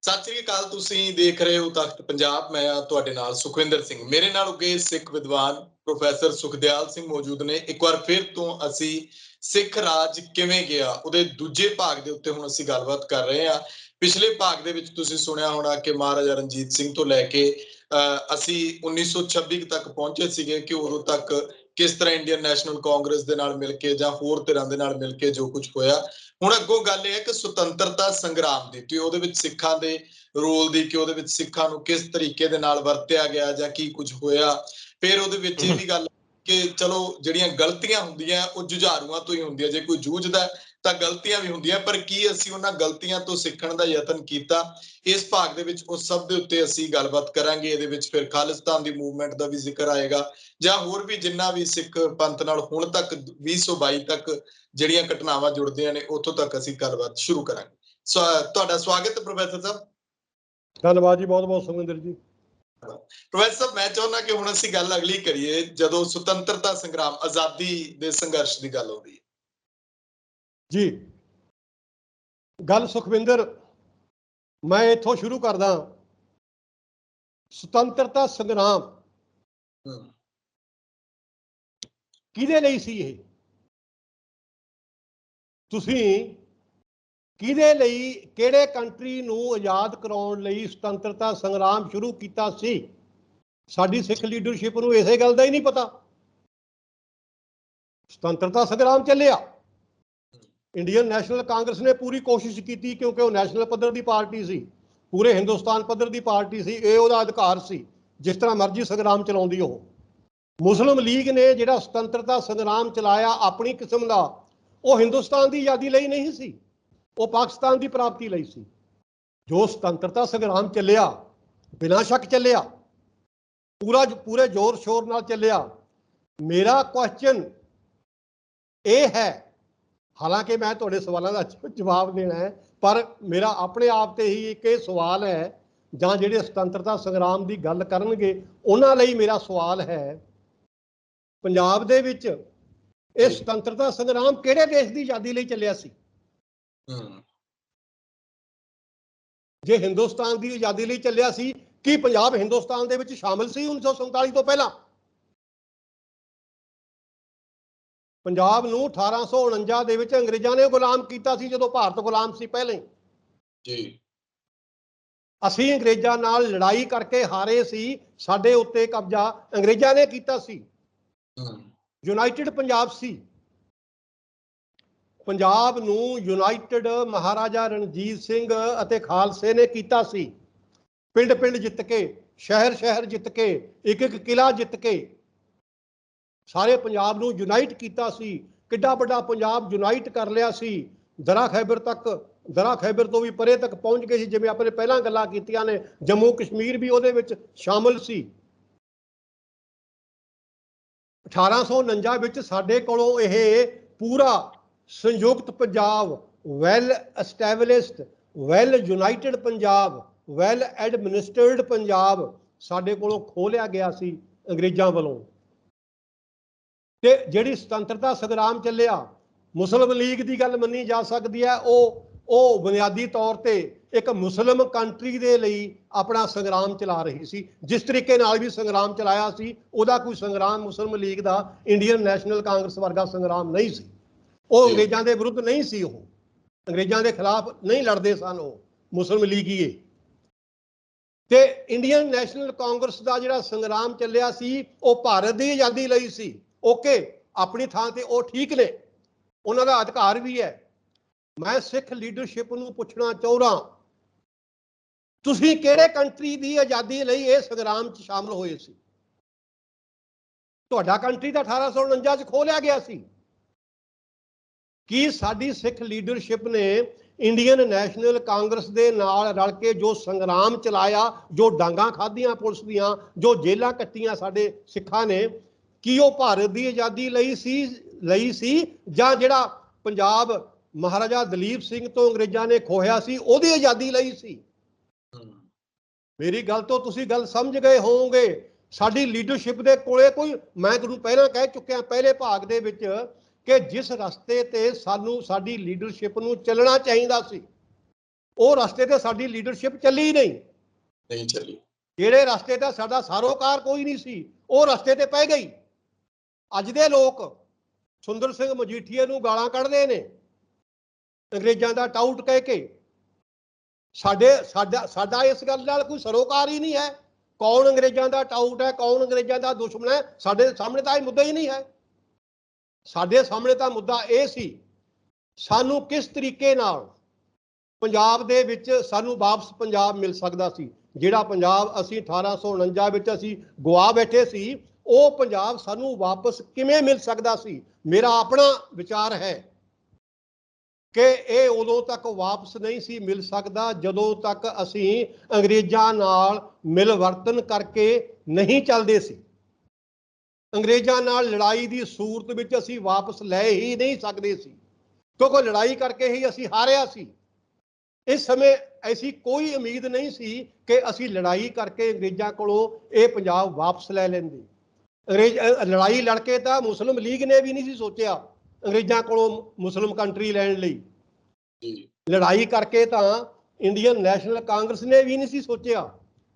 ਸਤਿ ਸ੍ਰੀ ਅਕਾਲ। ਤੁਸੀਂ ਦੇਖ ਰਹੇ ਹੋ ਤਖਤ ਪੰਜਾਬ। ਮੈਂ ਆ ਤੁਹਾਡੇ ਨਾਲ ਸੁਖਵਿੰਦਰ ਸਿੰਘ। ਮੇਰੇ ਨਾਲ ਉਗੇ ਸਿੱਖ ਵਿਦਵਾਨ ਪ੍ਰੋਫੈਸਰ ਸੁਖਦਿਆਲ ਸਿੰਘ ਮੌਜੂਦ ਨੇ। ਇੱਕ ਵਾਰ ਫਿਰ ਤੋਂ ਅਸੀਂ ਸਿੱਖ ਰਾਜ ਕਿਵੇਂ ਗਿਆ ਉਹਦੇ ਦੂਜੇ ਭਾਗ ਦੇ ਉੱਤੇ ਹੁਣ ਅਸੀਂ ਗੱਲਬਾਤ ਕਰ ਰਹੇ ਹਾਂ। ਪਿਛਲੇ ਭਾਗ ਦੇ ਵਿੱਚ ਤੁਸੀਂ ਸੁਣਿਆ ਹੋਣਾ ਕਿ ਮਹਾਰਾਜਾ ਰਣਜੀਤ ਸਿੰਘ ਤੋਂ ਲੈ ਕੇ ਅਸੀਂ 1926 ਤੱਕ ਪਹੁੰਚੇ ਸੀਗੇ ਕਿ ਉਦੋਂ ਤੱਕ ਕਿਸ ਤਰ੍ਹਾਂ ਇੰਡੀਅਨ ਨੈਸ਼ਨਲ ਕਾਂਗਰਸ ਦੇ ਨਾਲ ਮਿਲ ਕੇ ਜਾਂ ਹੋਰ ਧਿਰਾਂ ਦੇ ਨਾਲ ਮਿਲ ਕੇ ਜੋ ਕੁਝ ਹੋਇਆ। ਹੁਣ ਅੱਗੋਂ ਗੱਲ ਇਹ ਹੈ ਕਿ ਸੁਤੰਤਰਤਾ ਸੰਗਰਾਮ ਦੀ ਤੇ ਉਹਦੇ ਵਿੱਚ ਸਿੱਖਾਂ ਦੇ ਰੋਲ ਦੀ, ਕਿ ਉਹਦੇ ਵਿੱਚ ਸਿੱਖਾਂ ਨੂੰ ਕਿਸ ਤਰੀਕੇ ਦੇ ਨਾਲ ਵਰਤਿਆ ਗਿਆ ਜਾਂ ਕੀ ਕੁਝ ਹੋਇਆ। ਫਿਰ ਉਹਦੇ ਵਿੱਚ ਇਹ ਵੀ ਗੱਲ ਕਿ ਚਲੋ ਜਿਹੜੀਆਂ ਗਲਤੀਆਂ ਹੁੰਦੀਆਂ ਉਹ ਜੁਝਾਰੂਆਂ ਤੋਂ ਹੀ ਹੁੰਦੀਆਂ। ਜੇ ਕੋਈ ਜੂਝਦਾ ਤਾਂ ਗਲਤੀਆਂ ਵੀ ਹੁੰਦੀਆਂ, ਪਰ ਕੀ ਅਸੀਂ ਉਹਨਾਂ ਗਲਤੀਆਂ ਤੋਂ ਸਿੱਖਣ ਦਾ ਯਤਨ ਕੀਤਾ? ਇਸ ਭਾਗ ਦੇ ਵਿੱਚ ਉਸ ਸਭ ਦੇ ਉੱਤੇ ਅਸੀਂ ਗੱਲਬਾਤ ਕਰਾਂਗੇ। ਇਹਦੇ ਵਿੱਚ ਫਿਰ ਖਾਲਿਸਤਾਨ ਦੀ ਮੂਵਮੈਂਟ ਦਾ ਵੀ ਜ਼ਿਕਰ ਆਏਗਾ ਜਾਂ ਹੋਰ ਵੀ ਜਿੰਨਾ ਵੀ ਸਿੱਖ ਪੰਥ ਨਾਲ ਹੁਣ ਤੱਕ 2022 ਤੱਕ ਜਿਹੜੀਆਂ ਘਟਨਾਵਾਂ ਜੁੜਦੀਆਂ ਨੇ ਉੱਥੋਂ ਤੱਕ ਅਸੀਂ ਗੱਲਬਾਤ ਸ਼ੁਰੂ ਕਰਾਂਗੇ। ਤੁਹਾਡਾ ਸਵਾਗਤ ਪ੍ਰੋਫੈਸਰ ਸਾਹਿਬ। ਧੰਨਵਾਦ ਜੀ, ਬਹੁਤ ਬਹੁਤ ਸੁਖਵਿੰਦਰ ਜੀ। ਪ੍ਰੋਫੈਸਰ ਸਾਹਿਬ, ਮੈਂ ਚਾਹੁੰਦਾ ਕਿ ਹੁਣ ਅਸੀਂ ਗੱਲ ਅਗਲੀ ਕਰੀਏ ਜਦੋਂ ਸੁਤੰਤਰਤਾ ਸੰਗਰਾਮ, ਆਜ਼ਾਦੀ ਦੇ ਸੰਘਰਸ਼ ਦੀ ਗੱਲ ਆਉਂਦੀ ਹੈ ਜੀ। ਗੱਲ ਸੁਖਵਿੰਦਰ ਮੈਂ ਇੱਥੋਂ ਸ਼ੁਰੂ ਕਰਦਾ। ਸੁਤੰਤਰਤਾ ਸੰਗਰਾਮ ਕਿਹਦੇ ਲਈ ਸੀ? ਇਹ ਤੁਸੀਂ ਕਿਹਦੇ ਲਈ, ਕਿਹੜੇ ਕੰਟਰੀ ਨੂੰ ਆਜ਼ਾਦ ਕਰਾਉਣ ਲਈ ਸੁਤੰਤਰਤਾ ਸੰਗਰਾਮ ਸ਼ੁਰੂ ਕੀਤਾ ਸੀ? ਸਾਡੀ ਸਿੱਖ ਲੀਡਰਸ਼ਿਪ ਨੂੰ ਇਸੇ ਗੱਲ ਦਾ ਹੀ ਨਹੀਂ ਪਤਾ। ਸੁਤੰਤਰਤਾ ਸੰਗਰਾਮ ਚੱਲਿਆ, ਇੰਡੀਅਨ ਨੈਸ਼ਨਲ ਕਾਂਗਰਸ ਨੇ ਪੂਰੀ ਕੋਸ਼ਿਸ਼ ਕੀਤੀ ਕਿਉਂਕਿ ਉਹ ਨੈਸ਼ਨਲ ਪੱਧਰ ਦੀ ਪਾਰਟੀ ਸੀ, ਪੂਰੇ ਹਿੰਦੁਸਤਾਨ ਪੱਧਰ ਦੀ ਪਾਰਟੀ ਸੀ। ਇਹ ਉਹਦਾ ਅਧਿਕਾਰ ਸੀ ਜਿਸ ਤਰ੍ਹਾਂ ਮਰਜ਼ੀ ਸੰਗਰਾਮ ਚਲਾਉਂਦੀ ਉਹ। ਮੁਸਲਿਮ ਲੀਗ ਨੇ ਜਿਹੜਾ ਸੁਤੰਤਰਤਾ ਸੰਗਰਾਮ ਚਲਾਇਆ ਆਪਣੀ ਕਿਸਮ ਦਾ, ਉਹ ਹਿੰਦੁਸਤਾਨ ਦੀ ਆਜ਼ਾਦੀ ਲਈ ਨਹੀਂ ਸੀ, ਉਹ ਪਾਕਿਸਤਾਨ ਦੀ ਪ੍ਰਾਪਤੀ ਲਈ ਸੀ। ਜੋ ਸੁਤੰਤਰਤਾ ਸੰਗਰਾਮ ਚੱਲਿਆ ਬਿਨਾਂ ਸ਼ੱਕ ਚੱਲਿਆ, ਪੂਰੇ ਜ਼ੋਰ ਸ਼ੋਰ ਨਾਲ ਚੱਲਿਆ। ਮੇਰਾ ਕੁਐਸਚਨ ਇਹ ਹੈ, ਹਾਲਾਂਕਿ ਮੈਂ ਤੁਹਾਡੇ ਸਵਾਲਾਂ ਦਾ ਜਵਾਬ ਦੇਣਾ ਹੈ, ਪਰ ਮੇਰਾ ਆਪਣੇ ਆਪ ਤੇ ਹੀ ਇੱਕ ਇਹ ਸਵਾਲ ਹੈ, ਜਾਂ ਜਿਹੜੇ ਸੁਤੰਤਰਤਾ ਸੰਗਰਾਮ ਦੀ ਗੱਲ ਕਰਨਗੇ ਉਹਨਾਂ ਲਈ ਮੇਰਾ ਸਵਾਲ ਹੈ, ਪੰਜਾਬ ਦੇ ਵਿੱਚ ਇਹ ਸੁਤੰਤਰਤਾ ਸੰਗਰਾਮ ਕਿਹੜੇ ਦੇਸ਼ ਦੀ ਆਜ਼ਾਦੀ ਲਈ ਚੱਲਿਆ ਸੀ? ਜੇ ਹਿੰਦੁਸਤਾਨ ਦੀ ਆਜ਼ਾਦੀ ਲਈ ਚੱਲਿਆ ਸੀ, ਕੀ ਪੰਜਾਬ ਹਿੰਦੁਸਤਾਨ ਦੇ ਵਿੱਚ ਸ਼ਾਮਲ ਸੀ 1947 ਤੋਂ ਪਹਿਲਾਂ? ਪੰਜਾਬ ਨੂੰ 1849 ਦੇ ਵਿੱਚ ਅੰਗਰੇਜ਼ਾਂ ਨੇ ਗੁਲਾਮ ਕੀਤਾ ਸੀ, ਜਦੋਂ ਭਾਰਤ ਗੁਲਾਮ ਸੀ ਪਹਿਲੇ ਜੀ। ਅਸੀਂ ਅੰਗਰੇਜ਼ਾਂ ਨਾਲ ਲੜਾਈ ਕਰਕੇ ਹਾਰੇ ਸੀ, ਸਾਡੇ ਉੱਤੇ ਕਬਜ਼ਾ ਅੰਗਰੇਜ਼ਾਂ ਨੇ ਕੀਤਾ ਸੀ। ਯੂਨਾਈਟਿਡ ਪੰਜਾਬ ਸੀ। ਪੰਜਾਬ ਨੂੰ ਯੂਨਾਈਟਿਡ ਮਹਾਰਾਜਾ ਰਣਜੀਤ ਸਿੰਘ ਅਤੇ ਖਾਲਸੇ ਨੇ ਕੀਤਾ ਸੀ। ਪਿੰਡ ਪਿੰਡ ਜਿੱਤ ਕੇ, ਸ਼ਹਿਰ ਸ਼ਹਿਰ ਜਿੱਤ ਕੇ, ਇੱਕ ਇੱਕ ਕਿਲਾ ਜਿੱਤ ਕੇ ਸਾਰੇ ਪੰਜਾਬ ਨੂੰ ਯੂਨਾਈਟ ਕੀਤਾ ਸੀ। ਕਿੱਡਾ ਵੱਡਾ ਪੰਜਾਬ ਯੂਨਾਈਟ ਕਰ ਲਿਆ ਸੀ, ਦਰਾ ਖੈਬਰ ਤੱਕ, ਦਰਾ ਖੈਬਰ ਤੋਂ ਵੀ ਪਰੇ ਤੱਕ ਪਹੁੰਚ ਗਏ ਸੀ। ਜਿਵੇਂ ਆਪਣੇ ਪਹਿਲਾਂ ਗੱਲਾਂ ਕੀਤੀਆਂ ਨੇ, ਜੰਮੂ ਕਸ਼ਮੀਰ ਵੀ ਉਹਦੇ ਵਿੱਚ ਸ਼ਾਮਲ ਸੀ। 1849 ਵਿੱਚ ਸਾਡੇ ਕੋਲੋਂ ਇਹ ਪੂਰਾ ਸੰਯੁਕਤ Punjab, well established, well united Punjab, well administered Punjab ਸਾਡੇ ਕੋਲੋਂ ਖੋਹ ਲਿਆ ਗਿਆ ਸੀ ਅੰਗਰੇਜ਼ਾਂ ਵੱਲੋਂ। ਤੇ ਜਿਹੜੀ ਸੁਤੰਤਰਤਾ ਸੰਗਰਾਮ ਚੱਲਿਆ, ਮੁਸਲਿਮ ਲੀਗ ਦੀ ਗੱਲ ਮੰਨੀ ਜਾ ਸਕਦੀ ਹੈ, ਉਹ ਬੁਨਿਆਦੀ ਤੌਰ ਤੇ ਇੱਕ ਮੁਸਲਿਮ ਕੰਟਰੀ ਦੇ ਲਈ ਆਪਣਾ ਸੰਗਰਾਮ ਚਲਾ ਰਹੀ ਸੀ। ਜਿਸ ਤਰੀਕੇ ਨਾਲ ਵੀ ਸੰਗਰਾਮ ਚਲਾਇਆ ਸੀ, ਉਹਦਾ ਕੋਈ ਸੰਗਰਾਮ ਮੁਸਲਿਮ ਲੀਗ ਦਾ ਇੰਡੀਅਨ ਨੈਸ਼ਨਲ ਕਾਂਗਰਸ ਵਰਗਾ ਸੰਗਰਾਮ ਨਹੀਂ ਸੀ। ਉਹ ਅੰਗਰੇਜ਼ਾਂ ਦੇ ਵਿਰੁੱਧ ਨਹੀਂ ਸੀ, ਉਹ ਅੰਗਰੇਜ਼ਾਂ ਦੇ ਖਿਲਾਫ ਨਹੀਂ ਲੜਦੇ ਸਨ, ਉਹ ਮੁਸਲਿਮ ਲੀਗੀਏ। ਤੇ ਇੰਡੀਅਨ ਨੈਸ਼ਨਲ ਕਾਂਗਰਸ ਦਾ ਜਿਹੜਾ ਸੰਗਰਾਮ ਚੱਲਿਆ ਸੀ, ਉਹ ਭਾਰਤ ਦੀ ਆਜ਼ਾਦੀ ਲਈ ਸੀ। ਓਕੇ, ਆਪਣੀ ਥਾਂ ਤੇ ਉਹ ਠੀਕ ਨੇ, ਉਹਨਾਂ ਦਾ ਅਧਿਕਾਰ ਵੀ ਹੈ। ਮੈਂ ਸਿੱਖ ਲੀਡਰਸ਼ਿਪ ਨੂੰ ਪੁੱਛਣਾ ਚਾਹੁੰਦਾ, ਤੁਸੀਂ ਕਿਹੜੇ ਕੰਟਰੀ ਦੀ ਆਜ਼ਾਦੀ ਲਈ ਇਹ ਸੰਗਰਾਮ 'ਚ ਸ਼ਾਮਲ ਹੋਏ ਸੀ? ਤੁਹਾਡਾ ਕੰਟਰੀ ਤਾਂ 1849 'ਚ ਖੋਹ ਲਿਆ ਗਿਆ ਸੀ। ਕੀ ਸਾਡੀ ਸਿੱਖ ਲੀਡਰਸ਼ਿਪ ਨੇ ਇੰਡੀਅਨ ਨੈਸ਼ਨਲ ਕਾਂਗਰਸ ਦੇ ਨਾਲ ਰਲ ਕੇ ਜੋ ਸੰਗਰਾਮ ਚਲਾਇਆ, ਜੋ ਡਾਂਗਾਂ ਖਾਧੀਆਂ ਪੁਲਿਸ ਦੀਆਂ, ਜੋ ਜੇਲਾਂ ਕੱਟੀਆਂ ਸਾਡੇ ਸਿੱਖਾਂ ਨੇ, ਕੀ ਉਹ ਭਾਰਤ ਦੀ ਆਜ਼ਾਦੀ ਲਈ ਸੀ ਜਾਂ ਜਿਹੜਾ ਪੰਜਾਬ ਮਹਾਰਾਜਾ ਦਲੀਪ ਸਿੰਘ ਤੋਂ ਅੰਗਰੇਜ਼ਾਂ ਨੇ ਖੋਹਿਆ ਸੀ ਉਹਦੀ ਆਜ਼ਾਦੀ ਲਈ ਸੀ? ਮੇਰੀ ਗੱਲ ਤੋਂ ਤੁਸੀਂ ਗੱਲ ਸਮਝ ਗਏ ਹੋਵੋਗੇ। ਸਾਡੀ ਲੀਡਰਸ਼ਿਪ ਦੇ ਕੋਲੇ ਕੋਈ, ਮੈਂ ਤੁਹਾਨੂੰ ਪਹਿਲਾਂ ਕਹਿ ਚੁੱਕਿਆ ਪਹਿਲੇ ਭਾਗ ਦੇ ਵਿੱਚ, ਕਿ ਜਿਸ ਰਸਤੇ ਤੇ ਸਾਨੂੰ ਸਾਡੀ ਲੀਡਰਸ਼ਿਪ ਨੂੰ ਚੱਲਣਾ ਚਾਹੀਦਾ ਸੀ, ਉਹ ਰਸਤੇ ਤੇ ਸਾਡੀ ਲੀਡਰਸ਼ਿਪ ਚੱਲੀ नहीं चली। ਜਿਹੜੇ ਰਸਤੇ ਤੇ ਸਾਡਾ ਸਾਰੋਕਾਰ ਕੋਈ ਨਹੀਂ ਸੀ ਉਹ ਰਸਤੇ ਤੇ ਪੈ ਗਈ। ਅੱਜ ਦੇ ਲੋਕ ਸੁੰਦਰ ਸਿੰਘ ਮਜੀਠੀਏ ਨੂੰ ਗਾਲਾਂ ਕੱਢਦੇ ਨੇ ਅੰਗਰੇਜ਼ਾਂ ਦਾ ਟਾਊਟ ਕਹਿ ਕੇ। ਸਾਡਾ ਇਸ ਗੱਲ ਨਾਲ ਕੋਈ ਸਰੋਕਾਰ ਹੀ ਨਹੀਂ ਹੈ। ਕੌਣ ਅੰਗਰੇਜ਼ਾਂ ਦਾ ਟਾਊਟ ਹੈ, ਕੌਣ ਅੰਗਰੇਜ਼ਾਂ ਦਾ ਦੁਸ਼ਮਣ ਹੈ, ਸਾਡੇ ਸਾਹਮਣੇ ਤਾਂ ਇਹ ਮੁੱਦਾ ਹੀ ਨਹੀਂ ਹੈ। ਸਾਡੇ ਸਾਹਮਣੇ ਤਾਂ ਮੁੱਦਾ ਇਹ ਸੀ ਸਾਨੂੰ ਕਿਸ ਤਰੀਕੇ ਨਾਲ ਪੰਜਾਬ ਦੇ ਵਿੱਚ ਸਾਨੂੰ ਵਾਪਸ ਪੰਜਾਬ ਮਿਲ ਸਕਦਾ ਸੀ। ਜਿਹੜਾ ਪੰਜਾਬ ਅਸੀਂ 1849 ਵਿੱਚ ਅਸੀਂ ਗਵਾ ਬੈਠੇ ਸੀ ਉਹ ਪੰਜਾਬ ਸਾਨੂੰ ਵਾਪਸ ਕਿਵੇਂ ਮਿਲ ਸਕਦਾ ਸੀ। ਮੇਰਾ ਆਪਣਾ ਵਿਚਾਰ ਹੈ ਕਿ ਇਹ ਉਦੋਂ ਤੱਕ ਵਾਪਸ ਨਹੀਂ ਸੀ ਮਿਲ ਸਕਦਾ ਜਦੋਂ ਤੱਕ ਅਸੀਂ ਅੰਗਰੇਜ਼ਾਂ ਨਾਲ ਮਿਲਵਰਤਨ ਕਰਕੇ ਨਹੀਂ ਚੱਲਦੇ ਸੀ। ਅੰਗਰੇਜ਼ਾਂ ਨਾਲ ਲੜਾਈ ਦੀ ਸੂਰਤ ਵਿੱਚ ਅਸੀਂ ਵਾਪਸ ਲੈ ਹੀ ਨਹੀਂ ਸਕਦੇ ਸੀ ਕਿਉਂਕਿ ਲੜਾਈ ਕਰਕੇ ਹੀ ਅਸੀਂ ਹਾਰਿਆ ਸੀ। ਇਸ ਸਮੇਂ ਐਸੀ ਕੋਈ ਉਮੀਦ ਨਹੀਂ ਸੀ ਕਿ ਅਸੀਂ ਲੜਾਈ ਕਰਕੇ ਅੰਗਰੇਜ਼ਾਂ ਕੋਲੋਂ ਇਹ ਪੰਜਾਬ ਵਾਪਸ ਲੈ ਲੈਂਦੇ। ਲੜਾਈ ਲੜ ਕੇ ਤਾਂ ਮੁਸਲਿਮ ਲੀਗ ਨੇ ਵੀ ਨਹੀਂ ਸੀ ਸੋਚਿਆ ਅੰਗਰੇਜ਼ਾਂ ਕੋਲੋਂ ਮੁਸਲਿਮ ਕੰਟਰੀ ਲੈਣ ਲਈ। ਲੜਾਈ ਕਰਕੇ ਤਾਂ ਇੰਡੀਅਨ ਨੈਸ਼ਨਲ ਕਾਂਗਰਸ ਨੇ ਵੀ ਨਹੀਂ ਸੀ ਸੋਚਿਆ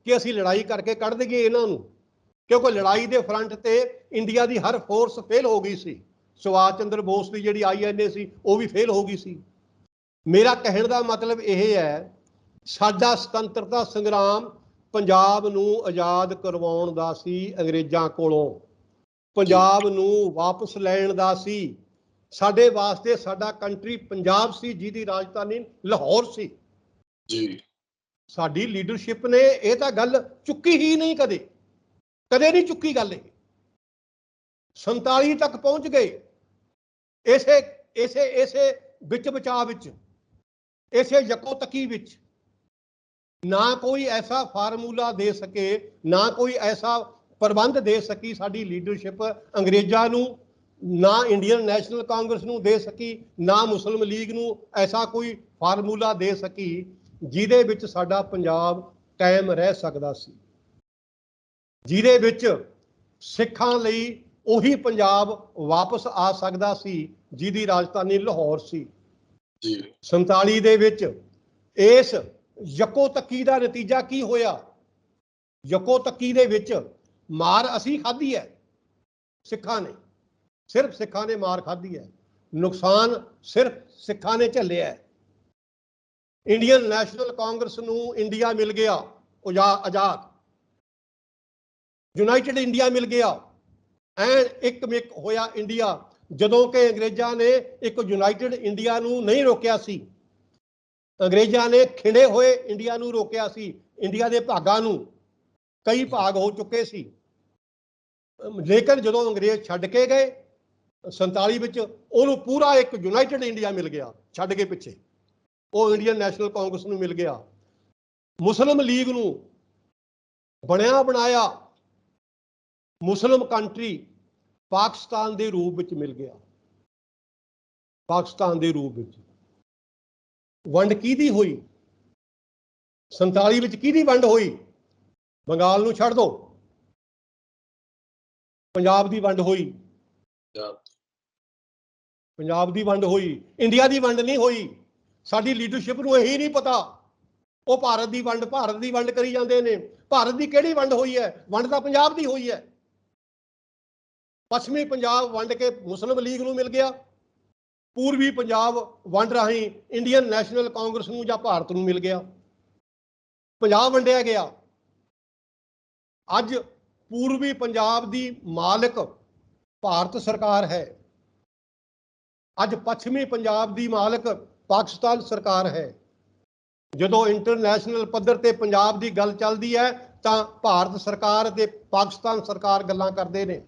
ਕਿ ਅਸੀਂ ਲੜਾਈ ਕਰਕੇ ਕੱਢ ਦਈਏ ਇਹਨਾਂ ਨੂੰ, ਕਿਉਂਕਿ ਲੜਾਈ ਦੇ ਫਰੰਟ ਤੇ ਇੰਡੀਆ ਦੀ ਹਰ ਫੋਰਸ ਫੇਲ ਹੋ ਗਈ ਸੀ। ਸੁਭਾਸ਼ ਚੰਦਰ ਬੋਸ ਦੀ ਜਿਹੜੀ INA ਸੀ ਉਹ ਵੀ ਫੇਲ ਹੋ ਗਈ ਸੀ। ਮੇਰਾ ਕਹਿਣ ਦਾ ਮਤਲਬ ਇਹ ਹੈ ਸਾਡਾ ਸੁਤੰਤਰਤਾ ਸੰਗਰਾਮ ਪੰਜਾਬ ਨੂੰ ਆਜ਼ਾਦ ਕਰਵਾਉਣ ਦਾ ਸੀ, ਅੰਗਰੇਜ਼ਾਂ ਕੋਲੋਂ ਪੰਜਾਬ ਨੂੰ ਵਾਪਸ ਲੈਣ ਦਾ ਸੀ। ਸਾਡੇ ਵਾਸਤੇ ਸਾਡਾ ਕੰਟਰੀ ਪੰਜਾਬ ਸੀ ਜਿਹਦੀ ਰਾਜਧਾਨੀ ਲਾਹੌਰ ਸੀ ਜੀ। ਸਾਡੀ ਲੀਡਰਸ਼ਿਪ ਨੇ ਇਹ ਤਾਂ ਗੱਲ ਚੁੱਕੀ ਹੀ ਨਹੀਂ, ਕਦੇ ਨਹੀਂ ਚੁੱਕੀ ਗੱਲ। ਇਹ 47 ਤੱਕ ਪਹੁੰਚ ਗਏ ਇਸੇ ਵਿੱਚ ਬਚਾਅ ਵਿੱਚ, ਇਸੇ ਯਕੋ ਤੱਕੀ ਵਿੱਚ। ਨਾ ਕੋਈ ਐਸਾ ਫਾਰਮੂਲਾ ਦੇ ਸਕੇ, ਨਾ ਕੋਈ ਐਸਾ ਪ੍ਰਬੰਧ ਦੇ ਸਕੀ ਸਾਡੀ ਲੀਡਰਸ਼ਿਪ ਅੰਗਰੇਜ਼ਾਂ ਨੂੰ, ਨਾ ਇੰਡੀਅਨ ਨੈਸ਼ਨਲ ਕਾਂਗਰਸ ਨੂੰ ਦੇ ਸਕੀ, ਨਾ ਮੁਸਲਿਮ ਲੀਗ ਨੂੰ ਐਸਾ ਕੋਈ ਫਾਰਮੂਲਾ ਦੇ ਸਕੀ ਜਿਹਦੇ ਵਿੱਚ ਸਾਡਾ ਪੰਜਾਬ ਕਾਇਮ ਰਹਿ ਸਕਦਾ ਸੀ, ਜਿਹਦੇ ਵਿੱਚ ਸਿੱਖਾਂ ਲਈ ਉਹੀ ਪੰਜਾਬ ਵਾਪਸ ਆ ਸਕਦਾ ਸੀ ਜਿਹਦੀ ਰਾਜਧਾਨੀ ਲਾਹੌਰ ਸੀ। 47 ਦੇ ਵਿੱਚ ਇਸ ਯਕੋ ਤੱਕੀ ਦਾ ਨਤੀਜਾ ਕੀ ਹੋਇਆ? ਯਕੋ ਤੱਕੀ ਦੇ ਵਿੱਚ ਮਾਰ ਅਸੀਂ ਖਾਧੀ ਹੈ, ਸਿੱਖਾਂ ਨੇ, ਸਿਰਫ ਸਿੱਖਾਂ ਨੇ ਮਾਰ ਖਾਧੀ ਹੈ। ਨੁਕਸਾਨ ਸਿਰਫ ਸਿੱਖਾਂ ਨੇ ਝੱਲਿਆ ਹੈ। ਇੰਡੀਅਨ ਨੈਸ਼ਨਲ ਕਾਂਗਰਸ ਨੂੰ ਇੰਡੀਆ ਮਿਲ ਗਿਆ ਆਜ਼ਾਦ, ਯੂਨਾਈਟਿਡ ਇੰਡੀਆ ਮਿਲ ਗਿਆ, ਐਨ ਇੱਕਮਿਕ ਹੋਇਆ ਇੰਡੀਆ, ਜਦੋਂ ਕਿ ਅੰਗਰੇਜ਼ਾਂ ਨੇ ਇੱਕ ਯੂਨਾਈਟਿਡ ਇੰਡੀਆ ਨੂੰ ਨਹੀਂ ਰੋਕਿਆ ਸੀ। ਅੰਗਰੇਜ਼ਾਂ ਨੇ ਖਿੰਡੇ ਹੋਏ ਇੰਡੀਆ ਨੂੰ ਰੋਕਿਆ ਸੀ। ਇੰਡੀਆ ਦੇ ਭਾਗਾਂ ਨੂੰ, ਕਈ ਭਾਗ ਹੋ ਚੁੱਕੇ ਸੀ, ਲੇਕਿਨ ਜਦੋਂ ਅੰਗਰੇਜ਼ ਛੱਡ ਕੇ ਗਏ 47 ਵਿੱਚ, ਉਹਨੂੰ ਪੂਰਾ ਇੱਕ ਯੂਨਾਈਟਿਡ ਇੰਡੀਆ ਮਿਲ ਗਿਆ ਛੱਡ ਕੇ ਪਿੱਛੇ। ਉਹ ਇੰਡੀਅਨ ਨੈਸ਼ਨਲ ਕਾਂਗਰਸ ਨੂੰ ਮਿਲ ਗਿਆ। ਮੁਸਲਿਮ ਲੀਗ ਨੂੰ ਬਣਿਆ ਬਣਾਇਆ ਮੁਸਲਿਮ ਕੰਟਰੀ ਪਾਕਿਸਤਾਨ ਦੇ ਰੂਪ ਵਿੱਚ ਮਿਲ ਗਿਆ। ਪਾਕਿਸਤਾਨ ਦੇ ਰੂਪ ਵਿੱਚ ਵੰਡ ਕਿਹਦੀ ਹੋਈ? 47 ਵਿੱਚ ਕਿਹਦੀ ਵੰਡ ਹੋਈ? ਬੰਗਾਲ ਨੂੰ ਛੱਡ ਦਿਓ, ਪੰਜਾਬ ਦੀ ਵੰਡ ਹੋਈ। ਪੰਜਾਬ ਦੀ ਵੰਡ ਹੋਈ, ਇੰਡੀਆ ਦੀ ਵੰਡ ਨਹੀਂ ਹੋਈ। ਸਾਡੀ ਲੀਡਰਸ਼ਿਪ ਨੂੰ ਇਹੀ ਨਹੀਂ ਪਤਾ। ਉਹ ਭਾਰਤ ਦੀ ਵੰਡ ਕਰੀ ਜਾਂਦੇ ਨੇ। ਭਾਰਤ ਦੀ ਕਿਹੜੀ ਵੰਡ ਹੋਈ ਹੈ? ਵੰਡ ਤਾਂ ਪੰਜਾਬ ਦੀ ਹੋਈ ਹੈ। ਪੱਛਮੀ ਪੰਜਾਬ ਵੰਡ ਕੇ ਮੁਸਲਿਮ ਲੀਗ ਨੂੰ ਮਿਲ ਗਿਆ, ਪੂਰਬੀ ਪੰਜਾਬ ਵੰਡ ਰਾਹੀਂ ਇੰਡੀਅਨ ਨੈਸ਼ਨਲ ਕਾਂਗਰਸ ਨੂੰ ਜਾਂ ਭਾਰਤ ਨੂੰ ਮਿਲ ਗਿਆ। ਪੰਜਾਬ ਵੰਡਿਆ ਗਿਆ। ਅੱਜ ਪੂਰਬੀ ਪੰਜਾਬ ਦੀ ਮਾਲਕ ਭਾਰਤ ਸਰਕਾਰ ਹੈ, ਅੱਜ ਪੱਛਮੀ ਪੰਜਾਬ ਦੀ ਮਾਲਕ ਪਾਕਿਸਤਾਨ ਸਰਕਾਰ ਹੈ। ਜਦੋਂ ਇੰਟਰਨੈਸ਼ਨਲ ਪੱਧਰ ਤੇ ਪੰਜਾਬ ਦੀ ਗੱਲ ਚੱਲਦੀ ਹੈ ਤਾਂ ਭਾਰਤ ਸਰਕਾਰ ਤੇ ਪਾਕਿਸਤਾਨ ਸਰਕਾਰ ਗੱਲਾਂ ਕਰਦੇ ਨੇ।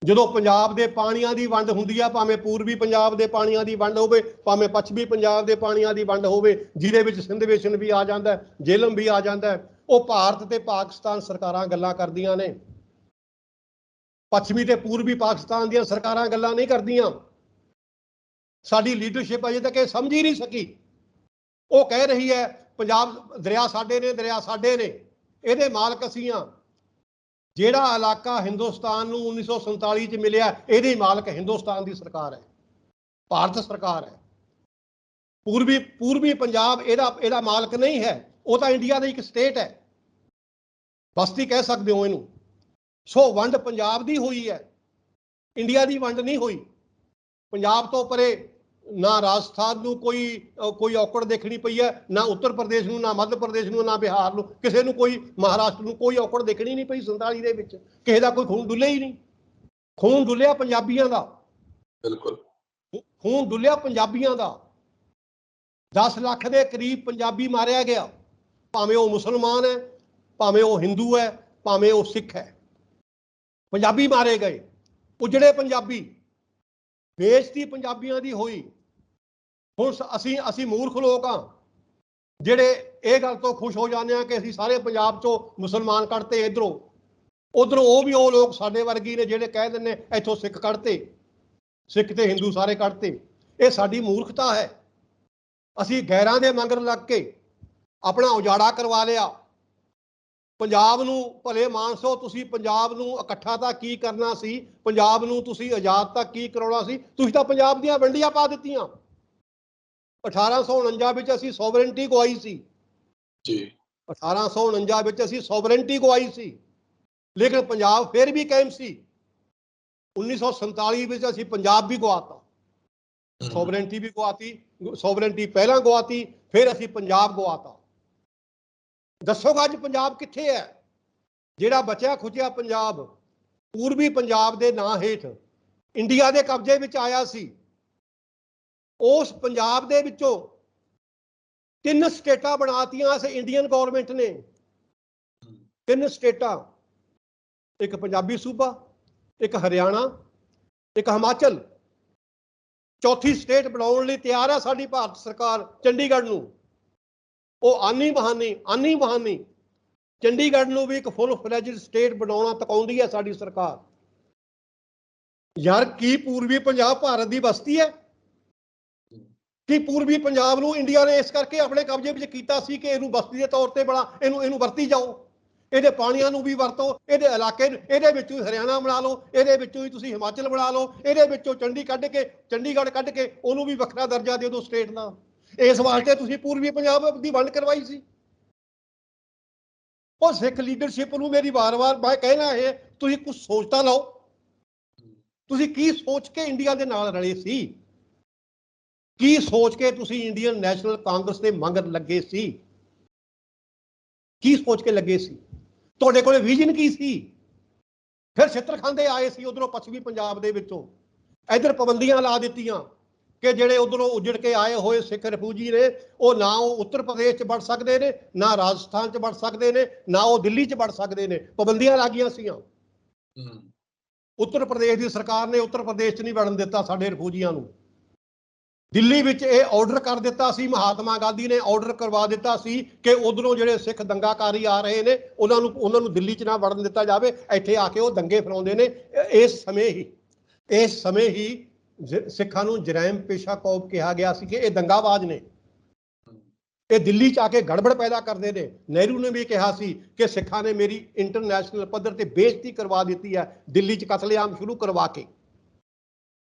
ਜਦੋਂ ਪੰਜਾਬ ਦੇ ਪਾਣੀਆਂ ਦੀ ਵੰਡ ਹੁੰਦੀ ਆ, ਭਾਵੇਂ ਪੂਰਬੀ ਪੰਜਾਬ ਦੇ ਪਾਣੀਆਂ ਦੀ ਵੰਡ ਹੋਵੇ, ਭਾਵੇਂ ਪੱਛਮੀ ਪੰਜਾਬ ਦੇ ਪਾਣੀਆਂ ਦੀ ਵੰਡ ਹੋਵੇ, ਜਿਹਦੇ ਵਿੱਚ ਸਿੰਧ ਬੇਸਿਨ ਵੀ ਆ ਜਾਂਦਾ, ਜੇਹਲਮ ਵੀ ਆ ਜਾਂਦਾ, ਉਹ ਭਾਰਤ ਤੇ ਪਾਕਿਸਤਾਨ ਸਰਕਾਰਾਂ ਗੱਲਾਂ ਕਰਦੀਆਂ ਨੇ। ਪੱਛਮੀ ਤੇ ਪੂਰਬੀ ਪਾਕਿਸਤਾਨ ਦੀਆਂ ਸਰਕਾਰਾਂ ਗੱਲਾਂ ਨਹੀਂ ਕਰਦੀਆਂ। ਸਾਡੀ ਲੀਡਰਸ਼ਿਪ ਅਜੇ ਤੱਕ ਇਹ ਸਮਝ ਹੀ ਨਹੀਂ ਸਕੀ। ਉਹ ਕਹਿ ਰਹੀ ਹੈ ਪੰਜਾਬ ਦਰਿਆ ਸਾਡੇ ਨੇ, ਦਰਿਆ ਸਾਡੇ ਨੇ, ਇਹਦੇ ਮਾਲਕ ਅਸੀਂ ਹਾਂ। ਜਿਹੜਾ ਇਲਾਕਾ ਹਿੰਦੁਸਤਾਨ ਨੂੰ 1947 ਚ ਮਿਲਿਆ, ਇਹਦੇ ਮਾਲਕ ਹਿੰਦੁਸਤਾਨ ਦੀ ਸਰਕਾਰ ਹੈ, ਭਾਰਤ ਸਰਕਾਰ ਹੈ। ਪੂਰਬੀ ਪੰਜਾਬ ਇਹਦਾ ਮਾਲਕ ਨਹੀਂ ਹੈ, ਉਹ ਤਾਂ ਇੰਡੀਆ ਦੀ ਇੱਕ ਸਟੇਟ ਹੈ, ਬਸਤੀ ਕਹਿ ਸਕਦੇ ਹੋ ਇਹਨੂੰ। ਸੋ ਵੰਡ ਪੰਜਾਬ ਦੀ ਹੋਈ ਹੈ, ਇੰਡੀਆ ਦੀ ਵੰਡ ਨਹੀਂ ਹੋਈ। ਪੰਜਾਬ ਤੋਂ ਪਰੇ ਨਾ ਰਾਜਸਥਾਨ ਨੂੰ ਕੋਈ ਔਕੜ ਦੇਖਣੀ ਪਈ ਹੈ, ਨਾ ਉੱਤਰ ਪ੍ਰਦੇਸ਼ ਨੂੰ, ਨਾ ਮੱਧ ਪ੍ਰਦੇਸ਼ ਨੂੰ, ਨਾ ਬਿਹਾਰ ਨੂੰ, ਕਿਸੇ ਨੂੰ ਕੋਈ, ਮਹਾਰਾਸ਼ਟਰ ਨੂੰ ਕੋਈ ਔਕੜ ਦੇਖਣੀ ਨਹੀਂ ਪਈ 47 ਦੇ ਵਿੱਚ। ਕਿਸੇ ਦਾ ਕੋਈ ਖੂਨ ਡੁੱਲਿਆ ਹੀ ਨਹੀਂ। ਖੂਨ ਡੁੱਲਿਆ ਪੰਜਾਬੀਆਂ ਦਾ, ਬਿਲਕੁਲ ਖੂਨ ਡੁੱਲਿਆ ਪੰਜਾਬੀਆਂ ਦਾ। 10 ਲੱਖ ਦੇ ਕਰੀਬ ਪੰਜਾਬੀ ਮਾਰਿਆ ਗਿਆ, ਭਾਵੇਂ ਉਹ ਮੁਸਲਮਾਨ ਹੈ, ਭਾਵੇਂ ਉਹ ਹਿੰਦੂ ਹੈ, ਭਾਵੇਂ ਉਹ ਸਿੱਖ ਹੈ। ਪੰਜਾਬੀ ਮਾਰੇ ਗਏ, ਉਜੜੇ ਪੰਜਾਬੀ, ਬੇਇੱਜ਼ਤੀ ਪੰਜਾਬੀਆਂ ਦੀ ਹੋਈ। ਹੁਣ ਅਸੀਂ ਮੂਰਖ ਲੋਕ ਹਾਂ ਜਿਹੜੇ ਇਹ ਗੱਲ ਤੋਂ ਖੁਸ਼ ਹੋ ਜਾਂਦੇ ਹਾਂ ਕਿ ਅਸੀਂ ਸਾਰੇ ਪੰਜਾਬ ਚੋਂ ਮੁਸਲਮਾਨ ਕੱਢਤੇ, ਉਧਰੋਂ ਉਹ ਲੋਕ ਸਾਡੇ ਵਰਗੀ ਨੇ ਜਿਹੜੇ ਕਹਿ ਦਿੰਦੇ ਇੱਥੋਂ ਸਿੱਖ ਕੱਢਤੇ, ਸਿੱਖ ਤੇ ਹਿੰਦੂ ਸਾਰੇ ਕੱਢਤੇ। ਇਹ ਸਾਡੀ ਮੂਰਖਤਾ ਹੈ। ਅਸੀਂ ਗੈਰਾਂ ਦੇ ਮੰਗਰ ਲੱਗ ਕੇ ਆਪਣਾ ਉਜਾੜਾ ਕਰਵਾ ਲਿਆ। ਪੰਜਾਬ ਨੂੰ ਭਲੇ ਮਾਨਸੋ, ਤੁਸੀਂ ਪੰਜਾਬ ਨੂੰ ਇਕੱਠਾ ਤਾਂ ਕੀ ਕਰਨਾ ਸੀ, ਪੰਜਾਬ ਨੂੰ ਤੁਸੀਂ ਆਜ਼ਾਦ ਤਾਂ ਕੀ ਕਰਾਉਣਾ ਸੀ, ਤੁਸੀਂ ਤਾਂ ਪੰਜਾਬ ਦੀਆਂ ਵੰਡੀਆਂ ਪਾ ਦਿੱਤੀਆਂ। 1849 ਵਿੱਚ ਅਸੀਂ ਸੋਵਰੇਨਟੀ ਗਵਾਈ ਸੀ ਜੀ, 1849 ਵਿੱਚ ਅਸੀਂ ਸੋਵਰੇਨਟੀ ਗਵਾਈ ਸੀ, ਲੇਕਿਨ ਪੰਜਾਬ ਫਿਰ ਵੀ ਕਾਇਮ ਸੀ। 1947 ਵਿੱਚ ਅਸੀਂ ਪੰਜਾਬ ਵੀ ਗਵਾਤਾ, ਸੋਵਰੇਨਟੀ ਵੀ ਗਵਾਤੀ, ਸੋਵਰੇਨਟੀ ਪਹਿਲਾਂ ਗਵਾਤੀ, ਫਿਰ ਅਸੀਂ ਪੰਜਾਬ ਗਵਾਤਾ। ਦੱਸੋਗਾ ਅੱਜ ਪੰਜਾਬ ਕਿੱਥੇ ਹੈ? ਜਿਹੜਾ ਬਚਿਆ ਖੁਚਿਆ ਪੰਜਾਬ, ਪੂਰਬੀ ਪੰਜਾਬ ਦੇ ਨਾਂ ਹੇਠ ਇੰਡੀਆ ਦੇ ਕਬਜ਼ੇ ਵਿੱਚ ਆਇਆ ਸੀ, ਉਸ ਪੰਜਾਬ ਦੇ ਵਿੱਚੋਂ 3 ਸਟੇਟਾਂ ਬਣਾਤੀਆਂ ਇਸ ਇੰਡੀਅਨ ਗਵਰਨਮੈਂਟ ਨੇ। 3 ਸਟੇਟਾਂ, ਇੱਕ ਪੰਜਾਬੀ ਸੂਬਾ, ਇੱਕ ਹਰਿਆਣਾ, ਇੱਕ ਹਿਮਾਚਲ। ਚੌਥੀ ਸਟੇਟ ਬਣਾਉਣ ਲਈ ਤਿਆਰ ਹੈ ਸਾਡੀ ਭਾਰਤ ਸਰਕਾਰ, ਚੰਡੀਗੜ੍ਹ ਨੂੰ। ਉਹ ਆਨੀ ਬਹਾਨੀ ਚੰਡੀਗੜ੍ਹ ਨੂੰ ਵੀ ਇੱਕ ਫੁੱਲ ਫਲੈਜਡ ਸਟੇਟ ਬਣਾਉਣਾ ਤਕਾਉਂਦੀ ਹੈ ਸਾਡੀ ਸਰਕਾਰ। ਯਾਰ ਕੀ ਪੂਰਬੀ ਪੰਜਾਬ ਭਾਰਤ ਦੀ ਬਸਤੀ ਹੈ? ਕਿ ਪੂਰਬੀ ਪੰਜਾਬ ਨੂੰ ਇੰਡੀਆ ਨੇ ਇਸ ਕਰਕੇ ਆਪਣੇ ਕਬਜ਼ੇ ਵਿੱਚ ਕੀਤਾ ਸੀ ਕਿ ਇਹਨੂੰ ਬਸਤੀ ਦੇ ਤੌਰ ਤੇ ਇਹਨੂੰ ਵਰਤੀ ਜਾਓ, ਇਹਦੇ ਪਾਣੀਆਂ ਨੂੰ ਵੀ ਵਰਤੋ, ਇਹਦੇ ਇਲਾਕੇ, ਇਹਦੇ ਵਿੱਚੋਂ ਹੀ ਹਰਿਆਣਾ ਬਣਾ ਲਓ, ਇਹਦੇ ਵਿੱਚੋਂ ਹੀ ਤੁਸੀਂ ਹਿਮਾਚਲ ਬਣਾ ਲਓ, ਇਹਦੇ ਵਿੱਚੋਂ ਚੰਡੀਗੜ੍ਹ ਕੱਢ ਕੇ ਉਹਨੂੰ ਵੀ ਵੱਖਰਾ ਦਰਜਾ ਦੇ ਦਿਓ ਸਟੇਟ ਦਾ। ਇਸ ਵਾਸਤੇ ਤੁਸੀਂ ਪੂਰਬੀ ਪੰਜਾਬ ਦੀ ਵੰਡ ਕਰਵਾਈ ਸੀ। ਉਹ ਸਿੱਖ ਲੀਡਰਸ਼ਿਪ ਨੂੰ ਮੇਰੀ ਵਾਰ-ਵਾਰ ਮੈਂ ਕਹਿਣਾ ਹੈ, ਤੁਸੀਂ ਕੁਝ ਸੋਚ ਤਾਂ ਲਓ। ਤੁਸੀਂ ਕੀ ਸੋਚ ਕੇ ਇੰਡੀਆ ਦੇ ਨਾਲ ਰਲੇ ਸੀ? ਕੀ ਸੋਚ ਕੇ ਤੁਸੀਂ ਇੰਡੀਅਨ ਨੈਸ਼ਨਲ ਕਾਂਗਰਸ ਦੇ ਮੰਗਰ ਲੱਗੇ ਸੀ? ਕੀ ਸੋਚ ਕੇ ਲੱਗੇ ਸੀ? ਤੁਹਾਡੇ ਕੋਲੇ ਵਿਜ਼ਨ ਕੀ ਸੀ? ਫਿਰ ਛਿੱਤਰ ਖਾਂਦੇ ਆਏ ਸੀ ਉਧਰੋਂ ਪੱਛਮੀ ਪੰਜਾਬ ਦੇ ਵਿੱਚੋਂ, ਇਧਰ ਪਾਬੰਦੀਆਂ ਲਾ ਦਿੱਤੀਆਂ ਕਿ ਜਿਹੜੇ ਉਧਰੋਂ ਉਜੜ ਕੇ ਆਏ ਹੋਏ ਸਿੱਖ ਰਿਫਿਊਜੀ ਨੇ, ਉਹ ਨਾ ਉਹ ਉੱਤਰ ਪ੍ਰਦੇਸ਼ 'ਚ ਵੜ ਸਕਦੇ ਨੇ, ਨਾ ਰਾਜਸਥਾਨ 'ਚ ਵੜ ਸਕਦੇ ਨੇ, ਨਾ ਉਹ ਦਿੱਲੀ 'ਚ ਵੜ ਸਕਦੇ ਨੇ। ਪਾਬੰਦੀਆਂ ਲੱਗੀਆਂ ਸੀਆਂ। ਉੱਤਰ ਪ੍ਰਦੇਸ਼ ਦੀ ਸਰਕਾਰ ਨੇ ਉੱਤਰ ਪ੍ਰਦੇਸ਼ 'ਚ ਨਹੀਂ ਵੜਨ ਦਿੱਤਾ ਸਾਡੇ ਰਿਫਿਊਜੀਆਂ ਨੂੰ। ਦਿੱਲੀ ਵਿੱਚ ਇਹ ਆਰਡਰ ਕਰ ਦਿੱਤਾ ਸੀ, ਮਹਾਤਮਾ ਗਾਂਧੀ ਨੇ ਆਰਡਰ ਕਰਵਾ ਦਿੱਤਾ ਸੀ ਕਿ ਉਧਰੋਂ ਜਿਹੜੇ ਸਿੱਖ ਦੰਗਾਕਾਰੀ ਆ ਰਹੇ ਨੇ ਉਹਨਾਂ ਨੂੰ ਦਿੱਲੀ 'ਚ ਨਾ ਵੜਨ ਦਿੱਤਾ ਜਾਵੇ। ਇੱਥੇ ਆ ਕੇ ਉਹ ਦੰਗੇ ਫਲਾਉਂਦੇ ਨੇ। ਇਸ ਸਮੇਂ ਹੀ ਸਿੱਖਾਂ ਨੂੰ ਜਰਾਇਮ ਪੇਸ਼ਾ ਕੌਮ ਕਿਹਾ ਗਿਆ ਸੀ ਕਿ ਇਹ ਦੰਗਾਬਾਜ਼ ਨੇ, ਇਹ ਦਿੱਲੀ 'ਚ ਆ ਕੇ ਗੜਬੜ ਪੈਦਾ ਕਰਦੇ ਨੇ। ਨਹਿਰੂ ਨੇ ਵੀ ਕਿਹਾ ਸੀ ਕਿ ਸਿੱਖਾਂ ਨੇ ਮੇਰੀ ਇੰਟਰਨੈਸ਼ਨਲ ਪੱਧਰ ਤੇ ਬੇਇੱਜ਼ਤੀ ਕਰਵਾ ਦਿੱਤੀ ਹੈ ਦਿੱਲੀ 'ਚ ਕਤਲੇਆਮ ਸ਼ੁਰੂ ਕਰਵਾ ਕੇ।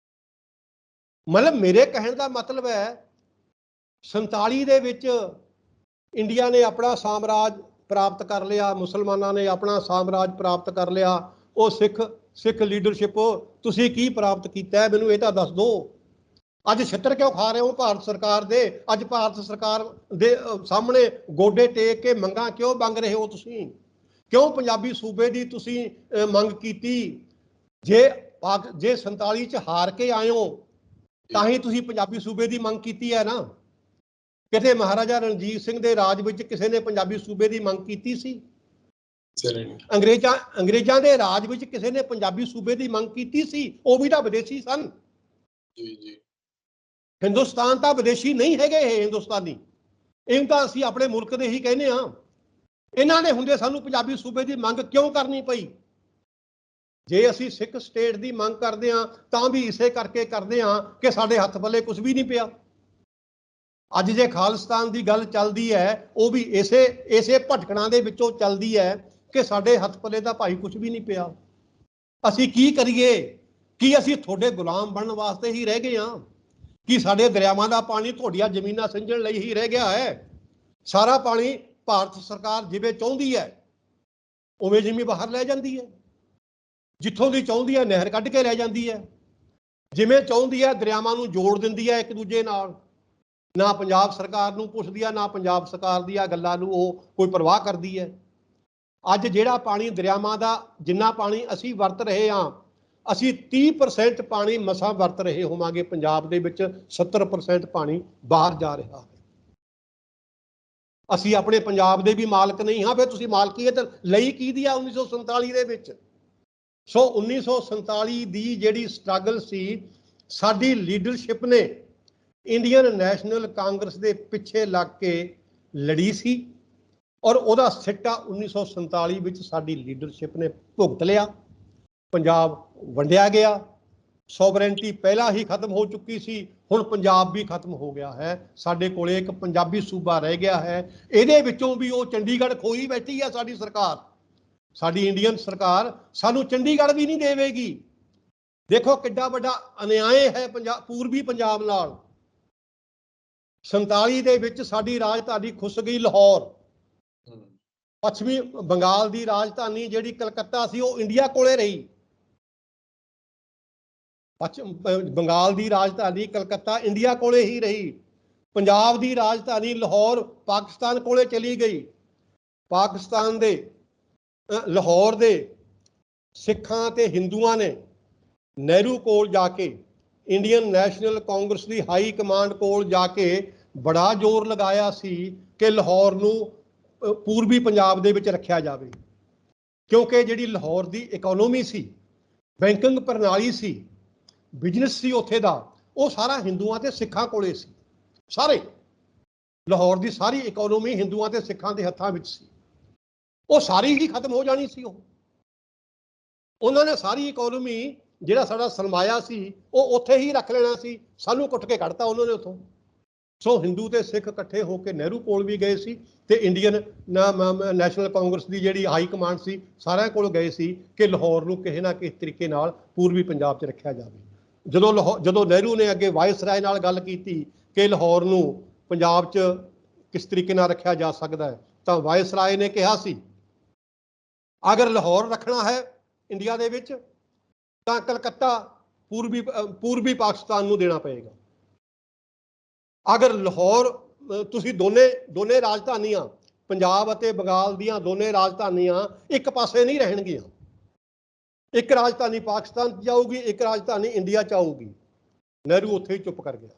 ਮਤਲਬ ਮੇਰੇ ਕਹਿਣ ਦਾ ਮਤਲਬ ਹੈ 47 ਦੇ ਵਿੱਚ ਇੰਡੀਆ ਨੇ ਆਪਣਾ ਸਾਮਰਾਜ ਪ੍ਰਾਪਤ ਕਰ ਲਿਆ, ਮੁਸਲਮਾਨਾਂ ਨੇ ਆਪਣਾ ਸਾਮਰਾਜ ਪ੍ਰਾਪਤ ਕਰ ਲਿਆ। ਉਹ ਸਿੱਖ ਲੀਡਰਸ਼ਿਪ ਤੁਸੀਂ ਕੀ ਪ੍ਰਾਪਤ ਕੀਤਾ ਹੈ ਮੈਨੂੰ ਇਹ ਤਾਂ ਦੱਸ ਦਿਓ। ਅੱਜ ਛਿੱਤਰ ਕਿਉਂ ਖਾ ਰਹੇ ਹੋ ਭਾਰਤ ਸਰਕਾਰ ਦੇ? ਅੱਜ ਭਾਰਤ ਸਰਕਾਰ ਦੇ ਸਾਹਮਣੇ ਗੋਡੇ ਟੇਕ ਕੇ ਮੰਗਾਂ ਕਿਉਂ ਮੰਗ ਰਹੇ ਹੋ ਤੁਸੀਂ? ਕਿਉਂ ਪੰਜਾਬੀ ਸੂਬੇ ਦੀ ਤੁਸੀਂ ਮੰਗ ਕੀਤੀ? ਜੇ 47 'ਚ ਹਾਰ ਕੇ ਆਏ ਹੋ ਤਾਂ ਹੀ ਤੁਸੀਂ ਪੰਜਾਬੀ ਸੂਬੇ ਦੀ ਮੰਗ ਕੀਤੀ ਹੈ ਨਾ। ਕਿਤੇ ਮਹਾਰਾਜਾ ਰਣਜੀਤ ਸਿੰਘ ਦੇ ਰਾਜ ਵਿੱਚ ਕਿਸੇ ਨੇ ਪੰਜਾਬੀ ਸੂਬੇ ਦੀ ਮੰਗ ਕੀਤੀ ਸੀ? ਅੰਗਰੇਜ਼ਾਂ ਦੇ ਰਾਜ ਵਿੱਚ ਕਿਸੇ ਨੇ ਪੰਜਾਬੀ ਸੂਬੇ ਦੀ ਮੰਗ ਕੀਤੀ ਸੀ? ਉਹ ਵੀ ਤਾਂ ਵਿਦੇਸ਼ੀ ਸਨ। ਜੀ ਹਿੰਦੁਸਤਾਨ ਤਾਂ ਵਿਦੇਸ਼ੀ ਨਹੀਂ ਹੈਗੇ, ਇਹ ਹਿੰਦੁਸਤਾਨੀ। ਇਹਨੂੰ ਤਾਂ ਅਸੀਂ ਆਪਣੇ ਮੁਲਕ ਦੇ ਹੀ ਕਹਿੰਦੇ ਹਾਂ। ਇਹਨਾਂ ਨੇ ਹੁੰਦੇ ਸਾਨੂੰ ਪੰਜਾਬੀ ਸੂਬੇ ਦੀ ਮੰਗ ਕਿਉਂ ਕਰਨੀ ਪਈ? ਜੇ ਅਸੀਂ ਸਿੱਖ ਸਟੇਟ ਦੀ ਮੰਗ ਕਰਦੇ ਹਾਂ ਤਾਂ ਵੀ ਇਸੇ ਕਰਕੇ ਕਰਦੇ ਹਾਂ ਕਿ ਸਾਡੇ ਹੱਥ ਪੱਲੇ ਕੁਝ ਵੀ ਨਹੀਂ ਪਿਆ। ਅੱਜ ਜੇ ਖਾਲਿਸਤਾਨ ਦੀ ਗੱਲ ਚੱਲਦੀ ਹੈ ਉਹ ਵੀ ਇਸੇ ਭਟਕਣਾ ਦੇ ਵਿੱਚੋਂ ਚੱਲਦੀ ਹੈ ਕਿ ਸਾਡੇ ਹੱਥ ਪੱਲੇ ਦਾ ਭਾਈ ਕੁਝ ਵੀ ਨਹੀਂ ਪਿਆ। ਅਸੀਂ ਕੀ ਕਰੀਏ? ਕੀ ਅਸੀਂ ਤੁਹਾਡੇ ਗੁਲਾਮ ਬਣਨ ਵਾਸਤੇ ਹੀ ਰਹਿ ਗਏ ਹਾਂ? ਕਿ ਸਾਡੇ ਦਰਿਆਵਾਂ ਦਾ ਪਾਣੀ ਤੁਹਾਡੀਆਂ ਜ਼ਮੀਨਾਂ ਸਿੰਜਣ ਲਈ ਹੀ ਰਹਿ ਗਿਆ ਹੈ? ਸਾਰਾ ਪਾਣੀ ਭਾਰਤ ਸਰਕਾਰ ਜਿਵੇਂ ਚਾਹੁੰਦੀ ਹੈ ਉਵੇਂ ਜਿਵੇਂ ਬਾਹਰ ਲੈ ਜਾਂਦੀ ਹੈ, ਜਿੱਥੋਂ ਦੀ ਚਾਹੁੰਦੀ ਹੈ ਨਹਿਰ ਕੱਢ ਕੇ ਲੈ ਜਾਂਦੀ ਹੈ, ਜਿਵੇਂ ਚਾਹੁੰਦੀ ਹੈ ਦਰਿਆਵਾਂ ਨੂੰ ਜੋੜ ਦਿੰਦੀ ਹੈ ਇੱਕ ਦੂਜੇ ਨਾਲ। ਨਾ ਪੰਜਾਬ ਸਰਕਾਰ ਨੂੰ ਪੁੱਛਦੀ ਹੈ, ਨਾ ਪੰਜਾਬ ਸਰਕਾਰ ਦੀਆਂ ਗੱਲਾਂ ਨੂੰ ਉਹ ਕੋਈ ਪਰਵਾਹ ਕਰਦੀ ਹੈ। ਅੱਜ ਜਿਹੜਾ ਪਾਣੀ ਦਰਿਆਵਾਂ ਦਾ, ਜਿੰਨਾ ਪਾਣੀ ਅਸੀਂ ਵਰਤ ਰਹੇ ਹਾਂ, ਅਸੀਂ 30% ਪਾਣੀ ਮਸਾਂ ਵਰਤ ਰਹੇ ਹੋਵਾਂਗੇ ਪੰਜਾਬ ਦੇ ਵਿੱਚ, 70% ਪਾਣੀ ਬਾਹਰ ਜਾ ਰਿਹਾ ਹੈ। ਅਸੀਂ ਆਪਣੇ ਪੰਜਾਬ ਦੇ ਵੀ ਮਾਲਕ ਨਹੀਂ ਹਾਂ, ਫਿਰ ਤੁਸੀਂ ਮਾਲਕੀਅਤ ਲਈ ਕਿਹਦੀ ਆ 1947 ਦੇ ਵਿੱਚ? ਸੋ 1947 ਦੀ ਜਿਹੜੀ ਸਟਰਗਲ ਸੀ, ਸਾਡੀ ਲੀਡਰਸ਼ਿਪ ਨੇ ਇੰਡੀਅਨ ਨੈਸ਼ਨਲ ਕਾਂਗਰਸ ਦੇ ਪਿੱਛੇ ਲੱਗ ਕੇ ਲੜੀ ਸੀ, ਔਰ ਉਹਦਾ ਸਿੱਟਾ 1947 ਵਿੱਚ ਸਾਡੀ ਲੀਡਰਸ਼ਿਪ ਨੇ ਭੁਗਤ ਲਿਆ। ਪੰਜਾਬ ਵੰਡਿਆ ਗਿਆ, ਸੋਵਰੇਨਟੀ ਪਹਿਲਾਂ ਹੀ ਖਤਮ ਹੋ ਚੁੱਕੀ ਸੀ, ਹੁਣ ਪੰਜਾਬ ਵੀ ਖਤਮ ਹੋ ਗਿਆ ਹੈ। ਸਾਡੇ ਕੋਲੇ ਇੱਕ ਪੰਜਾਬੀ ਸੂਬਾ ਰਹਿ ਗਿਆ ਹੈ। ਇਹਦੇ ਵਿੱਚੋਂ ਵੀ ਉਹ ਚੰਡੀਗੜ੍ਹ ਖੋਈ ਬੈਠੀ ਹੈ ਸਾਡੀ ਸਰਕਾਰ, ਸਾਡੀ ਇੰਡੀਅਨ ਸਰਕਾਰ ਸਾਨੂੰ ਚੰਡੀਗੜ੍ਹ ਵੀ ਨਹੀਂ ਦੇਵੇਗੀ। ਦੇਖੋ ਕਿੱਡਾ ਵੱਡਾ ਅਨਿਆਏ ਹੈ ਪੂਰਬੀ ਪੰਜਾਬ ਨਾਲ। 47 ਦੇ ਵਿੱਚ ਸਾਡੀ ਰਾਜਧਾਨੀ ਖੁੱਸ ਗਈ ਲਾਹੌਰ। ਪੱਛਮੀ ਬੰਗਾਲ ਦੀ ਰਾਜਧਾਨੀ ਜਿਹੜੀ ਕਲਕੱਤਾ ਸੀ ਉਹ ਇੰਡੀਆ ਕੋਲੇ ਰਹੀ। ਬੰਗਾਲ ਦੀ ਰਾਜਧਾਨੀ ਕਲਕੱਤਾ ਇੰਡੀਆ ਕੋਲੇ ਹੀ ਰਹੀ। ਪੰਜਾਬ ਦੀ ਰਾਜਧਾਨੀ ਲਾਹੌਰ ਪਾਕਿਸਤਾਨ ਕੋਲੇ ਚਲੀ ਗਈ। ਪਾਕਿਸਤਾਨ ਦੇ ਲਾਹੌਰ ਦੇ ਸਿੱਖਾਂ ਤੇ ਹਿੰਦੂਆਂ ਨੇ ਨਹਿਰੂ ਕੋਲ ਜਾ ਕੇ, ਇੰਡੀਅਨ ਨੈਸ਼ਨਲ ਕਾਂਗਰਸ ਦੀ ਹਾਈ ਕਮਾਂਡ ਕੋਲ ਜਾ ਕੇ ਬੜਾ ਜ਼ੋਰ ਲਗਾਇਆ ਸੀ ਕਿ ਲਾਹੌਰ ਨੂੰ ਪੂਰਬੀ ਪੰਜਾਬ ਦੇ ਵਿੱਚ ਰੱਖਿਆ ਜਾਵੇ, ਕਿਉਂਕਿ ਜਿਹੜੀ ਲਾਹੌਰ ਦੀ ਇਕਨੋਮੀ ਸੀ, ਬੈਂਕਿੰਗ ਪ੍ਰਣਾਲੀ ਸੀ, ਬਿਜ਼ਨਸ ਸੀ ਉੱਥੇ ਦਾ, ਉਹ ਸਾਰਾ ਹਿੰਦੂਆਂ ਤੇ ਸਿੱਖਾਂ ਕੋਲੇ ਸੀ। ਸਾਰੇ ਲਾਹੌਰ ਦੀ ਸਾਰੀ ਇਕਨੋਮੀ ਹਿੰਦੂਆਂ ਤੇ ਸਿੱਖਾਂ ਦੇ ਹੱਥਾਂ ਵਿੱਚ ਸੀ। ਉਹ ਸਾਰੀ ਹੀ ਖਤਮ ਹੋ ਜਾਣੀ ਸੀ। ਉਹਨਾਂ ਨੇ ਸਾਰੀ ਇਕਨੋਮੀ, ਜਿਹੜਾ ਸਾਡਾ ਸਰਮਾਇਆ ਸੀ, ਉਹ ਉੱਥੇ ਹੀ ਰੱਖ ਲੈਣਾ ਸੀ। ਸਾਨੂੰ ਕੁੱਟ ਕੇ ਕੱਢਤਾ ਉਹਨਾਂ ਨੇ ਉੱਥੋਂ। ਸੋ ਹਿੰਦੂ ਤੇ ਸਿੱਖ ਇਕੱਠੇ ਹੋ ਕੇ ਨਹਿਰੂ ਕੋਲ ਵੀ ਗਏ ਸੀ, ਤੇ ਇੰਡੀਅਨ ਨੈਸ਼ਨਲ ਕਾਂਗਰਸ ਦੀ ਜਿਹੜੀ ਹਾਈ ਕਮਾਂਡ ਸੀ ਸਾਰਿਆਂ ਕੋਲ ਗਏ ਸੀ ਕਿ ਲਾਹੌਰ ਨੂੰ ਕਿਸੇ ਨਾ ਕਿਸੇ ਤਰੀਕੇ ਨਾਲ ਪੂਰਬੀ ਪੰਜਾਬ 'ਚ ਰੱਖਿਆ ਜਾਵੇ। ਜਦੋਂ ਨਹਿਰੂ ਨੇ ਅੱਗੇ ਵਾਇਸਰਾਏ ਨਾਲ ਗੱਲ ਕੀਤੀ ਕਿ ਲਾਹੌਰ ਨੂੰ ਪੰਜਾਬ 'ਚ ਕਿਸ ਤਰੀਕੇ ਨਾਲ ਰੱਖਿਆ ਜਾ ਸਕਦਾ ਹੈ, ਤਾਂ ਵਾਇਸਰਾਏ ਨੇ ਕਿਹਾ ਸੀ ਅਗਰ ਲਾਹੌਰ ਰੱਖਣਾ ਹੈ ਇੰਡੀਆ ਦੇ ਵਿੱਚ ਤਾਂ ਕਲਕੱਤਾ ਪੂਰਬੀ ਪਾਕਿਸਤਾਨ ਨੂੰ ਦੇਣਾ ਪਏਗਾ। ਅਗਰ ਲਾਹੌਰ, ਤੁਸੀਂ ਦੋਨੇ ਰਾਜਧਾਨੀਆਂ, ਪੰਜਾਬ ਅਤੇ ਬੰਗਾਲ ਦੀਆਂ ਦੋਨੇ ਰਾਜਧਾਨੀਆਂ ਇੱਕ ਪਾਸੇ ਨਹੀਂ ਰਹਿਣਗੀਆਂ। ਇੱਕ ਰਾਜਧਾਨੀ ਪਾਕਿਸਤਾਨ 'ਚ ਜਾਊਗੀ, ਇੱਕ ਰਾਜਧਾਨੀ ਇੰਡੀਆ 'ਚ ਆਊਗੀ। ਨਹਿਰੂ ਉੱਥੇ ਹੀ ਚੁੱਪ ਕਰ ਗਿਆ,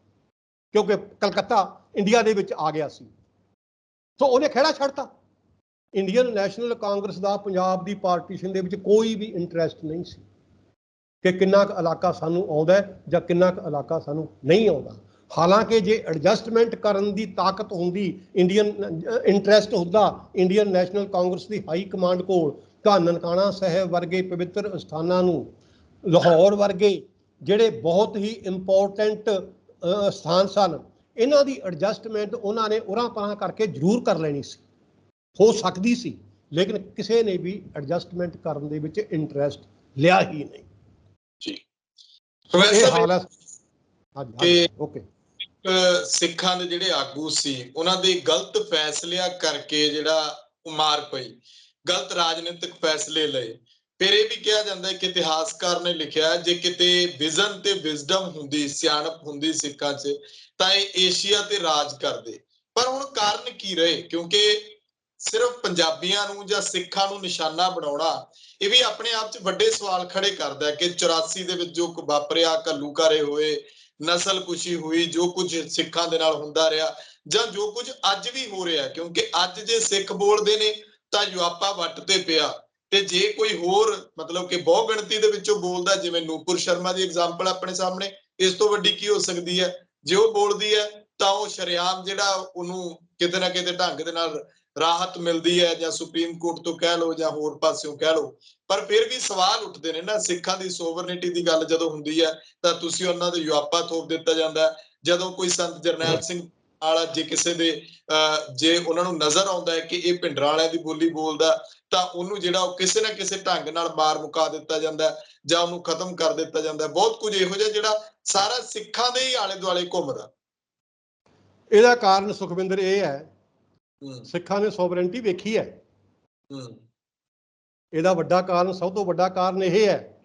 ਕਿਉਂਕਿ ਕਲਕੱਤਾ ਇੰਡੀਆ ਦੇ ਵਿੱਚ ਆ ਗਿਆ ਸੀ। ਸੋ ਉਹਨੇ ਖਹਿੜਾ ਛੱਡਤਾ। ਇੰਡੀਅਨ ਨੈਸ਼ਨਲ ਕਾਂਗਰਸ ਦਾ ਪੰਜਾਬ ਦੀ ਪਾਰਟੀਸ਼ਨ ਦੇ ਵਿੱਚ ਕੋਈ ਵੀ ਇੰਟਰਸਟ ਨਹੀਂ ਸੀ ਕਿ ਕਿੰਨਾ ਕੁ ਇਲਾਕਾ ਸਾਨੂੰ ਆਉਂਦਾ ਜਾਂ ਕਿੰਨਾ ਕੁ ਇਲਾਕਾ ਸਾਨੂੰ ਨਹੀਂ ਆਉਂਦਾ। ਹਾਲਾਂਕਿ ਜੇ ਐਡਜਸਟਮੈਂਟ ਕਰਨ ਦੀ ਤਾਕਤ ਹੁੰਦੀ, ਇੰਡੀਅਨ ਇੰਟਰਸਟ ਹੁੰਦਾ ਇੰਡੀਅਨ ਨੈਸ਼ਨਲ ਕਾਂਗਰਸ ਦੀ ਹਾਈ ਕਮਾਂਡ ਕੋਲ, ਤਾਂ ਨਨਕਾਣਾ ਸਾਹਿਬ ਵਰਗੇ ਪਵਿੱਤਰ ਸਥਾਨਾਂ ਨੂੰ, ਲਾਹੌਰ ਵਰਗੇ ਜਿਹੜੇ ਬਹੁਤ ਹੀ ਇੰਪੋਰਟੈਂਟ ਸਥਾਨ ਸਨ, ਇਹਨਾਂ ਦੀ ਐਡਜਸਟਮੈਂਟ ਉਹਨਾਂ ਨੇ ਉਰਾਂ ਪਰਾਂ ਕਰਕੇ ਜ਼ਰੂਰ ਕਰ ਲੈਣੀ ਸੀ, ਹੋ ਸਕਦੀ ਸੀ। ਲੇਕਿਨ ਕਿਸੇ ਨੇ ਵੀ ਐਡਜਸਟਮੈਂਟ ਕਰਨ ਦੇ ਵਿੱਚ ਇੰਟਰਸਟ ਲਿਆ ਹੀ ਨਹੀਂ ਜੀ। ਇਹ ਹਾਲਤ ਕਿ ਓਕੇ ਸਿੱਖਾਂ ਦੇ ਜਿਹੜੇ ਆਗੂ ਸੀ ਉਹਨਾਂ ਦੇ ਗਲਤ ਫੈਸਲਿਆਂ ਕਰਕੇ ਜਿਹੜਾ ਮਾਰ ਪਈ, ਗਲਤ ਰਾਜਨੀਤਿਕ ਫੈਸਲੇ ਲਏ। ਫਿਰ ਇਹ ਵੀ ਕਿਹਾ ਜਾਂਦਾ ਹੈ ਕਿ ਇਤਿਹਾਸਕਾਰ ਨੇ ਲਿਖਿਆ ਜੇ ਕਿਤੇ ਵਿਜ਼ਨ ਤੇ ਵਿਜ਼ਡਮ ਹੁੰਦੀ, ਸਿਆਣਪ ਹੁੰਦੀ ਸਿੱਖਾਂ 'ਚ, ਤਾਂ ਇਹ ਏਸ਼ੀਆ ਤੇ ਰਾਜ ਕਰਦੇ। ਪਰ ਹੁਣ ਕਾਰਨ ਕੀ ਰਹੇ? ਕਿਉਂਕਿ ਸਿਰਫ ਪੰਜਾਬੀਆਂ ਨੂੰ ਜਾਂ ਸਿੱਖਾਂ ਨੂੰ ਨਿਸ਼ਾਨਾ ਬਣਾਉਣਾ ਇਹ ਵੀ ਆਪਣੇ ਆਪ 'ਚ ਵੱਡੇ ਸਵਾਲ ਖੜੇ ਕਰਦਾ ਕਿ 84 ਦੇ ਵਿੱਚ ਜੋ ਵਾਪਰਿਆ, ਘੱਲੂਘਾਰੇ ਹੋਏ, ਨਸਲਕੁਸ਼ੀ ਹੋਈ, ਜੋ ਕੁਝ ਸਿੱਖਾਂ ਦੇ ਨਾਲ ਹੁੰਦਾ ਰਿਹਾ, ਜਾਂ ਜੋ ਕੁਝ ਅੱਜ ਵੀ ਹੋ ਰਿਹਾ। ਕਿਉਂਕਿ ਅੱਜ ਜੇ ਸਿੱਖ ਬੋਲਦੇ ਨੇ ਤਾਂ ਯੁਆਪਾ ਵੱਟ ਤੇ ਪਿਆ, ਤੇ ਜੇ ਕੋਈ ਹੋਰ ਮਤਲਬ ਕਿ ਬਹੁ ਗਿਣਤੀ ਦੇ ਵਿੱਚੋਂ ਬੋਲਦਾ, ਜਿਵੇਂ ਨੂਪੁਰ ਸ਼ਰਮਾ ਦੀ ਐਗਜ਼ਾਮਪਲ ਆਪਣੇ ਸਾਹਮਣੇ, ਇਸ ਤੋਂ ਵੱਡੀ ਕੀ ਹੋ ਸਕਦੀ ਹੈ? ਜੇ ਉਹ ਬੋਲਦੀ ਹੈ ਤਾਂ ਉਹ ਸ਼ਰੇਆਮ ਜਿਹੜਾ ਉਹਨੂੰ ਕਿਤੇ ਨਾ ਕਿਤੇ ਢੰਗ ਦੇ ਨਾਲ ਰਾਹਤ ਮਿਲਦੀ ਹੈ, ਜਾਂ ਸੁਪਰੀਮ ਕੋਰਟ ਤੋਂ ਕਹਿ ਲਓ ਜਾਂ ਹੋਰ ਪਾਸਿਓਂ ਕਹਿ ਲਓ। ਪਰ ਫਿਰ ਵੀ ਸਵਾਲ ਉੱਠਦੇ ਨੇ ਨਾ, ਸਿੱਖਾਂ ਦੀ ਸੋਵਰਨਿਟੀ ਦੀ ਗੱਲ ਜਦੋਂ ਹੁੰਦੀ ਹੈ ਤਾਂ ਤੁਸੀਂ ਉਹਨਾਂ ਦੇ ਯੁਆਪਾ ਥੋਪ ਦਿੱਤਾ ਜਾਂਦਾ। ਜਦੋਂ ਕੋਈ ਸੰਤ ਜਰਨੈਲ ਸਿੰਘ ਨਾਲ ਜੇ ਕਿਸੇ ਦੇ ਜੇ ਉਹਨਾਂ ਨੂੰ ਨਜ਼ਰ ਆਉਂਦਾ ਹੈ ਕਿ ਇਹ ਭਿੰਡਰਾਂ ਵਾਲਿਆਂ ਦੀ ਬੋਲੀ ਬੋਲਦਾ, ਤਾਂ ਉਹਨੂੰ ਜਿਹੜਾ ਉਹ ਕਿਸੇ ਨਾ ਕਿਸੇ ਢੰਗ ਨਾਲ ਮਾਰ ਮੁਕਾ ਦਿੱਤਾ ਜਾਂਦਾ ਜਾਂ ਉਹਨੂੰ ਖਤਮ ਕਰ ਦਿੱਤਾ ਜਾਂਦਾ। ਬਹੁਤ ਕੁਝ ਇਹੋ ਜਿਹਾ ਜਿਹੜਾ ਸਾਰਾ ਸਿੱਖਾਂ ਦੇ ਹੀ ਆਲੇ ਦੁਆਲੇ ਘੁੰਮਦਾ। ਇਹਦਾ ਕਾਰਨ ਸੁਖਵਿੰਦਰ ਇਹ ਹੈ, ਹੂੰ ਸਿੱਖਾਂ ਨੇ ਸੋਵਰੈਂਟੀ ਵੇਖੀ ਹੈ। ਹੂੰ ਇਹਦਾ ਵੱਡਾ ਕਾਰਨ, ਸਭ ਤੋਂ ਵੱਡਾ ਕਾਰਨ ਇਹ ਹੈ,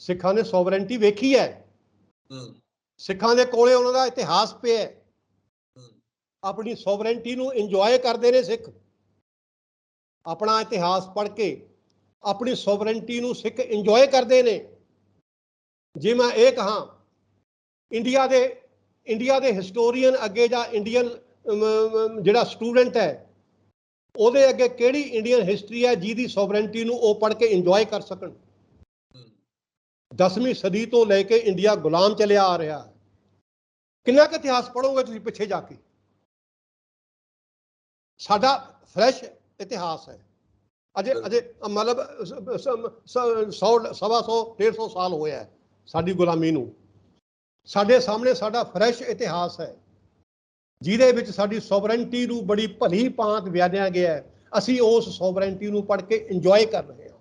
ਸਿੱਖਾਂ ਨੇ ਸੋਵਰੈਂਟੀ ਵੇਖੀ ਹੈ। ਹੂੰ ਸਿੱਖਾਂ ਦੇ ਕੋਲੇ ਉਹਨਾਂ ਦਾ ਇਤਿਹਾਸ ਪਿਆ ਹੈ। ਹੂੰ ਆਪਣੀ ਸੋਵਰੈਂਟੀ ਨੂੰ ਇੰਜੋਏ ਕਰਦੇ ਨੇ ਸਿੱਖ। ਆਪਣਾ ਇਤਿਹਾਸ ਪੜ੍ਹ ਕੇ ਆਪਣੀ ਸੋਵਰੈਂਟੀ ਨੂੰ ਸਿੱਖ ਇੰਜੋਏ ਕਰਦੇ ਨੇ। ਜੇ ਮੈਂ ਇਹ ਕਹਾਂ, ਇੰਡੀਆ ਦੇ ਹਿਸਟੋਰੀਅਨ ਅੱਗੇ ਜਾਂ ਇੰਡੀਅਨ ਜਿਹੜਾ ਸਟੂਡੈਂਟ ਹੈ ਉਹਦੇ ਅੱਗੇ ਕਿਹੜੀ ਇੰਡੀਅਨ ਹਿਸਟਰੀ ਹੈ ਜਿਹਦੀ ਸੋਵਰੈਂਟੀ ਨੂੰ ਉਹ ਪੜ੍ਹ ਕੇ ਇੰਜੋਏ ਕਰ ਸਕਣ? 10ਵੀਂ ਸਦੀ ਤੋਂ ਲੈ ਕੇ ਇੰਡੀਆ ਗੁਲਾਮ ਚੱਲਿਆ ਆ ਰਿਹਾ ਹੈ। ਕਿੰਨਾ ਕੁ ਇਤਿਹਾਸ ਪੜ੍ਹੋਗੇ ਤੁਸੀਂ ਪਿੱਛੇ ਜਾ ਕੇ? ਸਾਡਾ ਫਰੈਸ਼ ਇਤਿਹਾਸ ਹੈ। ਅਜੇ ਮਤਲਬ 100, 125, 150 ਸਾਲ ਹੋਇਆ ਹੈ ਸਾਡੀ ਗੁਲਾਮੀ ਨੂੰ। ਸਾਡੇ ਸਾਹਮਣੇ ਸਾਡਾ ਫਰੈਸ਼ ਇਤਿਹਾਸ ਹੈ ਜਿਹਦੇ ਵਿੱਚ ਸਾਡੀ ਸੋਵਰੈਂਟੀ ਨੂੰ ਬੜੀ ਭਲੀ ਭਾਂਤ ਬਿਆਨਿਆ ਗਿਆ ਹੈ। ਅਸੀਂ ਉਸ ਸੋਵਰੈਂਟੀ ਨੂੰ ਪੜ੍ਹ ਕੇ ਇੰਜੋਏ ਕਰ ਰਹੇ ਹਾਂ।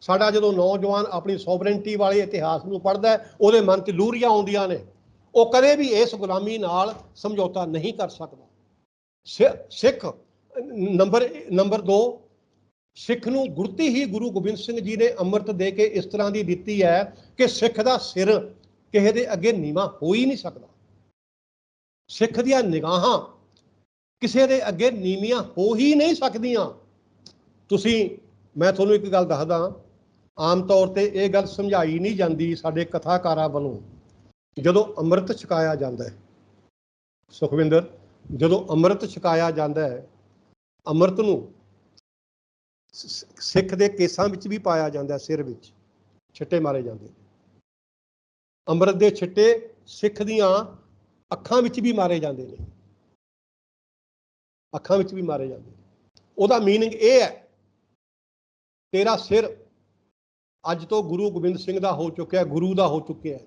ਸਾਡਾ ਜਦੋਂ ਨੌਜਵਾਨ ਆਪਣੀ ਸੋਵਰੈਂਟੀ ਵਾਲੇ ਇਤਿਹਾਸ ਨੂੰ ਪੜ੍ਹਦਾ, ਉਹਦੇ ਮਨ 'ਚ ਲੂਰੀਆਂ ਆਉਂਦੀਆਂ ਨੇ। ਉਹ ਕਦੇ ਵੀ ਇਸ ਗੁਲਾਮੀ ਨਾਲ ਸਮਝੌਤਾ ਨਹੀਂ ਕਰ ਸਕਦਾ। ਸਿੱਖ ਨੰਬਰ 2, ਸਿੱਖ ਨੂੰ ਗੁਰਤੀ ਹੀ ਗੁਰੂ ਗੋਬਿੰਦ ਸਿੰਘ ਜੀ ਨੇ ਅੰਮ੍ਰਿਤ ਦੇ ਕੇ ਇਸ ਤਰ੍ਹਾਂ ਦੀ ਦਿੱਤੀ ਹੈ ਕਿ ਸਿੱਖ ਦਾ ਸਿਰ ਕਿਸੇ ਦੇ ਅੱਗੇ ਨੀਵਾਂ ਹੋ ਹੀ ਨਹੀਂ ਸਕਦਾ। ਸਿੱਖ ਦੀਆਂ ਨਿਗਾਹਾਂ ਕਿਸੇ ਦੇ ਅੱਗੇ ਨੀਵੀਆਂ ਹੋ ਹੀ ਨਹੀਂ ਸਕਦੀਆਂ। ਮੈਂ ਤੁਹਾਨੂੰ ਇੱਕ ਗੱਲ ਦੱਸਦਾ, ਆਮ ਤੌਰ ਤੇ ਇਹ ਗੱਲ ਸਮਝਾਈ ਨਹੀਂ ਜਾਂਦੀ ਸਾਡੇ ਕਥਾਕਾਰਾਂ ਵੱਲੋਂ। ਜਦੋਂ ਅੰਮ੍ਰਿਤ ਛਕਾਇਆ ਜਾਂਦਾ ਹੈ ਸੁਖਵਿੰਦਰ, ਜਦੋਂ ਅੰਮ੍ਰਿਤ ਛਕਾਇਆ ਜਾਂਦਾ ਹੈ, ਅੰਮ੍ਰਿਤ ਨੂੰ ਸਿੱਖ ਦੇ ਕੇਸਾਂ ਵਿੱਚ ਵੀ ਪਾਇਆ ਜਾਂਦਾ, ਸਿਰ ਵਿੱਚ ਛਿੱਟੇ ਮਾਰੇ ਜਾਂਦੇ। ਅੰਮ੍ਰਿਤ ਦੇ ਛਿੱਟੇ ਸਿੱਖ ਦੀਆਂ ਅੱਖਾਂ ਵਿੱਚ ਵੀ ਮਾਰੇ ਜਾਂਦੇ ਨੇ, ਅੱਖਾਂ ਵਿੱਚ ਵੀ ਮਾਰੇ ਜਾਂਦੇ ਨੇ। ਉਹਦਾ ਮੀਨਿੰਗ ਇਹ ਹੈ, ਤੇਰਾ ਸਿਰ ਅੱਜ ਤੋਂ ਗੁਰੂ ਗੋਬਿੰਦ ਸਿੰਘ ਦਾ ਹੋ ਚੁੱਕਿਆ, ਗੁਰੂ ਦਾ ਹੋ ਚੁੱਕਿਆ,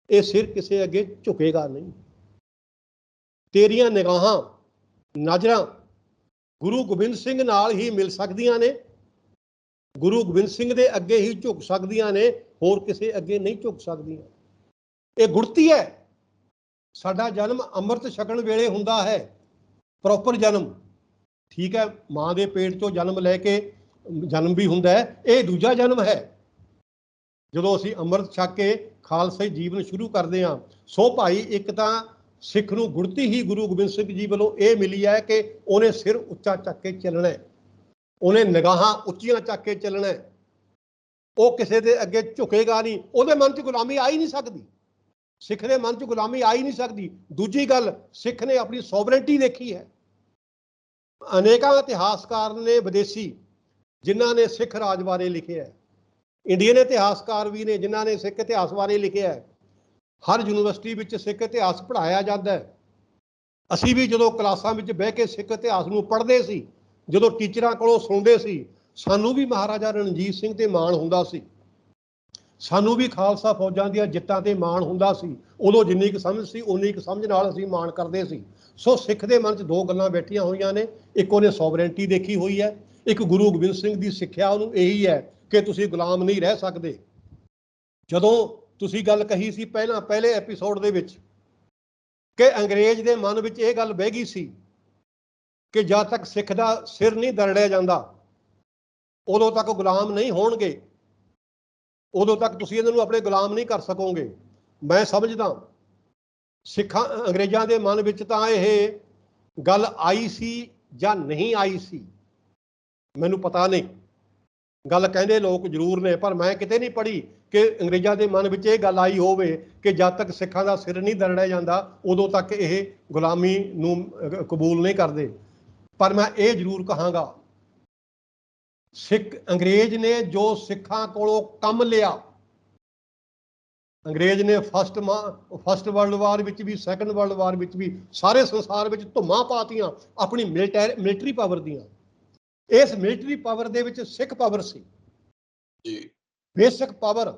ਇਹ ਸਿਰ ਕਿਸੇ ਅੱਗੇ ਝੁਕੇਗਾ ਨਹੀਂ। ਤੇਰੀਆਂ ਨਿਗਾਹਾਂ, ਨਜ਼ਰਾਂ ਗੁਰੂ ਗੋਬਿੰਦ ਸਿੰਘ ਨਾਲ ਹੀ ਮਿਲ ਸਕਦੀਆਂ ਨੇ, ਗੁਰੂ ਗੋਬਿੰਦ ਸਿੰਘ ਦੇ ਅੱਗੇ ਹੀ ਝੁਕ ਸਕਦੀਆਂ ਨੇ, ਹੋਰ ਕਿਸੇ ਅੱਗੇ ਨਹੀਂ ਝੁਕ ਸਕਦੀਆਂ। ਇਹ ਗੁੜਤੀ ਹੈ। ਸਾਡਾ ਜਨਮ ਅੰਮ੍ਰਿਤ ਛਕਣ ਵੇਲੇ ਹੁੰਦਾ ਹੈ, ਪ੍ਰੋਪਰ ਜਨਮ। ਠੀਕ ਹੈ, ਮਾਂ ਦੇ ਪੇਟ ਤੋਂ ਜਨਮ ਲੈ ਕੇ ਜਨਮ ਵੀ ਹੁੰਦਾ ਹੈ, ਇਹ ਦੂਜਾ ਜਨਮ ਹੈ ਜਦੋਂ ਅਸੀਂ ਅੰਮ੍ਰਿਤ ਛਕ ਕੇ ਖਾਲਸਾਈ ਜੀਵਨ ਸ਼ੁਰੂ ਕਰਦੇ ਹਾਂ। ਸੋ ਭਾਈ, ਇੱਕ ਤਾਂ ਸਿੱਖ ਨੂੰ ਗੁੜਤੀ ਹੀ ਗੁਰੂ ਗੋਬਿੰਦ ਸਿੰਘ ਜੀ ਵੱਲੋਂ ਇਹ ਮਿਲੀ ਹੈ ਕਿ ਉਹਨੇ ਸਿਰ ਉੱਚਾ ਚੱਕ ਕੇ ਚੱਲਣਾ, ਉਹਨੇ ਨਿਗਾਹਾਂ ਉੱਚੀਆਂ ਚੱਕ ਕੇ ਚੱਲਣਾ, ਉਹ ਕਿਸੇ ਦੇ ਅੱਗੇ ਝੁਕੇਗਾ ਨਹੀਂ। ਉਹਦੇ ਮਨ 'ਚ ਗੁਲਾਮੀ ਆ ਹੀ ਨਹੀਂ ਸਕਦੀ, ਸਿੱਖ ਦੇ ਮਨ 'ਚ ਗੁਲਾਮੀ ਆ ਹੀ ਨਹੀਂ ਸਕਦੀ। ਦੂਜੀ ਗੱਲ, ਸਿੱਖ ਨੇ ਆਪਣੀ ਸੋਵਰੈਂਟੀ ਦੇਖੀ ਹੈ। ਅਨੇਕਾਂ ਇਤਿਹਾਸਕਾਰ ਨੇ ਵਿਦੇਸ਼ੀ ਜਿਨ੍ਹਾਂ ਨੇ ਸਿੱਖ ਰਾਜ ਬਾਰੇ ਲਿਖਿਆ ਹੈ, ਇੰਡੀਅਨ ਇਤਿਹਾਸਕਾਰ ਵੀ ਨੇ ਜਿਨ੍ਹਾਂ ਨੇ ਸਿੱਖ ਇਤਿਹਾਸ ਬਾਰੇ ਲਿਖਿਆ ਹੈ। ਹਰ ਯੂਨੀਵਰਸਿਟੀ ਵਿੱਚ ਸਿੱਖ ਇਤਿਹਾਸ ਪੜ੍ਹਾਇਆ ਜਾਂਦਾ ਹੈ। ਅਸੀਂ ਵੀ ਜਦੋਂ ਕਲਾਸਾਂ ਵਿੱਚ ਬਹਿ ਕੇ ਸਿੱਖ ਇਤਿਹਾਸ ਨੂੰ ਪੜ੍ਹਦੇ ਸੀ, ਜਦੋਂ ਟੀਚਰਾਂ ਕੋਲੋਂ ਸੁਣਦੇ ਸੀ, ਸਾਨੂੰ ਵੀ ਮਹਾਰਾਜਾ ਰਣਜੀਤ ਸਿੰਘ ਤੇ ਮਾਣ ਹੁੰਦਾ ਸੀ, ਸਾਨੂੰ ਵੀ ਖਾਲਸਾ ਫੌਜਾਂ ਦੀਆਂ ਜਿੱਤਾਂ ਤੇ ਮਾਣ ਹੁੰਦਾ ਸੀ। ਉਦੋਂ ਜਿੰਨੀ ਕੁ ਸਮਝ ਸੀ ਉਨੀ ਕੁ ਸਮਝ ਨਾਲ ਅਸੀਂ ਮਾਣ ਕਰਦੇ ਸੀ। ਸੋ ਸਿੱਖ ਦੇ ਮਨ 'ਚ ਦੋ ਗੱਲਾਂ ਬੈਠੀਆਂ ਹੋਈਆਂ ਨੇ, ਇੱਕ ਉਹਨੇ ਸੋਵਰੈਂਟੀ ਦੇਖੀ ਹੋਈ ਹੈ, ਇੱਕ ਗੁਰੂ ਗੋਬਿੰਦ ਸਿੰਘ ਦੀ ਸਿੱਖਿਆ ਉਹਨੂੰ ਇਹੀ ਹੈ ਕਿ ਤੁਸੀਂ ਗੁਲਾਮ ਨਹੀਂ ਰਹਿ ਸਕਦੇ। ਜਦੋਂ ਤੁਸੀਂ ਗੱਲ ਕਹੀ ਸੀ ਪਹਿਲੇ ਐਪੀਸੋਡ ਦੇ ਵਿੱਚ ਕਿ ਅੰਗਰੇਜ਼ ਦੇ ਮਨ ਵਿੱਚ ਇਹ ਗੱਲ ਬਹਿ ਗਈ ਸੀ ਕਿ ਜਦ ਤੱਕ ਸਿੱਖ ਦਾ ਸਿਰ ਨਹੀਂ ਦਰੜਿਆ ਜਾਂਦਾ ਉਦੋਂ ਤੱਕ ਗੁਲਾਮ ਨਹੀਂ ਹੋਣਗੇ, ਉਦੋਂ ਤੱਕ ਤੁਸੀਂ ਇਹਨਾਂ ਨੂੰ ਆਪਣੇ ਗੁਲਾਮ ਨਹੀਂ ਕਰ ਸਕੋਗੇ। ਮੈਂ ਸਮਝਦਾ ਅੰਗਰੇਜ਼ਾਂ ਦੇ ਮਨ ਵਿੱਚ ਤਾਂ ਇਹ ਗੱਲ ਆਈ ਸੀ ਜਾਂ ਨਹੀਂ ਆਈ ਸੀ, ਮੈਨੂੰ ਪਤਾ ਨਹੀਂ। ਗੱਲ ਕਹਿੰਦੇ ਲੋਕ ਜ਼ਰੂਰ ਨੇ, ਪਰ ਮੈਂ ਕਿਤੇ ਨਹੀਂ ਪੜ੍ਹੀ ਕਿ ਅੰਗਰੇਜ਼ਾਂ ਦੇ ਮਨ ਵਿੱਚ ਇਹ ਗੱਲ ਆਈ ਹੋਵੇ ਕਿ ਜਦ ਤੱਕ ਸਿੱਖਾਂ ਦਾ ਸਿਰ ਨਹੀਂ ਦਰੜਿਆ ਜਾਂਦਾ ਉਦੋਂ ਤੱਕ ਇਹ ਗੁਲਾਮੀ ਨੂੰ ਕਬੂਲ ਨਹੀਂ ਕਰਦੇ। ਪਰ ਮੈਂ ਇਹ ਜ਼ਰੂਰ ਕਹਾਂਗਾ, ਅੰਗਰੇਜ਼ ਨੇ ਜੋ ਸਿੱਖਾਂ ਕੋਲੋਂ ਕੰਮ ਲਿਆ, ਅੰਗਰੇਜ਼ ਨੇ ਫਸਟ ਵਰਲਡ ਵਾਰ ਵਿੱਚ ਵੀ, ਸੈਕੰਡ ਵਰਲਡ ਵਾਰ ਵਿੱਚ ਵੀ ਸਾਰੇ ਸੰਸਾਰ ਵਿੱਚ ਧੁੰਮਾਂ ਪਾਤੀਆਂ ਆਪਣੀ ਮਿਲਟਰੀ ਪਾਵਰ ਦੀਆਂ। ਇਸ ਮਿਲਟਰੀ ਪਾਵਰ ਦੇ ਵਿੱਚ ਸਿੱਖ ਪਾਵਰ ਸੀ ਜੀ, ਬੇਸਿਕ ਪਾਵਰ।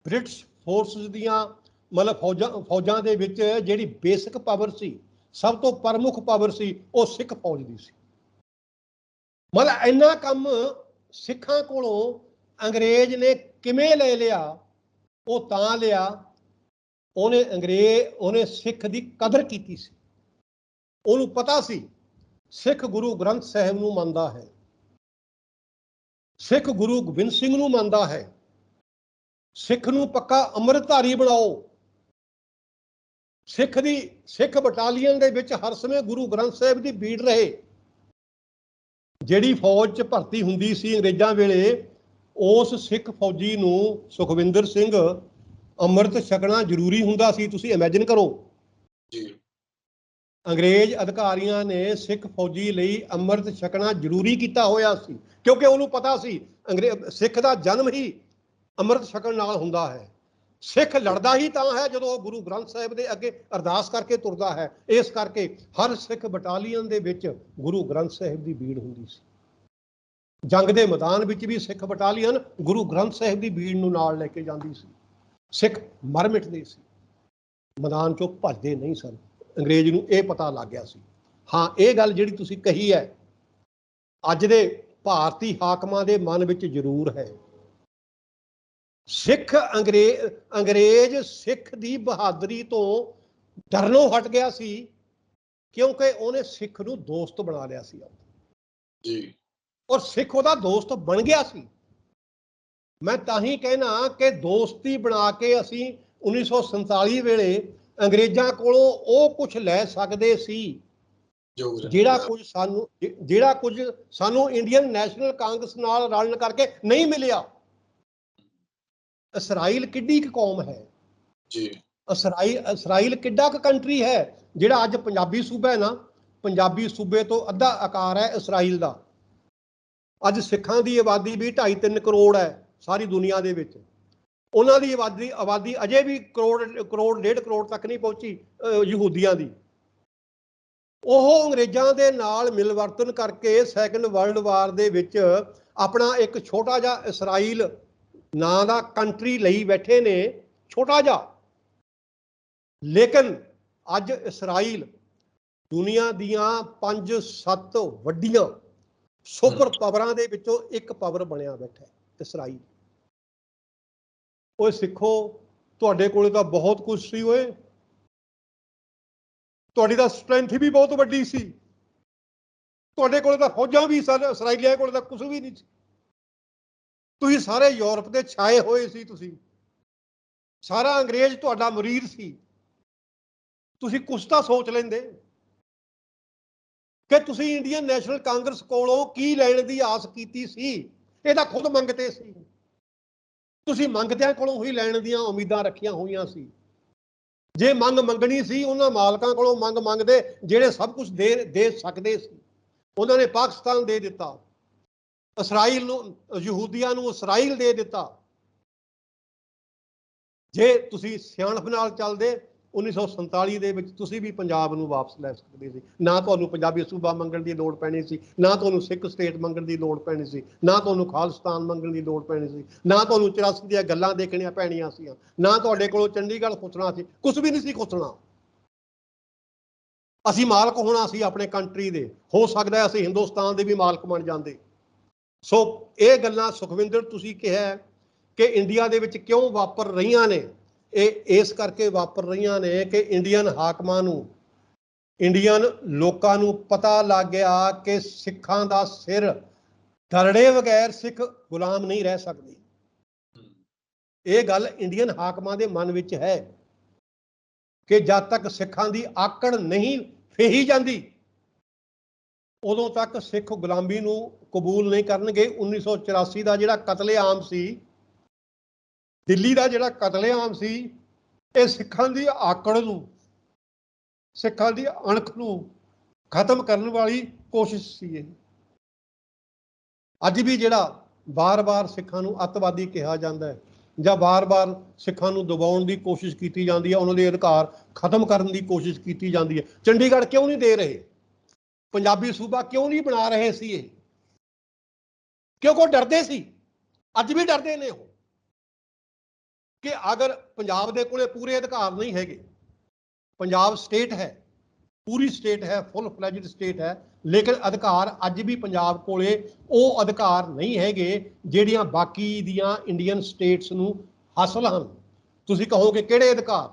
ਬ੍ਰਿਟਿਸ਼ ਫੋਰਸਿਸ ਦੀਆਂ ਮਤਲਬ ਫੌਜਾਂ ਦੇ ਵਿੱਚ ਜਿਹੜੀ ਬੇਸਿਕ ਪਾਵਰ ਸੀ, ਸਭ ਤੋਂ ਪ੍ਰਮੁੱਖ ਪਾਵਰ ਸੀ ਉਹ ਸਿੱਖ ਫੌਜ ਦੀ ਸੀ। ਮਤਲਬ ਇੰਨਾ ਕੰਮ ਸਿੱਖਾਂ ਕੋਲੋਂ ਅੰਗਰੇਜ਼ ਨੇ ਕਿਵੇਂ ਲੈ ਲਿਆ? ਉਹ ਤਾਂ ਲਿਆ, ਉਹਨੇ ਸਿੱਖ ਦੀ ਕਦਰ ਕੀਤੀ ਸੀ। ਉਹਨੂੰ ਪਤਾ ਸੀ ਸਿੱਖ ਗੁਰੂ ਗ੍ਰੰਥ ਸਾਹਿਬ ਨੂੰ ਮੰਨਦਾ ਹੈ, ਸਿੱਖ ਗੁਰੂ ਗੋਬਿੰਦ ਸਿੰਘ ਨੂੰ ਮੰਨਦਾ ਹੈ, ਸਿੱਖ ਨੂੰ ਪੱਕਾ ਅੰਮ੍ਰਿਤਧਾਰੀ ਬਣਾਓ। ਸਿੱਖ ਬਟਾਲੀਅਨ ਦੇ ਵਿੱਚ ਹਰ ਸਮੇਂ ਗੁਰੂ ਗ੍ਰੰਥ ਸਾਹਿਬ ਦੀ ਬੀੜ ਰਹੇ। ਜਿਹੜੀ ਫੌਜ 'ਚ ਭਰਤੀ ਹੁੰਦੀ ਸੀ ਅੰਗਰੇਜ਼ਾਂ ਵੇਲੇ, ਉਸ ਸਿੱਖ ਫੌਜੀ ਨੂੰ ਸੁਖਵਿੰਦਰ ਸਿੰਘ ਅੰਮ੍ਰਿਤ ਛਕਣਾ ਜ਼ਰੂਰੀ ਹੁੰਦਾ ਸੀ। ਤੁਸੀਂ ਇਮੇਜਿਨ ਕਰੋ ਜੀ, ਅੰਗਰੇਜ਼ ਅਧਿਕਾਰੀਆਂ ਨੇ ਸਿੱਖ ਫੌਜੀ ਲਈ ਅੰਮ੍ਰਿਤ ਛਕਣਾ ਜ਼ਰੂਰੀ ਕੀਤਾ ਹੋਇਆ ਸੀ, ਕਿਉਂਕਿ ਉਹਨੂੰ ਪਤਾ ਸੀ ਸਿੱਖ ਦਾ ਜਨਮ ਹੀ ਅੰਮ੍ਰਿਤ ਛਕਣ ਨਾਲ ਹੁੰਦਾ ਹੈ। ਸਿੱਖ ਲੜਦਾ ਹੀ ਤਾਂ ਹੈ ਜਦੋਂ ਉਹ ਗੁਰੂ ਗ੍ਰੰਥ ਸਾਹਿਬ ਦੇ ਅੱਗੇ ਅਰਦਾਸ ਕਰਕੇ ਤੁਰਦਾ ਹੈ। ਇਸ ਕਰਕੇ ਹਰ ਸਿੱਖ ਬਟਾਲੀਅਨ ਦੇ ਵਿੱਚ ਗੁਰੂ ਗ੍ਰੰਥ ਸਾਹਿਬ ਦੀ ਬੀੜ ਹੁੰਦੀ ਸੀ। ਜੰਗ ਦੇ ਮੈਦਾਨ ਵਿੱਚ ਵੀ ਸਿੱਖ ਬਟਾਲੀਅਨ ਗੁਰੂ ਗ੍ਰੰਥ ਸਾਹਿਬ ਦੀ ਬੀੜ ਨੂੰ ਨਾਲ ਲੈ ਕੇ ਜਾਂਦੀ ਸੀ। ਸਿੱਖ ਮਰ ਮਿਟਦੇ ਸੀ, ਮੈਦਾਨ ਚੋਂ ਭੱਜਦੇ ਨਹੀਂ ਸਨ। ਅੰਗਰੇਜ਼ ਨੂੰ ਇਹ ਪਤਾ ਲੱਗ ਗਿਆ ਸੀ। ਹਾਂ, ਇਹ ਗੱਲ ਜਿਹੜੀ ਤੁਸੀਂ ਕਹੀ ਹੈ ਅੱਜ ਦੇ ਭਾਰਤੀ ਹਾਕਮਾਂ ਦੇ ਮਨ ਵਿੱਚ ਜ਼ਰੂਰ ਹੈ। ਅੰਗਰੇਜ਼ ਸਿੱਖ ਦੀ ਬਹਾਦਰੀ ਤੋਂ ਡਰਨੋਂ ਹਟ ਗਿਆ ਸੀ, ਕਿਉਂਕਿ ਉਹਨੇ ਸਿੱਖ ਨੂੰ ਦੋਸਤ ਬਣਾ ਲਿਆ ਸੀ ਜੀ, ਔਰ ਸਿੱਖ ਉਹਦਾ ਦੋਸਤ ਬਣ ਗਿਆ ਸੀ। ਮੈਂ ਤਾਂ ਹੀ ਕਹਿਣਾ ਕਿ ਦੋਸਤੀ ਬਣਾ ਕੇ ਅਸੀਂ 1947 ਵੇਲੇ ਅੰਗਰੇਜ਼ਾਂ ਕੋਲੋਂ ਉਹ ਕੁਝ ਲੈ ਸਕਦੇ ਸੀ ਜਿਹੜਾ ਕੁਝ ਸਾਨੂੰ ਇੰਡੀਅਨ ਨੈਸ਼ਨਲ ਕਾਂਗਰਸ ਨਾਲ ਰਲਣ ਕਰਕੇ ਨਹੀਂ ਮਿਲਿਆ। ਇਸਰਾਈਲ ਕਿੱਡੀ ਕੁ ਕੌਮ ਹੈ ਜੀ, ਇਸਰਾਈਲ ਕਿੱਡਾ ਕੁ ਕੰਟਰੀ ਹੈ। ਜਿਹੜਾ ਅੱਜ ਪੰਜਾਬੀ ਸੂਬਾ ਹੈ ਨਾ, ਪੰਜਾਬੀ ਸੂਬੇ ਤੋਂ ਅੱਧਾ ਆਕਾਰ ਹੈ ਇਸਰਾਈਲ ਦਾ। ਅੱਜ ਸਿੱਖਾਂ ਦੀ ਆਬਾਦੀ ਵੀ 2.5-3 ਕਰੋੜ ਹੈ ਸਾਰੀ ਦੁਨੀਆ ਦੇ ਵਿੱਚ। ਉਹਨਾਂ ਦੀ ਆਬਾਦੀ ਅਜੇ ਵੀ ਕਰੋੜ 1.5 ਕਰੋੜ ਤੱਕ ਨਹੀਂ ਪਹੁੰਚੀ ਯਹੂਦੀਆਂ ਦੀ। ਉਹ ਅੰਗਰੇਜ਼ਾਂ ਦੇ ਨਾਲ ਮਿਲਵਰਤਨ ਕਰਕੇ ਸੈਕੰਡ ਵਰਲਡ ਵਾਰ ਦੇ ਵਿੱਚ ਆਪਣਾ ਇੱਕ ਛੋਟਾ ਜਿਹਾ ਇਸਰਾਈਲ ਨਾਂ ਦਾ ਕੰਟਰੀ ਲਈ ਬੈਠੇ ਨੇ, ਛੋਟਾ ਜਿਹਾ। ਲੇਕਿਨ ਅੱਜ ਇਸਰਾਈਲ ਦੁਨੀਆ ਦੀਆਂ 5-7 ਵੱਡੀਆਂ ਸੁਪਰ ਪਾਵਰਾਂ ਦੇ ਵਿੱਚੋਂ ਇੱਕ ਪਾਵਰ ਬਣਿਆ ਬੈਠਾ ਇਸਰਾਈਲ। ਓਏ ਸਿੱਖੋ, ਤੁਹਾਡੇ ਕੋਲੇ ਤਾਂ ਬਹੁਤ ਕੁਝ ਸੀ ਓਏ, ਤੁਹਾਡੀ ਤਾਂ ਸਟਰੈਂਥ ਵੀ ਬਹੁਤ ਵੱਡੀ ਸੀ, ਤੁਹਾਡੇ ਕੋਲੇ ਤਾਂ ਫੌਜਾਂ ਵੀ ਸਨ, ਇਸਰਾਈਲੀਆਂ ਕੋਲੇ ਤਾਂ ਕੁਝ ਵੀ ਨਹੀਂ ਸੀ। ਤੁਸੀਂ ਸਾਰੇ ਯੂਰਪ ਦੇ ਛਾਏ ਹੋਏ ਸੀ, ਤੁਸੀਂ ਸਾਰਾ ਅੰਗਰੇਜ਼ ਤੁਹਾਡਾ ਮੁਰੀਦ ਸੀ। ਤੁਸੀਂ ਕੁਛ ਤਾਂ ਸੋਚ ਲੈਂਦੇ ਕਿ ਤੁਸੀਂ ਇੰਡੀਅਨ ਨੈਸ਼ਨਲ ਕਾਂਗਰਸ ਕੋਲੋਂ ਕੀ ਲੈਣ ਦੀ ਆਸ ਕੀਤੀ ਸੀ। ਇਹ ਤਾਂ ਖੁਦ ਮੰਗਤੇ ਸੀ, ਤੁਸੀਂ ਮੰਗਦਿਆਂ ਕੋਲੋਂ ਹੀ ਲੈਣ ਦੀਆਂ ਉਮੀਦਾਂ ਰੱਖੀਆਂ ਹੋਈਆਂ ਸੀ। ਜੇ ਮੰਗਣੀ ਸੀ ਉਹਨਾਂ ਮਾਲਕਾਂ ਕੋਲੋਂ ਮੰਗਦੇ ਜਿਹੜੇ ਸਭ ਕੁਝ ਦੇ ਸਕਦੇ ਸੀ। ਉਹਨਾਂ ਨੇ ਪਾਕਿਸਤਾਨ ਦੇ ਦਿੱਤਾ, ਇਸਰਾਈਲ ਨੂੰ, ਯਹੂਦੀਆਂ ਨੂੰ ਇਸਰਾਈਲ ਦੇ ਦਿੱਤਾ। ਜੇ ਤੁਸੀਂ ਸਿਆਣਪ ਨਾਲ ਚੱਲਦੇ 1947 ਦੇ ਵਿੱਚ ਤੁਸੀਂ ਵੀ ਪੰਜਾਬ ਨੂੰ ਵਾਪਸ ਲੈ ਸਕਦੇ ਸੀ। ਨਾ ਤੁਹਾਨੂੰ ਪੰਜਾਬੀ ਸੂਬਾ ਮੰਗਣ ਦੀ ਲੋੜ ਪੈਣੀ ਸੀ, ਨਾ ਤੁਹਾਨੂੰ ਸਿੱਖ ਸਟੇਟ ਮੰਗਣ ਦੀ ਲੋੜ ਪੈਣੀ ਸੀ, ਨਾ ਤੁਹਾਨੂੰ ਖਾਲਿਸਤਾਨ ਮੰਗਣ ਦੀ ਲੋੜ ਪੈਣੀ ਸੀ, ਨਾ ਤੁਹਾਨੂੰ 84 ਦੀਆਂ ਗੱਲਾਂ ਦੇਖਣੀਆਂ ਪੈਣੀਆਂ ਸੀ, ਨਾ ਤੁਹਾਡੇ ਕੋਲੋਂ ਚੰਡੀਗੜ੍ਹ ਖੁੱਸਣਾ ਸੀ। ਕੁਝ ਵੀ ਨਹੀਂ ਸੀ ਖੁੱਸਣਾ। ਅਸੀਂ ਮਾਲਕ ਹੋਣਾ ਸੀ ਆਪਣੇ ਕੰਟਰੀ ਦੇ। ਹੋ ਸਕਦਾ ਅਸੀਂ ਹਿੰਦੁਸਤਾਨ ਦੇ ਵੀ ਮਾਲਕ ਬਣ ਜਾਂਦੇ। ਸੋ ਇਹ ਗੱਲਾਂ ਸੁਖਵਿੰਦਰ ਤੁਸੀਂ ਕਿਹਾ ਕਿ ਇੰਡੀਆ ਦੇ ਵਿੱਚ ਕਿਉਂ ਵਾਪਰ ਰਹੀਆਂ ਨੇ, ਇਹ ਇਸ ਕਰਕੇ ਵਾਪਰ ਰਹੀਆਂ ਨੇ ਕਿ ਇੰਡੀਅਨ ਹਾਕਮਾਂ ਨੂੰ, ਇੰਡੀਅਨ ਲੋਕਾਂ ਨੂੰ ਪਤਾ ਲੱਗ ਗਿਆ ਕਿ ਸਿੱਖਾਂ ਦਾ ਸਿਰ ਦਰੜੇ ਬਗੈਰ ਸਿੱਖ ਗੁਲਾਮ ਨਹੀਂ ਰਹਿ ਸਕਦੇ। ਇਹ ਗੱਲ ਇੰਡੀਅਨ ਹਾਕਮਾਂ ਦੇ ਮਨ ਵਿੱਚ ਹੈ ਕਿ ਜਦ ਤੱਕ ਸਿੱਖਾਂ ਦੀ ਆਕੜ ਨਹੀਂ ਫੇਹੀ ਜਾਂਦੀ ਉਦੋਂ ਤੱਕ ਸਿੱਖ ਗੁਲਾਮੀ ਨੂੰ ਕਬੂਲ ਨਹੀਂ ਕਰਨਗੇ। 1984 ਦਾ ਜਿਹੜਾ ਕਤਲੇਆਮ ਸੀ, ਦਿੱਲੀ ਦਾ ਜਿਹੜਾ ਕਤਲੇਆਮ ਸੀ, ਇਹ ਸਿੱਖਾਂ ਦੀ ਆਕੜ ਨੂੰ, ਸਿੱਖਾਂ ਦੀ ਅਣਖ ਨੂੰ ਖਤਮ ਕਰਨ ਵਾਲੀ ਕੋਸ਼ਿਸ਼ ਸੀ ਇਹ। ਅੱਜ ਵੀ ਜਿਹੜਾ ਬਾਰ-ਬਾਰ ਸਿੱਖਾਂ ਨੂੰ ਅੱਤਵਾਦੀ ਕਿਹਾ ਜਾਂਦਾ ਹੈ ਜਾਂ ਬਾਰ-ਬਾਰ ਸਿੱਖਾਂ ਨੂੰ ਦਬਾਉਣ ਦੀ ਕੋਸ਼ਿਸ਼ ਕੀਤੀ ਜਾਂਦੀ ਹੈ, ਉਹਨਾਂ ਦੇ ਅਧਿਕਾਰ ਖਤਮ ਕਰਨ ਦੀ ਕੋਸ਼ਿਸ਼ ਕੀਤੀ ਜਾਂਦੀ ਹੈ। ਚੰਡੀਗੜ੍ਹ ਕਿਉਂ ਨਹੀਂ ਦੇ ਰਹੇ, ਪੰਜਾਬੀ ਸੂਬਾ ਕਿਉਂ ਨਹੀਂ ਬਣਾ ਰਹੇ ਸੀ ਇਹ? ਕਿਉਂਕਿ ਉਹ ਡਰਦੇ ਸੀ, ਅੱਜ ਵੀ ਡਰਦੇ ਨੇ ਉਹ, ਕਿ ਅਗਰ ਪੰਜਾਬ ਦੇ ਕੋਲੇ ਪੂਰੇ ਅਧਿਕਾਰ ਨਹੀਂ ਹੈਗੇ, ਪੰਜਾਬ ਸਟੇਟ ਹੈ, पूरी स्टेट है, फुल फ्लैजड स्टेट है, लेकिन अधिकार अज भी पंजाब कोले ਉਹ अधिकार नहीं हैगे ਜਿਹੜੀਆਂ बाकी ਦੀਆਂ इंडियन स्टेट्स ਨੂੰ हासिल ਹਨ। ਤੁਸੀਂ ਕਹੋਗੇ ਕਿਹੜੇ अधिकार?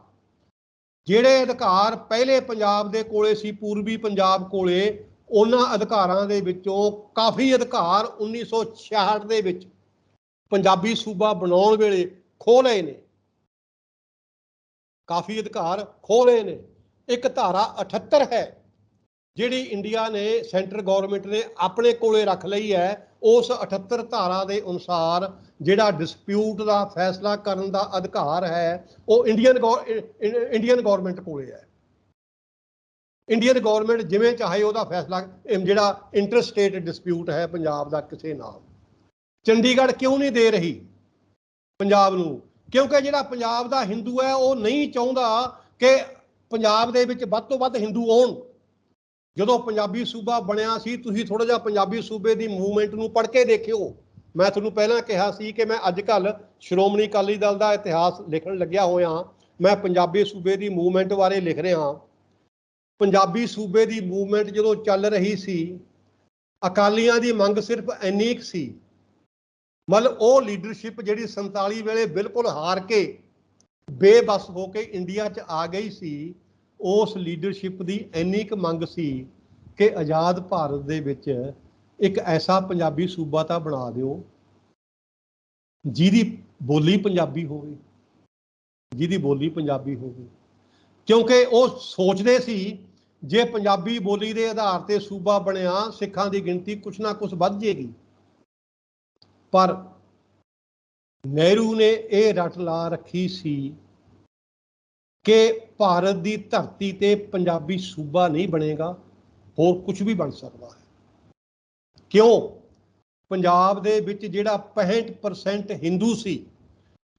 ਜਿਹੜੇ अधिकार ਪਹਿਲੇ ਪੰਜਾਬ ਦੇ ਕੋਲੇ ਸੀ, ਪੂਰਬੀ ਪੰਜਾਬ ਕੋਲੇ, ਉਹਨਾਂ ਅਧਿਕਾਰਾਂ ਦੇ ਵਿੱਚੋਂ ਕਾਫੀ ਅਧਿਕਾਰ 1966 ਦੇ ਵਿੱਚ ਪੰਜਾਬੀ ਸੂਬਾ ਬਣਾਉਣ ਵੇਲੇ ਖੋਹ ਲਏ ਨੇ, ਕਾਫੀ ਅਧਿਕਾਰ ਖੋਹ ਲਏ ਨੇ। ਇੱਕ ਧਾਰਾ 78 ਹੈ ਜਿਹੜੀ ਇੰਡੀਆ ਨੇ, ਸੈਂਟਰ ਗਵਰਨਮੈਂਟ ਨੇ ਆਪਣੇ ਕੋਲੇ ਰੱਖ ਲਈ ਹੈ। ਉਸ 78 ਧਾਰਾ ਦੇ ਅਨੁਸਾਰ ਜਿਹੜਾ ਡਿਸਪਿਊਟ ਦਾ ਫੈਸਲਾ ਕਰਨ ਦਾ ਅਧਿਕਾਰ ਹੈ ਉਹ ਇੰਡੀਅਨ ਗਵਰਨਮੈਂਟ ਕੋਲੇ ਹੈ। ਇੰਡੀਅਨ ਗਵਰਨਮੈਂਟ ਜਿਵੇਂ ਚਾਹੇ ਉਹਦਾ ਫੈਸਲਾ, ਜਿਹੜਾ ਇੰਟਰ ਸਟੇਟ ਡਿਸਪਿਊਟ ਹੈ ਪੰਜਾਬ ਦਾ ਕਿਸੇ ਨਾਲ, ਚੰਡੀਗੜ੍ਹ ਕਿਉਂ ਨਹੀਂ ਦੇ ਰਹੀ ਪੰਜਾਬ ਨੂੰ? ਕਿਉਂਕਿ ਜਿਹੜਾ ਪੰਜਾਬ ਦਾ ਹਿੰਦੂ ਹੈ ਉਹ ਨਹੀਂ ਚਾਹੁੰਦਾ ਕਿ ਪੰਜਾਬ ਦੇ ਵਿੱਚ ਵੱਧ ਤੋਂ ਵੱਧ ਹਿੰਦੂ ਆਉਣ। ਜਦੋਂ ਪੰਜਾਬੀ ਸੂਬਾ ਬਣਿਆ ਸੀ, ਤੁਸੀਂ ਥੋੜਾ ਜਿਹਾ ਪੰਜਾਬੀ ਸੂਬੇ ਦੀ ਮੂਵਮੈਂਟ ਨੂੰ ਪੜ੍ਹ ਕੇ ਦੇਖਿਓ। ਮੈਂ ਤੁਹਾਨੂੰ ਪਹਿਲਾਂ ਕਿਹਾ ਸੀ ਕਿ ਮੈਂ ਅੱਜ ਕੱਲ੍ਹ ਸ਼੍ਰੋਮਣੀ ਅਕਾਲੀ ਦਲ ਦਾ ਇਤਿਹਾਸ ਲਿਖਣ ਲੱਗਿਆ ਹੋਇਆ। ਮੈਂ ਪੰਜਾਬੀ ਸੂਬੇ ਦੀ ਮੂਵਮੈਂਟ ਬਾਰੇ ਲਿਖ ਰਿਹਾ। ਪੰਜਾਬੀ ਸੂਬੇ ਦੀ ਮੂਵਮੈਂਟ ਜਦੋਂ ਚੱਲ ਰਹੀ ਸੀ, ਅਕਾਲੀਆਂ ਦੀ ਮੰਗ ਸਿਰਫ ਇੰਨੀ ਕੁ ਸੀ, ਮਤਲਬ ਉਹ ਲੀਡਰਸ਼ਿਪ ਜਿਹੜੀ 47 ਵੇਲੇ ਬਿਲਕੁਲ ਹਾਰ ਕੇ ਬੇਬਸ ਹੋ ਕੇ ਇੰਡੀਆ 'ਚ ਆ ਗਈ ਸੀ, ਉਸ ਲੀਡਰਸ਼ਿਪ ਦੀ ਇੰਨੀ ਕੁ ਮੰਗ ਸੀ ਕਿ ਆਜ਼ਾਦ ਭਾਰਤ ਦੇ ਵਿੱਚ ਇੱਕ ਐਸਾ ਪੰਜਾਬੀ ਸੂਬਾ ਤਾਂ ਬਣਾ ਦਿਓ ਜਿਹਦੀ ਬੋਲੀ ਪੰਜਾਬੀ ਹੋਵੇ, ਜਿਹਦੀ ਬੋਲੀ ਪੰਜਾਬੀ ਹੋਵੇ। ਕਿਉਂਕਿ ਉਹ ਸੋਚਦੇ ਸੀ ਜੇ ਪੰਜਾਬੀ ਬੋਲੀ ਦੇ ਆਧਾਰ ਤੇ ਸੂਬਾ ਬਣਿਆ, ਸਿੱਖਾਂ ਦੀ ਗਿਣਤੀ ਕੁਛ ਨਾ ਕੁਛ ਵੱਧ ਜਾਏਗੀ। ਪਰ ਨਹਿਰੂ ਨੇ ਇਹ ਰੱਟ ਲਾ ਰੱਖੀ ਸੀ ਕਿ ਭਾਰਤ ਦੀ ਧਰਤੀ ਤੇ ਪੰਜਾਬੀ ਸੂਬਾ ਨਹੀਂ ਬਣੇਗਾ, ਹੋਰ ਕੁਝ ਵੀ ਬਣ ਸਕਦਾ ਹੈ। ਕਿਉਂ? ਪੰਜਾਬ ਦੇ ਵਿੱਚ ਜਿਹੜਾ 65% ਹਿੰਦੂ ਸੀ,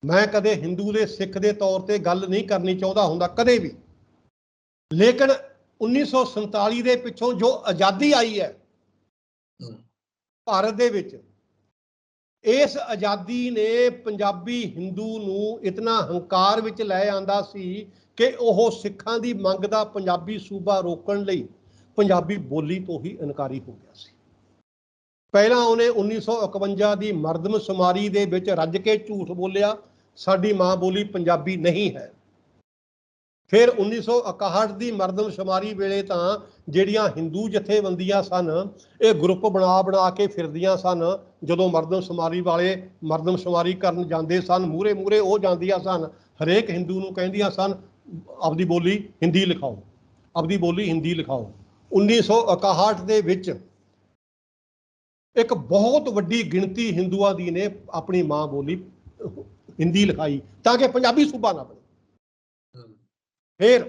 ਮੈਂ ਕਦੇ ਹਿੰਦੂ ਦੇ ਸਿੱਖ ਦੇ ਤੌਰ ਤੇ ਗੱਲ ਨਹੀਂ ਕਰਨੀ ਚਾਹੁੰਦਾ ਹੁੰਦਾ ਕਦੇ ਵੀ, ਲੇਕਿਨ 1947 ਦੇ ਪਿੱਛੋਂ ਜੋ ਆਜ਼ਾਦੀ ਆਈ ਹੈ ਭਾਰਤ ਦੇ ਵਿੱਚ, ਇਸ ਆਜ਼ਾਦੀ ਨੇ ਪੰਜਾਬੀ ਹਿੰਦੂ ਨੂੰ ਇਤਨਾ ਹੰਕਾਰ ਵਿੱਚ ਲੈ ਆਂਦਾ ਸੀ ਕਿ ਉਹ ਸਿੱਖਾਂ ਦੀ ਮੰਗ ਦਾ ਪੰਜਾਬੀ ਸੂਬਾ ਰੋਕਣ ਲਈ ਪੰਜਾਬੀ ਬੋਲੀ ਤੋਂ ਹੀ ਇਨਕਾਰੀ ਹੋ ਗਿਆ ਸੀ। ਪਹਿਲਾਂ ਉਹਨੇ 1951 ਦੀ ਮਰਦਮਸ਼ੁਮਾਰੀ ਦੇ ਵਿੱਚ ਰੱਜ ਕੇ ਝੂਠ ਬੋਲਿਆ, ਸਾਡੀ ਮਾਂ ਬੋਲੀ ਪੰਜਾਬੀ ਨਹੀਂ ਹੈ। ਫਿਰ 1961 ਦੀ ਮਰਦਮਸ਼ੁਮਾਰੀ ਵੇਲੇ ਤਾਂ ਜਿਹੜੀਆਂ ਹਿੰਦੂ ਜਥੇਬੰਦੀਆਂ ਸਨ, ਇਹ ਗਰੁੱਪ ਬਣਾ ਕੇ ਫਿਰਦੀਆਂ ਸਨ। ਜਦੋਂ ਮਰਦਮਸ਼ੁਮਾਰੀ ਵਾਲੇ ਮਰਦਮਸ਼ੁਮਾਰੀ ਕਰਨ ਜਾਂਦੇ ਸਨ, ਮੂਹਰੇ ਉਹ ਜਾਂਦੀਆਂ ਸਨ, ਹਰੇਕ ਹਿੰਦੂ ਨੂੰ ਕਹਿੰਦੀਆਂ ਸਨ ਆਪਦੀ ਬੋਲੀ ਹਿੰਦੀ ਲਿਖਾਓ, ਆਪਦੀ ਬੋਲੀ ਹਿੰਦੀ ਲਿਖਾਓ। 1961 ਦੇ ਵਿੱਚ ਇੱਕ ਬਹੁਤ ਵੱਡੀ ਗਿਣਤੀ ਹਿੰਦੂਆਂ ਦੀ ਨੇ ਆਪਣੀ ਮਾਂ ਬੋਲੀ ਹਿੰਦੀ ਲਿਖਾਈ ਤਾਂ ਕਿ ਪੰਜਾਬੀ ਸੂਬਾ ਨਾ ਬਣੇ। ਫਿਰ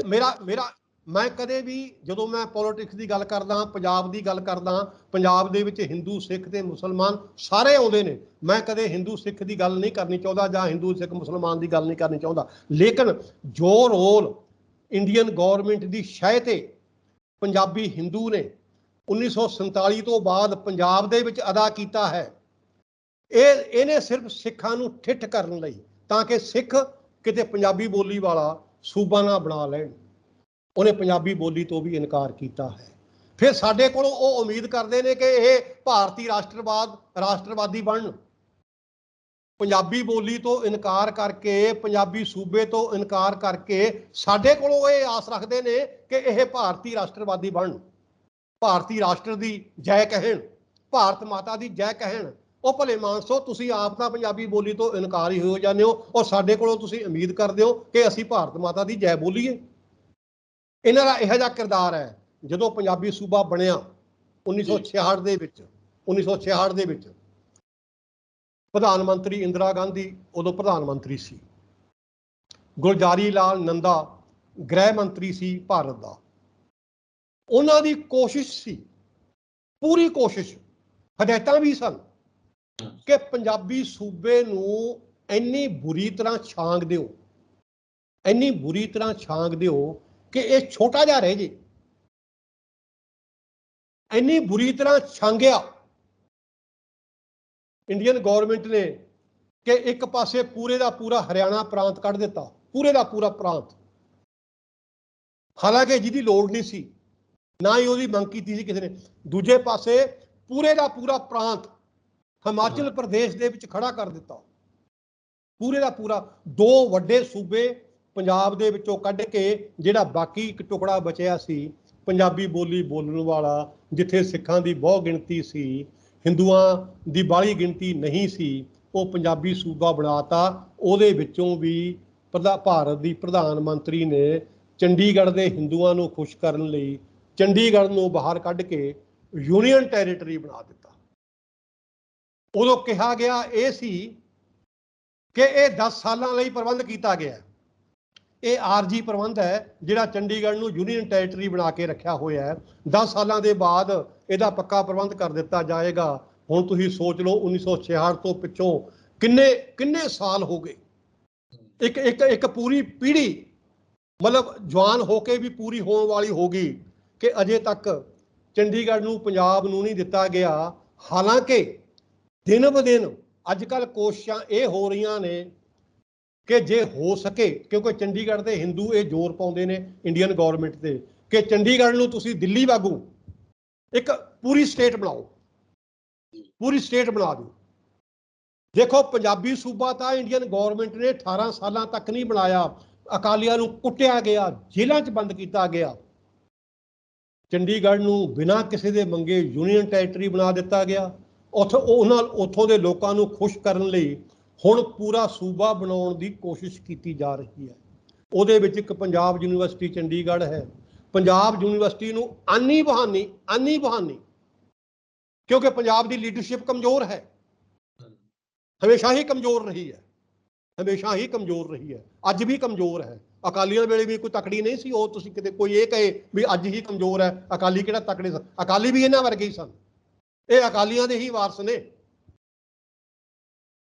ਮੇਰਾ ਮੈਂ ਕਦੇ ਵੀ ਜਦੋਂ ਮੈਂ ਪੋਲੀਟਿਕਸ ਦੀ ਗੱਲ ਕਰਦਾ, ਪੰਜਾਬ ਦੀ ਗੱਲ ਕਰਦਾ, ਪੰਜਾਬ ਦੇ ਵਿੱਚ ਹਿੰਦੂ ਸਿੱਖ ਤੇ ਮੁਸਲਮਾਨ ਸਾਰੇ ਆਉਂਦੇ ਨੇ, ਮੈਂ ਕਦੇ ਹਿੰਦੂ ਸਿੱਖ ਦੀ ਗੱਲ ਨਹੀਂ ਕਰਨੀ ਚਾਹੁੰਦਾ ਜਾਂ ਹਿੰਦੂ ਸਿੱਖ ਮੁਸਲਮਾਨ ਦੀ ਗੱਲ ਨਹੀਂ ਕਰਨੀ ਚਾਹੁੰਦਾ। ਲੇਕਿਨ ਜੋ ਰੋਲ ਇੰਡੀਅਨ ਗੌਰਮੈਂਟ ਦੀ ਸ਼ਹਿ ਤੇ ਪੰਜਾਬੀ ਹਿੰਦੂ ਨੇ 1947 ਤੋਂ ਬਾਅਦ ਪੰਜਾਬ ਦੇ ਵਿੱਚ ਅਦਾ ਕੀਤਾ ਹੈ, ਇਹਨੇ ਸਿਰਫ ਸਿੱਖਾਂ ਨੂੰ ਠਿੱਠ ਕਰਨ ਲਈ, ਤਾਂ ਕਿ ਸਿੱਖ ਕਿਤੇ ਪੰਜਾਬੀ ਬੋਲੀ ਵਾਲਾ ਸੂਬਾ ਨਾ ਬਣਾ ਲੈਣ, ਉਹਨੇ ਪੰਜਾਬੀ ਬੋਲੀ ਤੋਂ ਵੀ ਇਨਕਾਰ ਕੀਤਾ ਹੈ। ਫਿਰ ਸਾਡੇ ਕੋਲੋਂ ਉਹ ਉਮੀਦ ਕਰਦੇ ਨੇ ਕਿ ਇਹ ਭਾਰਤੀ ਰਾਸ਼ਟਰਵਾਦੀ ਬਣਨ। ਪੰਜਾਬੀ ਬੋਲੀ ਤੋਂ ਇਨਕਾਰ ਕਰਕੇ, ਪੰਜਾਬੀ ਸੂਬੇ ਤੋਂ ਇਨਕਾਰ ਕਰਕੇ ਸਾਡੇ ਕੋਲੋਂ ਇਹ ਆਸ ਰੱਖਦੇ ਨੇ ਕਿ ਇਹ ਭਾਰਤੀ ਰਾਸ਼ਟਰਵਾਦੀ ਬਣਨ, ਭਾਰਤੀ ਰਾਸ਼ਟਰ ਦੀ ਜੈ ਕਹਿਣ, ਭਾਰਤ ਮਾਤਾ ਦੀ ਜੈ ਕਹਿਣ। ਉਹ ਭਲੇ ਮਾਨਸੋ, ਤੁਸੀਂ ਆਪ ਤਾਂ ਪੰਜਾਬੀ ਬੋਲੀ ਤੋਂ ਇਨਕਾਰੀ ਹੋ ਜਾਂਦੇ ਹੋ ਔਰ ਸਾਡੇ ਕੋਲੋਂ ਤੁਸੀਂ ਉਮੀਦ ਕਰਦੇ ਹੋ ਕਿ ਅਸੀਂ ਭਾਰਤ ਮਾਤਾ ਦੀ ਜੈ ਬੋਲੀਏ। ਇਹਨਾਂ ਦਾ ਇਹੋ ਜਿਹਾ ਕਿਰਦਾਰ ਹੈ। ਜਦੋਂ ਪੰਜਾਬੀ ਸੂਬਾ ਬਣਿਆ 1966 ਦੇ ਵਿੱਚ ਪ੍ਰਧਾਨ ਮੰਤਰੀ ਇੰਦਰਾ ਗਾਂਧੀ ਉਦੋਂ ਪ੍ਰਧਾਨ ਮੰਤਰੀ ਸੀ, ਗੁਲਜ਼ਾਰੀ ਲਾਲ ਨੰਦਾ ਗ੍ਰਹਿ ਮੰਤਰੀ ਸੀ ਭਾਰਤ ਦਾ। ਉਹਨਾਂ ਦੀ ਕੋਸ਼ਿਸ਼ ਸੀ, ਪੂਰੀ ਕੋਸ਼ਿਸ਼, ਹਦਾਇਤਾਂ ਵੀ ਸਨ ਕਿ ਪੰਜਾਬੀ ਸੂਬੇ ਨੂੰ ਇੰਨੀ ਬੁਰੀ ਤਰ੍ਹਾਂ ਛਾਂਗ ਦਿਓ, ਇੰਨੀ ਬੁਰੀ ਤਰ੍ਹਾਂ ਛਾਂਗ ਦਿਓ ਕਿ ਇਹ ਛੋਟਾ ਜਿਹਾ ਰਹਿ ਜੇ। ਇੰਨੀ ਬੁਰੀ ਤਰ੍ਹਾਂ ਛਾਂਗਿਆ ਇੰਡੀਅਨ ਗਵਰਨਮੈਂਟ ਨੇ ਕਿ ਇੱਕ ਪਾਸੇ ਪੂਰੇ ਦਾ ਪੂਰਾ ਹਰਿਆਣਾ ਪ੍ਰਾਂਤ ਕੱਢ ਦਿੱਤਾ, ਪੂਰੇ ਦਾ ਪੂਰਾ ਪ੍ਰਾਂਤ। ਹਾਲਾਂਕਿ ਜਿਹਦੀ ਲੋੜ ਨਹੀਂ ਸੀ, ਨਾ ਹੀ ਉਹਦੀ ਮੰਗ ਕੀਤੀ ਸੀ ਕਿਸੇ ਨੇ। ਦੂਜੇ ਪਾਸੇ ਪੂਰੇ ਦਾ ਪੂਰਾ ਪ੍ਰਾਂਤ ਹਿਮਾਚਲ ਪ੍ਰਦੇਸ਼ ਦੇ ਵਿੱਚ ਖੜਾ ਕਰ ਦਿੱਤਾ, ਪੂਰੇ ਦਾ ਪੂਰਾ। ਦੋ ਵੱਡੇ ਸੂਬੇ ਪੰਜਾਬ ਦੇ ਵਿੱਚੋਂ ਕੱਢ ਕੇ ਜਿਹੜਾ ਬਾਕੀ ਇੱਕ ਟੁਕੜਾ ਬਚਿਆ ਸੀ ਪੰਜਾਬੀ ਬੋਲੀ ਬੋਲਣ ਵਾਲਾ, ਜਿੱਥੇ ਸਿੱਖਾਂ ਦੀ ਬਹੁਤ ਗਿਣਤੀ ਸੀ, ਹਿੰਦੂਆਂ ਦੀ ਬਾਹਲੀ ਗਿਣਤੀ ਨਹੀਂ ਸੀ, ਉਹ ਪੰਜਾਬੀ ਸੂਬਾ ਬਣਾਤਾ। ਉਹਦੇ ਵਿੱਚੋਂ ਵੀ ਭਾਰਤ ਦੀ ਪ੍ਰਧਾਨ ਮੰਤਰੀ ਨੇ ਚੰਡੀਗੜ੍ਹ ਦੇ ਹਿੰਦੂਆਂ ਨੂੰ ਖੁਸ਼ ਕਰਨ ਲਈ ਚੰਡੀਗੜ੍ਹ ਨੂੰ ਬਾਹਰ ਕੱਢ ਕੇ ਯੂਨੀਅਨ ਟੈਰੀਟਰੀ ਬਣਾ ਦਿੱਤਾ। ਉਦੋਂ ਕਿਹਾ ਗਿਆ ਇਹ ਸੀ ਕਿ ਇਹ 10 ਸਾਲਾਂ ਲਈ ਪ੍ਰਬੰਧ ਕੀਤਾ ਗਿਆ। ਇਹ ਆਰਜੀ ਪ੍ਰਬੰਧ ਹੈ ਜਿਹੜਾ ਚੰਡੀਗੜ੍ਹ ਨੂੰ ਯੂਨੀਅਨ ਟੈਰੀਟਰੀ ਬਣਾ ਕੇ ਰੱਖਿਆ ਹੋਇਆ ਹੈ। 10 ਸਾਲਾਂ ਦੇ ਬਾਅਦ ਇਹਦਾ ਪੱਕਾ ਪ੍ਰਬੰਧ ਕਰ ਦਿੱਤਾ ਜਾਏਗਾ। ਹੁਣ ਤੁਸੀਂ ਸੋਚ ਲਓ 1966 ਤੋਂ ਪਿੱਛੋਂ ਕਿੰਨੇ ਸਾਲ ਹੋ ਗਏ। ਇੱਕ ਪੂਰੀ ਪੀੜ੍ਹੀ, ਮਤਲਬ ਜਵਾਨ ਹੋ ਕੇ ਵੀ ਪੂਰੀ ਹੋਣ ਵਾਲੀ ਹੋ ਗਈ ਕਿ ਅਜੇ ਤੱਕ ਚੰਡੀਗੜ੍ਹ ਨੂੰ ਪੰਜਾਬ ਨੂੰ ਨਹੀਂ ਦਿੱਤਾ ਗਿਆ। ਹਾਲਾਂਕਿ ਦਿਨ ਬ ਦਿਨ ਅੱਜ ਕੱਲ੍ਹ ਕੋਸ਼ਿਸ਼ਾਂ ਇਹ ਹੋ ਰਹੀਆਂ ਨੇ ਕਿ ਜੇ ਹੋ ਸਕੇ, ਕਿਉਂਕਿ ਚੰਡੀਗੜ੍ਹ ਦੇ ਹਿੰਦੂ ਇਹ ਜ਼ੋਰ ਪਾਉਂਦੇ ਨੇ ਇੰਡੀਅਨ ਗੌਰਮੈਂਟ ਤੇ ਕਿ ਚੰਡੀਗੜ੍ਹ ਨੂੰ ਤੁਸੀਂ ਦਿੱਲੀ ਵਾਂਗੂ ਇੱਕ ਪੂਰੀ ਸਟੇਟ ਬਣਾਓ, ਪੂਰੀ ਸਟੇਟ ਬਣਾ ਦਿਓ। ਦੇਖੋ ਪੰਜਾਬੀ ਸੂਬਾ ਤਾਂ ਇੰਡੀਅਨ ਗੌਰਮੈਂਟ ਨੇ 18 ਸਾਲਾਂ ਤੱਕ ਨਹੀਂ ਬਣਾਇਆ। ਅਕਾਲੀਆਂ ਨੂੰ ਕੁੱਟਿਆ ਗਿਆ, ਜੇਲ੍ਹਾਂ 'ਚ ਬੰਦ ਕੀਤਾ ਗਿਆ। ਚੰਡੀਗੜ੍ਹ ਨੂੰ ਬਿਨਾਂ ਕਿਸੇ ਦੇ ਮੰਗੇ ਯੂਨੀਅਨ ਟੈਰੀਟਰੀ ਬਣਾ ਦਿੱਤਾ ਗਿਆ। ਉੱਥੋਂ ਦੇ ਲੋਕਾਂ ਨੂੰ ਖੁਸ਼ ਕਰਨ ਲਈ ਹੁਣ ਪੂਰਾ ਸੂਬਾ ਬਣਾਉਣ ਦੀ ਕੋਸ਼ਿਸ਼ ਕੀਤੀ ਜਾ ਰਹੀ ਹੈ। ਉਹਦੇ ਵਿੱਚ ਇੱਕ ਪੰਜਾਬ ਯੂਨੀਵਰਸਿਟੀ ਚੰਡੀਗੜ੍ਹ ਹੈ। ਪੰਜਾਬ ਯੂਨੀਵਰਸਿਟੀ ਨੂੰ ਆਨੀ ਬਹਾਨੀ ਕਿਉਂਕਿ ਪੰਜਾਬ ਦੀ ਲੀਡਰਸ਼ਿਪ ਕਮਜ਼ੋਰ ਹੈ, ਹਮੇਸ਼ਾ ਹੀ ਕਮਜ਼ੋਰ ਰਹੀ ਹੈ, ਅੱਜ ਵੀ ਕਮਜ਼ੋਰ ਹੈ। ਅਕਾਲੀਆਂ ਵੇਲੇ ਵੀ ਕੋਈ ਤਕੜੀ ਨਹੀਂ ਸੀ। ਉਹ ਤੁਸੀਂ ਕਿਤੇ ਕੋਈ ਇਹ ਕਹੇ ਵੀ ਅੱਜ ਹੀ ਕਮਜ਼ੋਰ ਹੈ, ਅਕਾਲੀ ਕਿਹੜਾ ਤਕੜੇ ਸਨ? ਅਕਾਲੀ ਵੀ ਇਹਨਾਂ ਵਰਗੇ ਹੀ ਸਨ। ਇਹ ਅਕਾਲੀਆਂ ਦੇ ਹੀ ਵਾਰਸ ਨੇ।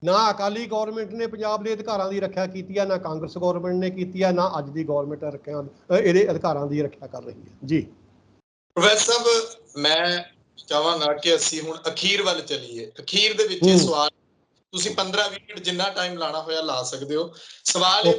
ਨਾ ਅਕਾਲੀ ਗੌਰਮੈਂਟ ਨੇ ਪੰਜਾਬ ਦੇ ਅਧਿਕਾਰਾਂ ਦੀ ਰੱਖਿਆ ਕੀਤੀ ਹੈ, ਨਾ ਕਾਂਗਰਸ ਗੌਰਮੈਂਟ ਨੇ ਕੀਤੀ ਹੈ, ਨਾ ਅੱਜ ਦੀ ਗੌਰਮੈਂਟ ਇਹਦੇ ਅਧਿਕਾਰਾਂ ਦੀ ਰੱਖਿਆ ਕਰ ਰਹੀ ਹੈ। ਜੀ ਪ੍ਰੋਫੈਸਰ ਸਾਹਿਬ, ਮੈਂ ਚਾਹਾਂਗਾ ਕਿ ਅਸੀਂ ਹੁਣ ਅਖੀਰ ਵੱਲ ਚੱਲੀਏ। ਅਖੀਰ ਦੇ ਵਿੱਚ ਇਹ ਸਵਾਲ, ਤੁਸੀਂ 15-20 ਮਿੰਟ ਜਿੰਨਾ ਟਾਈਮ ਲਾਣਾ ਹੋਇਆ ਲਾ ਸਕਦੇ ਹੋ। ਸਵਾਲ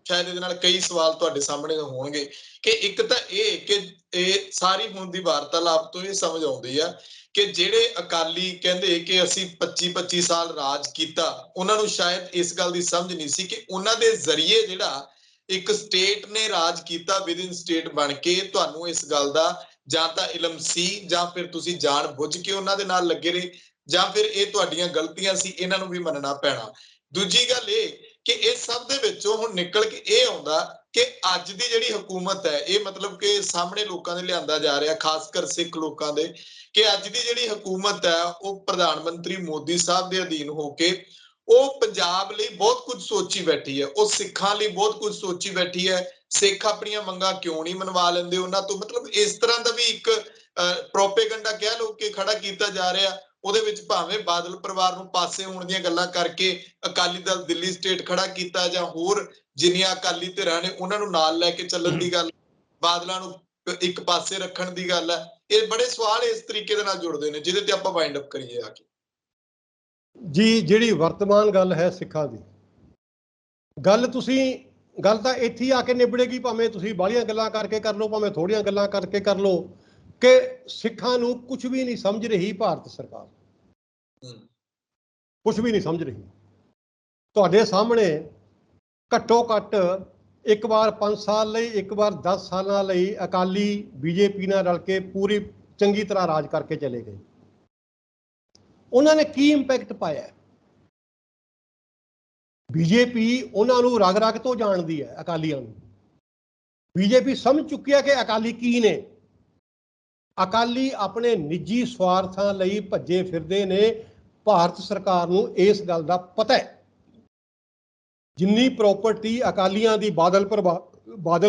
ਸ਼ਾਇਦ ਇਹਦੇ ਨਾਲ ਕਈ ਸਵਾਲ ਤੁਹਾਡੇ ਸਾਹਮਣੇ ਹੋਣਗੇ ਕਿ ਇੱਕ ਤਾਂ ਇਹ ਕਿ ਇਹ ਸਾਰੀ ਹੁਣ ਦੀ ਵਾਰਤਾਲਾਪ ਤੋਂ ਇਹ ਸਮਝ ਆਉਂਦੀ ਆ ਕਿ ਜਿਹੜੇ ਅਕਾਲੀ ਕਹਿੰਦੇ ਕਿ ਅਸੀਂ 25-25 ਸਾਲ ਰਾਜ ਕੀਤਾ, ਉਹਨਾਂ ਨੂੰ ਸ਼ਾਇਦ ਇਸ ਗੱਲ ਦੀ ਸਮਝ ਨਹੀਂ ਸੀ ਕਿ ਉਹਨਾਂ ਦੇ ਜ਼ਰੀਏ ਜਿਹੜਾ ਇੱਕ ਸਟੇਟ ਨੇ ਰਾਜ ਕੀਤਾ, ਵਿਦਿਨ ਸਟੇਟ ਬਣ ਕੇ। ਤੁਹਾਨੂੰ ਇਸ ਗੱਲ ਦਾ ਜਾਂ ਤਾਂ ਇਲਮ ਸੀ ਜਾਂ ਫਿਰ ਤੁਸੀਂ ਜਾਣ ਬੁੱਝ ਕੇ ਉਹਨਾਂ ਦੇ ਨਾਲ ਲੱਗੇ ਰਹੇ, ਜਾਂ ਫਿਰ ਇਹ ਤੁਹਾਡੀਆਂ ਗਲਤੀਆਂ ਸੀ, ਇਹਨਾਂ ਨੂੰ ਵੀ ਮੰਨਣਾ ਪੈਣਾ। ਦੂਜੀ ਗੱਲ ਇਹ ਕਿ ਇਸ ਸਭ ਦੇ ਵਿੱਚੋਂ ਹੁਣ ਨਿਕਲ ਕੇ ਇਹ ਆਉਂਦਾ ਕਿ ਅੱਜ ਦੀ ਜਿਹੜੀ ਹਕੂਮਤ ਹੈ, ਇਹ ਮਤਲਬ ਕਿ ਸਾਹਮਣੇ ਲੋਕਾਂ ਦੇ ਲਿਆਂਦਾ ਜਾ ਰਿਹਾ, ਖਾਸ ਕਰ ਸਿੱਖ ਲੋਕਾਂ ਦੇ, ਕਿ ਅੱਜ ਦੀ ਜਿਹੜੀ ਹਕੂਮਤ ਹੈ ਉਹ ਪ੍ਰਧਾਨ ਮੰਤਰੀ ਮੋਦੀ ਸਾਹਿਬ ਦੇ ਅਧੀਨ ਹੋ ਕੇ ਉਹ ਪੰਜਾਬ ਲਈ ਬਹੁਤ ਕੁਝ ਸੋਚੀ ਬੈਠੀ ਹੈ, ਉਹ ਸਿੱਖਾਂ ਲਈ ਬਹੁਤ ਕੁਝ ਸੋਚੀ ਬੈਠੀ ਹੈ। ਸਿੱਖ ਆਪਣੀਆਂ ਮੰਗਾਂ ਕਿਉਂ ਨਹੀਂ ਮਨਵਾ ਲੈਂਦੇ ਉਹਨਾਂ ਤੋਂ? ਮਤਲਬ ਇਸ ਤਰ੍ਹਾਂ ਦਾ ਵੀ ਇੱਕ ਪ੍ਰੋਪੇਗੈਂਡਾ ਕਹਿ ਲਓ ਕਿ ਖੜਾ ਕੀਤਾ ਜਾ ਰਿਹਾ। ਉਹਦੇ ਵਿੱਚ ਭਾਵੇਂ ਬਾਦਲ ਪਰਿਵਾਰ ਨੂੰ ਪਾਸੇ ਹੋਣ ਦੀਆਂ ਗੱਲਾਂ ਕਰਕੇ ਅਕਾਲੀ ਦਲ ਦਿੱਲੀ ਸਟੇਟ ਖੜਾ ਕੀਤਾ, ਜਾਂ ਹੋਰ ਜਿੰਨੀਆਂ ਅਕਾਲੀ ਧਿਰਾਂ ਨੇ ਉਹਨਾਂ ਨੂੰ ਨਾਲ ਲੈ ਕੇ ਚੱਲਣ ਦੀ ਗੱਲ, ਬਾਦਲਾਂ ਨੂੰ ਇੱਕ ਪਾਸੇ ਰੱਖਣ ਦੀ ਗੱਲ ਹੈ। ਇਹ ਬੜੇ ਸਵਾਲ ਇਸ ਤਰੀਕੇ ਦੇ ਨਾਲ ਜੁੜਦੇ ਨੇ ਜਿਹਦੇ ਤੇ ਆਪਾਂ ਵਾਈਂਡ ਅਪ ਕਰੀਏ ਆ ਕੇ। ਜੀ ਜਿਹੜੀ ਵਰਤਮਾਨ ਗੱਲ ਹੈ ਸਿੱਖਾਂ ਦੀ ਗੱਲ ਤਾਂ ਇੱਥੇ ਆ ਕੇ ਨਿਬੜੇਗੀ, ਭਾਵੇਂ ਤੁਸੀਂ ਬਾਹਲੀਆਂ ਗੱਲਾਂ ਕਰਕੇ ਕਰ ਲਓ, ਭਾਵੇਂ ਥੋੜੀਆਂ ਗੱਲਾਂ ਕਰਕੇ ਕਰ ਲਓ, ਕਿ ਸਿੱਖਾਂ ਨੂੰ ਕੁਝ ਵੀ ਨਹੀਂ ਸਮਝ ਰਹੀ ਭਾਰਤ ਸਰਕਾਰ, ਕੁਝ ਵੀ ਨਹੀਂ ਸਮਝ ਰਹੀ। ਤੁਹਾਡੇ ਸਾਹਮਣੇ ਘੱਟੋ ਘੱਟ ਇੱਕ ਵਾਰ 5 ਸਾਲ ਲਈ, ਇੱਕ ਵਾਰ 10 ਸਾਲਾਂ ਲਈ ਅਕਾਲੀ ਬੀਜੇਪੀ ਨਾਲ ਰਲ ਕੇ ਪੂਰੀ ਚੰਗੀ ਤਰ੍ਹਾਂ ਰਾਜ ਕਰਕੇ ਚਲੇ ਗਏ। ਉਹਨਾਂ ਨੇ ਕੀ ਇੰਪੈਕਟ ਪਾਇਆ? ਬੀਜੇਪੀ ਉਹਨਾਂ ਨੂੰ ਰਗ ਰਗ ਤੋਂ ਜਾਣਦੀ ਹੈ, ਅਕਾਲੀਆਂ ਨੂੰ। ਬੀਜੇਪੀ ਸਮਝ ਚੁੱਕੀ ਹੈ ਕਿ ਅਕਾਲੀ ਕੀ ਨੇ। ਅਕਾਲੀ ਆਪਣੇ ਨਿੱਜੀ ਸਵਾਰਥਾਂ ਲਈ ਭੱਜੇ ਫਿਰਦੇ ਨੇ। ਭਾਰਤ ਸਰਕਾਰ ਨੂੰ ਇਸ ਗੱਲ ਦਾ ਪਤਾ ਹੈ। ਜਿੰਨੀ ਪ੍ਰਾਪਰਟੀ ਅਕਾਲੀਆਂ ਦੀ ਬਾਦਲ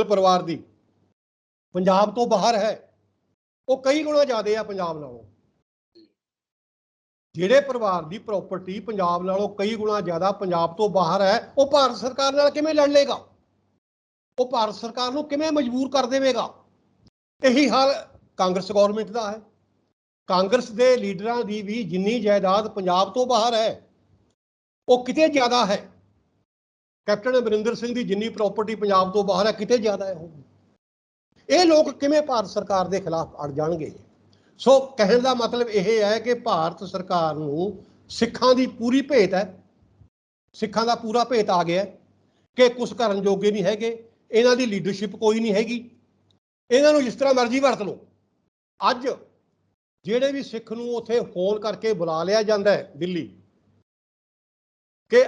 ਪਰਿਵਾਰ ਦੀ ਪੰਜਾਬ ਤੋਂ ਬਾਹਰ ਹੈ, ਉਹ ਕਈ ਗੁਣਾ ਜ਼ਿਆਦਾ ਆ ਪੰਜਾਬ ਨਾਲੋਂ। ਜਿਹੜੇ ਪਰਿਵਾਰ ਦੀ ਪ੍ਰਾਪਰਟੀ ਪੰਜਾਬ ਨਾਲੋਂ ਕਈ ਗੁਣਾ ਜ਼ਿਆਦਾ ਪੰਜਾਬ ਤੋਂ ਬਾਹਰ ਹੈ, ਉਹ ਭਾਰਤ ਸਰਕਾਰ ਨਾਲ ਕਿਵੇਂ ਲੜ ਲੇਗਾ? ਉਹ ਭਾਰਤ ਸਰਕਾਰ ਨੂੰ ਕਿਵੇਂ ਮਜਬੂਰ ਕਰ ਦੇਵੇਗਾ? ਇਹੀ ਹਾਲ ਕਾਂਗਰਸ ਗੌਰਮੈਂਟ ਦਾ ਹੈ। ਕਾਂਗਰਸ ਦੇ ਲੀਡਰਾਂ ਦੀ ਵੀ ਜਿੰਨੀ ਜਾਇਦਾਦ ਪੰਜਾਬ ਤੋਂ ਬਾਹਰ ਹੈ, ਉਹ ਕਿਤੇ ਜ਼ਿਆਦਾ ਹੈ। ਕੈਪਟਨ ਅਮਰਿੰਦਰ ਸਿੰਘ ਦੀ ਜਿੰਨੀ ਪ੍ਰਾਪਰਟੀ ਪੰਜਾਬ ਤੋਂ ਬਾਹਰ ਹੈ, ਕਿਤੇ ਜ਼ਿਆਦਾ ਹੈ। ਇਹ ਲੋਕ ਕਿਵੇਂ ਭਾਰਤ ਸਰਕਾਰ ਦੇ ਖਿਲਾਫ ਅੜ ਜਾਣਗੇ? ਸੋ ਕਹਿਣ ਦਾ ਮਤਲਬ ਇਹ ਹੈ ਕਿ ਭਾਰਤ ਸਰਕਾਰ ਨੂੰ ਸਿੱਖਾਂ ਦੀ ਪੂਰੀ ਭੇਤ ਹੈ, ਸਿੱਖਾਂ ਦਾ ਪੂਰਾ ਭੇਤ ਆ ਗਿਆ ਕਿ ਕੁਛ ਕਰਨ ਜੋਗੇ ਨਹੀਂ ਹੈਗੇ, ਇਹਨਾਂ ਦੀ ਲੀਡਰਸ਼ਿਪ ਕੋਈ ਨਹੀਂ ਹੈਗੀ, ਇਹਨਾਂ ਨੂੰ ਜਿਸ ਤਰ੍ਹਾਂ ਮਰਜ਼ੀ ਵਰਤ ਲਓ। ਅੱਜ ਜਿਹੜੇ ਵੀ ਸਿੱਖ ਨੂੰ ਉੱਥੇ ਫੋਨ ਕਰਕੇ ਬੁਲਾ ਲਿਆ ਜਾਂਦਾ ਹੈ ਦਿੱਲੀ ਕਿ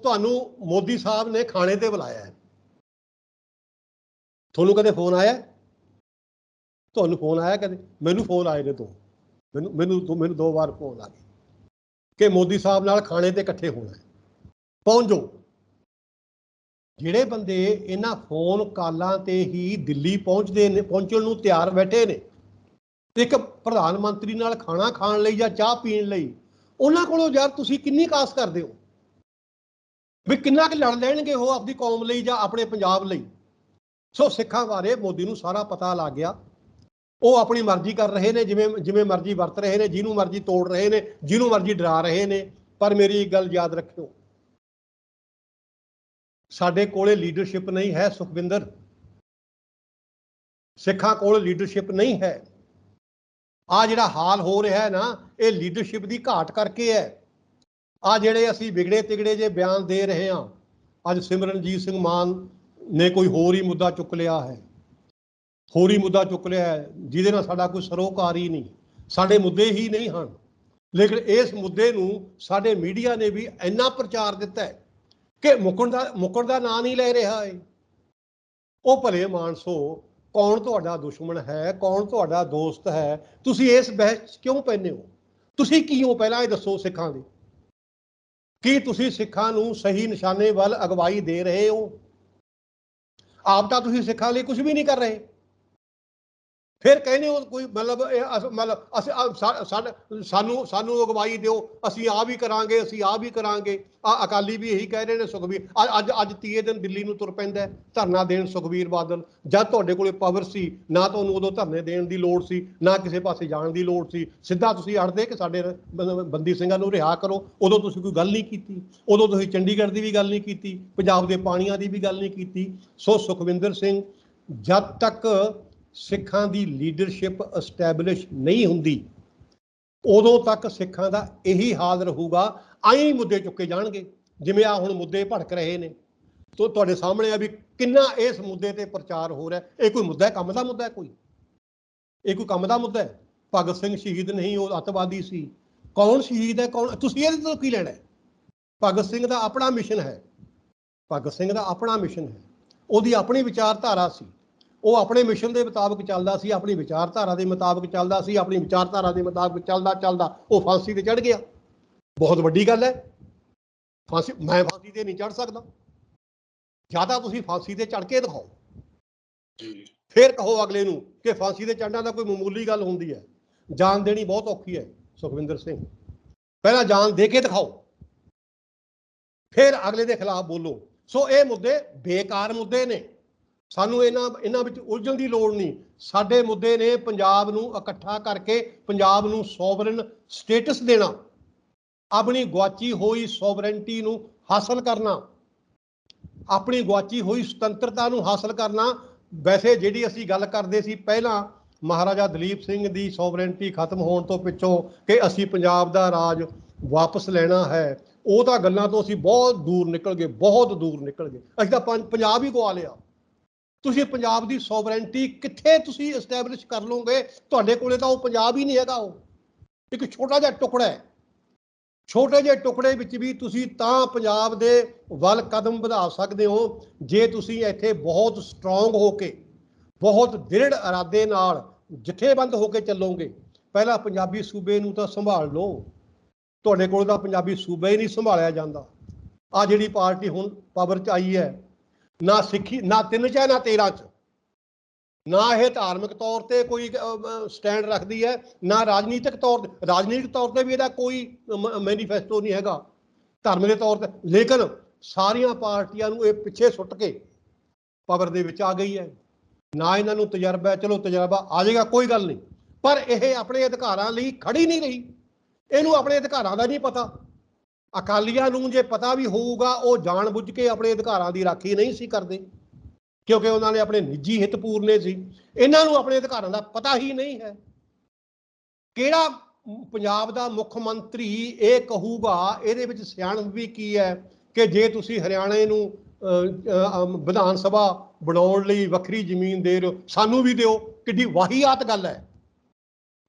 ਤੁਹਾਨੂੰ ਮੋਦੀ ਸਾਹਿਬ ਨੇ ਖਾਣੇ ਤੇ ਬੁਲਾਇਆ ਹੈ, ਤੁਹਾਨੂੰ ਕਦੇ ਫੋਨ ਆਇਆ? ਤੁਹਾਨੂੰ ਫੋਨ ਆਇਆ ਕਦੇ? ਮੈਨੂੰ ਫੋਨ ਆਏ ਨੇ ਦੋ, ਮੈਨੂੰ 2 ਵਾਰ ਫੋਨ ਆ ਗਏ ਕਿ ਮੋਦੀ ਸਾਹਿਬ ਨਾਲ ਖਾਣੇ ਤੇ ਇਕੱਠੇ ਹੋਣਾ ਹੈ, ਪਹੁੰਚ ਜਾਓ। ਜਿਹੜੇ ਬੰਦੇ ਇਹਨਾਂ ਫੋਨ ਕਾਲਾਂ ਤੇ ਹੀ ਦਿੱਲੀ ਪਹੁੰਚਣ ਨੂੰ ਤਿਆਰ ਬੈਠੇ ਨੇ, ਇੱਕ ਪ੍ਰਧਾਨ ਮੰਤਰੀ ਨਾਲ ਖਾਣਾ ਖਾਣ ਲਈ ਜਾਂ ਚਾਹ ਪੀਣ ਲਈ, ਉਹਨਾਂ ਕੋਲੋਂ ਯਾਰ ਤੁਸੀਂ ਕਿੰਨੀ ਕਾਸ ਕਰਦੇ ਹੋ ਵੀ ਕਿੰਨਾ ਕੁ ਲੜ ਲੈਣਗੇ ਉਹ ਆਪਣੀ ਕੌਮ ਲਈ ਜਾਂ ਆਪਣੇ ਪੰਜਾਬ ਲਈ? ਸੋ ਸਿੱਖਾਂ ਬਾਰੇ ਮੋਦੀ ਨੂੰ ਸਾਰਾ ਪਤਾ ਲੱਗ ਗਿਆ। ਉਹ ਆਪਣੀ ਮਰਜ਼ੀ ਕਰ ਰਹੇ ਨੇ, ਜਿਵੇਂ ਮਰਜ਼ੀ ਵਰਤ ਰਹੇ ਨੇ, ਜਿਹਨੂੰ ਮਰਜ਼ੀ ਤੋੜ ਰਹੇ ਨੇ, ਜਿਹਨੂੰ ਮਰਜ਼ੀ ਡਰਾ ਰਹੇ ਨੇ। ਪਰ ਮੇਰੀ ਇੱਕ ਗੱਲ ਯਾਦ ਰੱਖਿਓ, ਸਾਡੇ ਕੋਲੇ ਲੀਡਰਸ਼ਿਪ ਨਹੀਂ ਹੈ ਸੁਖਵਿੰਦਰ, ਸਿੱਖਾਂ ਕੋਲ ਲੀਡਰਸ਼ਿਪ ਨਹੀਂ ਹੈ। ਆ ਜਿਹੜਾ ਹਾਲ ਹੋ ਰਿਹਾ ਹੈ ਨਾ, ਇਹ ਲੀਡਰਸ਼ਿਪ ਦੀ ਘਾਟ ਕਰਕੇ ਹੈ। ਆ ਜਿਹੜੇ ਅਸੀਂ ਵਿਗੜੇ ਤਿਗੜੇ ਜੇ ਬਿਆਨ ਦੇ ਰਹੇ ਹਾਂ, ਅੱਜ ਸਿਮਰਨਜੀਤ ਸਿੰਘ ਮਾਨ ਨੇ ਕੋਈ ਹੋਰ ਹੀ ਮੁੱਦਾ ਚੁੱਕ ਲਿਆ ਹੈ, ਹੋਰ ਹੀ ਮੁੱਦਾ ਚੁੱਕ ਲਿਆ ਹੈ ਜਿਹਦੇ ਨਾਲ ਸਾਡਾ ਕੋਈ ਸਰੋਕਾਰ ਹੀ ਨਹੀਂ, ਸਾਡੇ ਮੁੱਦੇ ਹੀ ਨਹੀਂ ਹਨ। ਲੇਕਿਨ ਇਸ ਮੁੱਦੇ ਨੂੰ ਸਾਡੇ ਮੀਡੀਆ ਨੇ ਵੀ ਇੰਨਾ ਪ੍ਰਚਾਰ ਦਿੱਤਾ ਹੈ ਕਿ ਮੁੱਕਣ ਦਾ ਨਾਂ ਨਹੀਂ ਲੈ ਰਿਹਾ ਹੈ। ਉਹ ਭਲੇ ਮਾਨਸੋ, ਕੌਣ ਤੁਹਾਡਾ ਦੁਸ਼ਮਣ ਹੈ, ਕੌਣ ਤੁਹਾਡਾ ਦੋਸਤ ਹੈ? ਤੁਸੀਂ ਇਸ ਬਹਿਸ ਕਿਉਂ ਪੈਂਦੇ ਹੋ? ਤੁਸੀਂ ਕੀ ਹੋ ਪਹਿਲਾਂ ਇਹ ਦੱਸੋ ਸਿੱਖਾਂ ਦੇ? ਕੀ ਤੁਸੀਂ ਸਿੱਖਾਂ ਨੂੰ ਸਹੀ ਨਿਸ਼ਾਨੇ ਵੱਲ ਅਗਵਾਈ ਦੇ ਰਹੇ ਹੋ? ਆਪ ਤਾਂ ਤੁਸੀਂ ਸਿੱਖਾਂ ਲਈ ਕੁਝ ਵੀ ਨਹੀਂ ਕਰ ਰਹੇ, ਫਿਰ ਕਹਿੰਦੇ ਹੋ ਕੋਈ ਸਾਨੂੰ ਅਗਵਾਈ ਦਿਓ, ਅਸੀਂ ਆਹ ਵੀ ਕਰਾਂਗੇ, ਅਸੀਂ ਆਹ ਵੀ ਕਰਾਂਗੇ। ਅਕਾਲੀ ਵੀ ਇਹੀ ਕਹਿ ਰਹੇ ਨੇ। ਸੁਖਬੀਰ ਅੱਜ 30 ਦਿਨ ਦਿੱਲੀ ਨੂੰ ਤੁਰ ਪੈਂਦਾ ਧਰਨਾ ਦੇਣ ਸੁਖਬੀਰ ਬਾਦਲ, ਜਦ ਤੁਹਾਡੇ ਕੋਲੇ ਪਾਵਰ ਸੀ। ਨਾ ਤੁਹਾਨੂੰ ਉਦੋਂ ਧਰਨੇ ਦੇਣ ਦੀ ਲੋੜ ਸੀ, ਨਾ ਕਿਸੇ ਪਾਸੇ ਜਾਣ ਦੀ ਲੋੜ ਸੀ। ਸਿੱਧਾ ਤੁਸੀਂ ਅੜਦੇ ਕਿ ਸਾਡੇ ਬੰਦੀ ਸਿੰਘਾਂ ਨੂੰ ਰਿਹਾ ਕਰੋ। ਉਦੋਂ ਤੁਸੀਂ ਕੋਈ ਗੱਲ ਨਹੀਂ ਕੀਤੀ, ਉਦੋਂ ਤੁਸੀਂ ਚੰਡੀਗੜ੍ਹ ਦੀ ਵੀ ਗੱਲ ਨਹੀਂ ਕੀਤੀ, ਪੰਜਾਬ ਦੇ ਪਾਣੀਆਂ ਦੀ ਵੀ ਗੱਲ ਨਹੀਂ ਕੀਤੀ। ਸੋ ਸੁਖਵਿੰਦਰ ਸਿੰਘ, ਜਦ ਤੱਕ ਸਿੱਖਾਂ ਦੀ ਲੀਡਰਸ਼ਿਪ ਐਸਟੈਬਲਿਸ਼ ਨਹੀਂ ਹੁੰਦੀ, ਉਦੋਂ ਤੱਕ ਸਿੱਖਾਂ ਦਾ ਇਹੀ ਹਾਲ ਰਹੂਗਾ। ਆਈ ਮੁੱਦੇ ਚੁੱਕੇ ਜਾਣਗੇ ਜਿਵੇਂ ਆ ਹੁਣ ਮੁੱਦੇ ਭੜਕ ਰਹੇ ਨੇ। ਤੋ ਤੁਹਾਡੇ ਸਾਹਮਣੇ ਆ ਵੀ ਕਿੰਨਾ ਇਸ ਮੁੱਦੇ ਤੇ ਪ੍ਰਚਾਰ ਹੋ ਰਿਹਾ। ਇਹ ਕੋਈ ਮੁੱਦਾ ਹੈ? ਕੰਮ ਦਾ ਮੁੱਦਾ ਹੈ ਕੋਈ? ਇਹ ਕੋਈ ਕੰਮ ਦਾ ਮੁੱਦਾ ਹੈ? ਭਗਤ ਸਿੰਘ ਸ਼ਹੀਦ ਨਹੀਂ, ਉਹ ਅੱਤਵਾਦੀ ਸੀ। ਕੌਣ ਸ਼ਹੀਦ ਹੈ, ਕੌਣ? ਤੁਸੀਂ ਇਹਦੇ ਤੋਂ ਕੀ ਲੈਣਾ? ਭਗਤ ਸਿੰਘ ਦਾ ਆਪਣਾ ਮਿਸ਼ਨ ਹੈ, ਭਗਤ ਸਿੰਘ ਦਾ ਆਪਣਾ ਮਿਸ਼ਨ ਹੈ, ਉਹਦੀ ਆਪਣੀ ਵਿਚਾਰਧਾਰਾ ਸੀ। ਉਹ ਆਪਣੇ ਮਿਸ਼ਨ ਦੇ ਮੁਤਾਬਕ ਚੱਲਦਾ ਸੀ, ਆਪਣੀ ਵਿਚਾਰਧਾਰਾ ਦੇ ਮੁਤਾਬਕ ਚੱਲਦਾ ਸੀ। ਆਪਣੀ ਵਿਚਾਰਧਾਰਾ ਦੇ ਮੁਤਾਬਕ ਚੱਲਦਾ ਉਹ ਫਾਂਸੀ ਤੇ ਚੜ੍ਹ ਗਿਆ। ਬਹੁਤ ਵੱਡੀ ਗੱਲ ਹੈ। ਮੈਂ ਫਾਂਸੀ ਤੇ ਨਹੀਂ ਚੜ੍ਹ ਸਕਦਾ। ਜ਼ਿਆਦਾ ਤੁਸੀਂ ਫਾਂਸੀ ਤੇ ਚੜ੍ਹ ਕੇ ਦਿਖਾਓ, ਫਿਰ ਕਹੋ ਅਗਲੇ ਨੂੰ ਕਿ ਫਾਂਸੀ ਤੇ ਚੜ੍ਹਨਾ ਤਾਂ ਕੋਈ ਮਾਮੂਲੀ ਗੱਲ ਹੁੰਦੀ ਹੈ। ਜਾਨ ਦੇਣੀ ਬਹੁਤ ਔਖੀ ਹੈ ਸੁਖਵਿੰਦਰ ਸਿੰਘ। ਪਹਿਲਾਂ ਜਾਨ ਦੇ ਕੇ ਦਿਖਾਓ, ਫਿਰ ਅਗਲੇ ਦੇ ਖਿਲਾਫ ਬੋਲੋ। ਸੋ ਇਹ ਮੁੱਦੇ ਬੇਕਾਰ ਮੁੱਦੇ ਨੇ, ਸਾਨੂੰ ਇਹਨਾਂ ਵਿੱਚ ਉਲਝਣ ਦੀ ਲੋੜ ਨਹੀਂ। ਸਾਡੇ ਮੁੱਦੇ ਨੇ ਪੰਜਾਬ ਨੂੰ ਇਕੱਠਾ ਕਰਕੇ ਪੰਜਾਬ ਨੂੰ ਸੋਵਰਨ ਸਟੇਟਸ ਦੇਣਾ, ਆਪਣੀ ਗੁਆਚੀ ਹੋਈ ਸੋਵਰਨਟੀ ਨੂੰ ਹਾਸਲ ਕਰਨਾ, ਆਪਣੀ ਗੁਆਚੀ ਹੋਈ ਸੁਤੰਤਰਤਾ ਨੂੰ ਹਾਸਲ ਕਰਨਾ। ਵੈਸੇ ਜਿਹੜੀ ਅਸੀਂ ਗੱਲ ਕਰਦੇ ਸੀ ਪਹਿਲਾਂ ਮਹਾਰਾਜਾ ਦਲੀਪ ਸਿੰਘ ਦੀ ਸੋਵਰਨਟੀ ਖਤਮ ਹੋਣ ਤੋਂ ਪਿੱਛੋਂ ਕਿ ਅਸੀਂ ਪੰਜਾਬ ਦਾ ਰਾਜ ਵਾਪਸ ਲੈਣਾ ਹੈ, ਉਹ ਤਾਂ ਗੱਲਾਂ ਤੋਂ ਅਸੀਂ ਬਹੁਤ ਦੂਰ ਨਿਕਲ ਗਏ, ਬਹੁਤ ਦੂਰ ਨਿਕਲ ਗਏ। ਅਸੀਂ ਤਾਂ ਪੰਜਾਬ ਹੀ ਗਵਾ ਲਿਆ। ਤੁਸੀਂ ਪੰਜਾਬ ਦੀ ਸੋਵਰਨਟੀ ਕਿੱਥੇ ਤੁਸੀਂ ਐਸਟੈਬਲਿਸ਼ ਕਰ ਲਓਗੇ? ਤੁਹਾਡੇ ਕੋਲੇ ਤਾਂ ਉਹ ਪੰਜਾਬ ਹੀ ਨਹੀਂ ਹੈਗਾ। ਉਹ ਇੱਕ ਛੋਟਾ ਜਿਹਾ ਟੁਕੜਾ ਹੈ। ਛੋਟੇ ਜਿਹੇ ਟੁਕੜੇ ਵਿੱਚ ਵੀ ਤੁਸੀਂ ਤਾਂ ਪੰਜਾਬ ਦੇ ਵੱਲ ਕਦਮ ਵਧਾ ਸਕਦੇ ਹੋ ਜੇ ਤੁਸੀਂ ਇੱਥੇ ਬਹੁਤ ਸਟਰੋਂਗ ਹੋ ਕੇ, ਬਹੁਤ ਦ੍ਰਿੜ ਇਰਾਦੇ ਨਾਲ ਜਥੇਬੰਦ ਹੋ ਕੇ ਚੱਲੋਗੇ। ਪਹਿਲਾਂ ਪੰਜਾਬੀ ਸੂਬੇ ਨੂੰ ਤਾਂ ਸੰਭਾਲ ਲਓ। ਤੁਹਾਡੇ ਕੋਲ ਤਾਂ ਪੰਜਾਬੀ ਸੂਬਾ ਹੀ ਨਹੀਂ ਸੰਭਾਲਿਆ ਜਾਂਦਾ। ਆ ਜਿਹੜੀ ਪਾਰਟੀ ਹੁਣ ਪਾਵਰ 'ਚ ਆਈ ਹੈ, ਨਾ ਸਿੱਖੀ, ਨਾ 3 'ਚ ਹੈ, ਨਾ 13 'ਚ, ਨਾ ਇਹ ਧਾਰਮਿਕ ਤੌਰ ਤੇ ਕੋਈ ਸਟੈਂਡ ਰੱਖਦੀ ਹੈ, ਨਾ ਰਾਜਨੀਤਿਕ ਤੌਰ ਤੇ ਵੀ ਇਹਦਾ ਕੋਈ ਮੈਨੀਫੈਸਟੋ ਨਹੀਂ ਹੈਗਾ ਧਰਮ ਦੇ ਤੌਰ ਤੇ। ਲੇਕਿਨ ਸਾਰੀਆਂ ਪਾਰਟੀਆਂ ਨੂੰ ਇਹ ਪਿੱਛੇ ਸੁੱਟ ਕੇ ਪਾਵਰ ਦੇ ਵਿੱਚ ਆ ਗਈ ਹੈ। ਨਾ ਇਹਨਾਂ ਨੂੰ ਤਜਰਬਾ ਹੈ, ਚਲੋ ਤਜਰਬਾ ਆ ਜਾਏਗਾ, ਕੋਈ ਗੱਲ ਨਹੀਂ, ਪਰ ਇਹ ਆਪਣੇ ਅਧਿਕਾਰਾਂ ਲਈ ਖੜੀ ਨਹੀਂ ਰਹੀ। ਇਹਨੂੰ ਆਪਣੇ ਅਧਿਕਾਰਾਂ ਦਾ ਨਹੀਂ ਪਤਾ। ਅਕਾਲੀਆਂ ਨੂੰ ਜੇ ਪਤਾ ਵੀ ਹੋਊਗਾ, ਉਹ ਜਾਣ ਬੁੱਝ ਕੇ ਆਪਣੇ ਅਧਿਕਾਰਾਂ ਦੀ ਰਾਖੀ ਨਹੀਂ ਸੀ ਕਰਦੇ। ਕਿਉਂਕਿ ਉਹਨਾਂ ਨੇ ਆਪਣੇ ਨਿੱਜੀ ਹਿੱਤ ਪੂਰਨੇ ਸੀ। ਇਹਨਾਂ ਨੂੰ ਆਪਣੇ ਅਧਿਕਾਰਾਂ ਦਾ ਪਤਾ ਹੀ ਨਹੀਂ ਹੈ। ਕਿਹੜਾ ਪੰਜਾਬ ਦਾ ਮੁੱਖ ਮੰਤਰੀ ਇਹ ਕਹੂਗਾ, ਇਹਦੇ ਵਿੱਚ ਸਿਆਣਪ ਵੀ ਕੀ ਹੈ ਕਿ ਜੇ ਤੁਸੀਂ ਹਰਿਆਣੇ ਨੂੰ ਵਿਧਾਨ ਸਭਾ ਬਣਾਉਣ ਲਈ ਵੱਖਰੀ ਜ਼ਮੀਨ ਦੇ ਰਹੇ ਹੋ, ਸਾਨੂੰ ਵੀ ਦਿਓ। ਕਿੱਡੀ ਵਾਹੀਆਤ ਗੱਲ ਹੈ,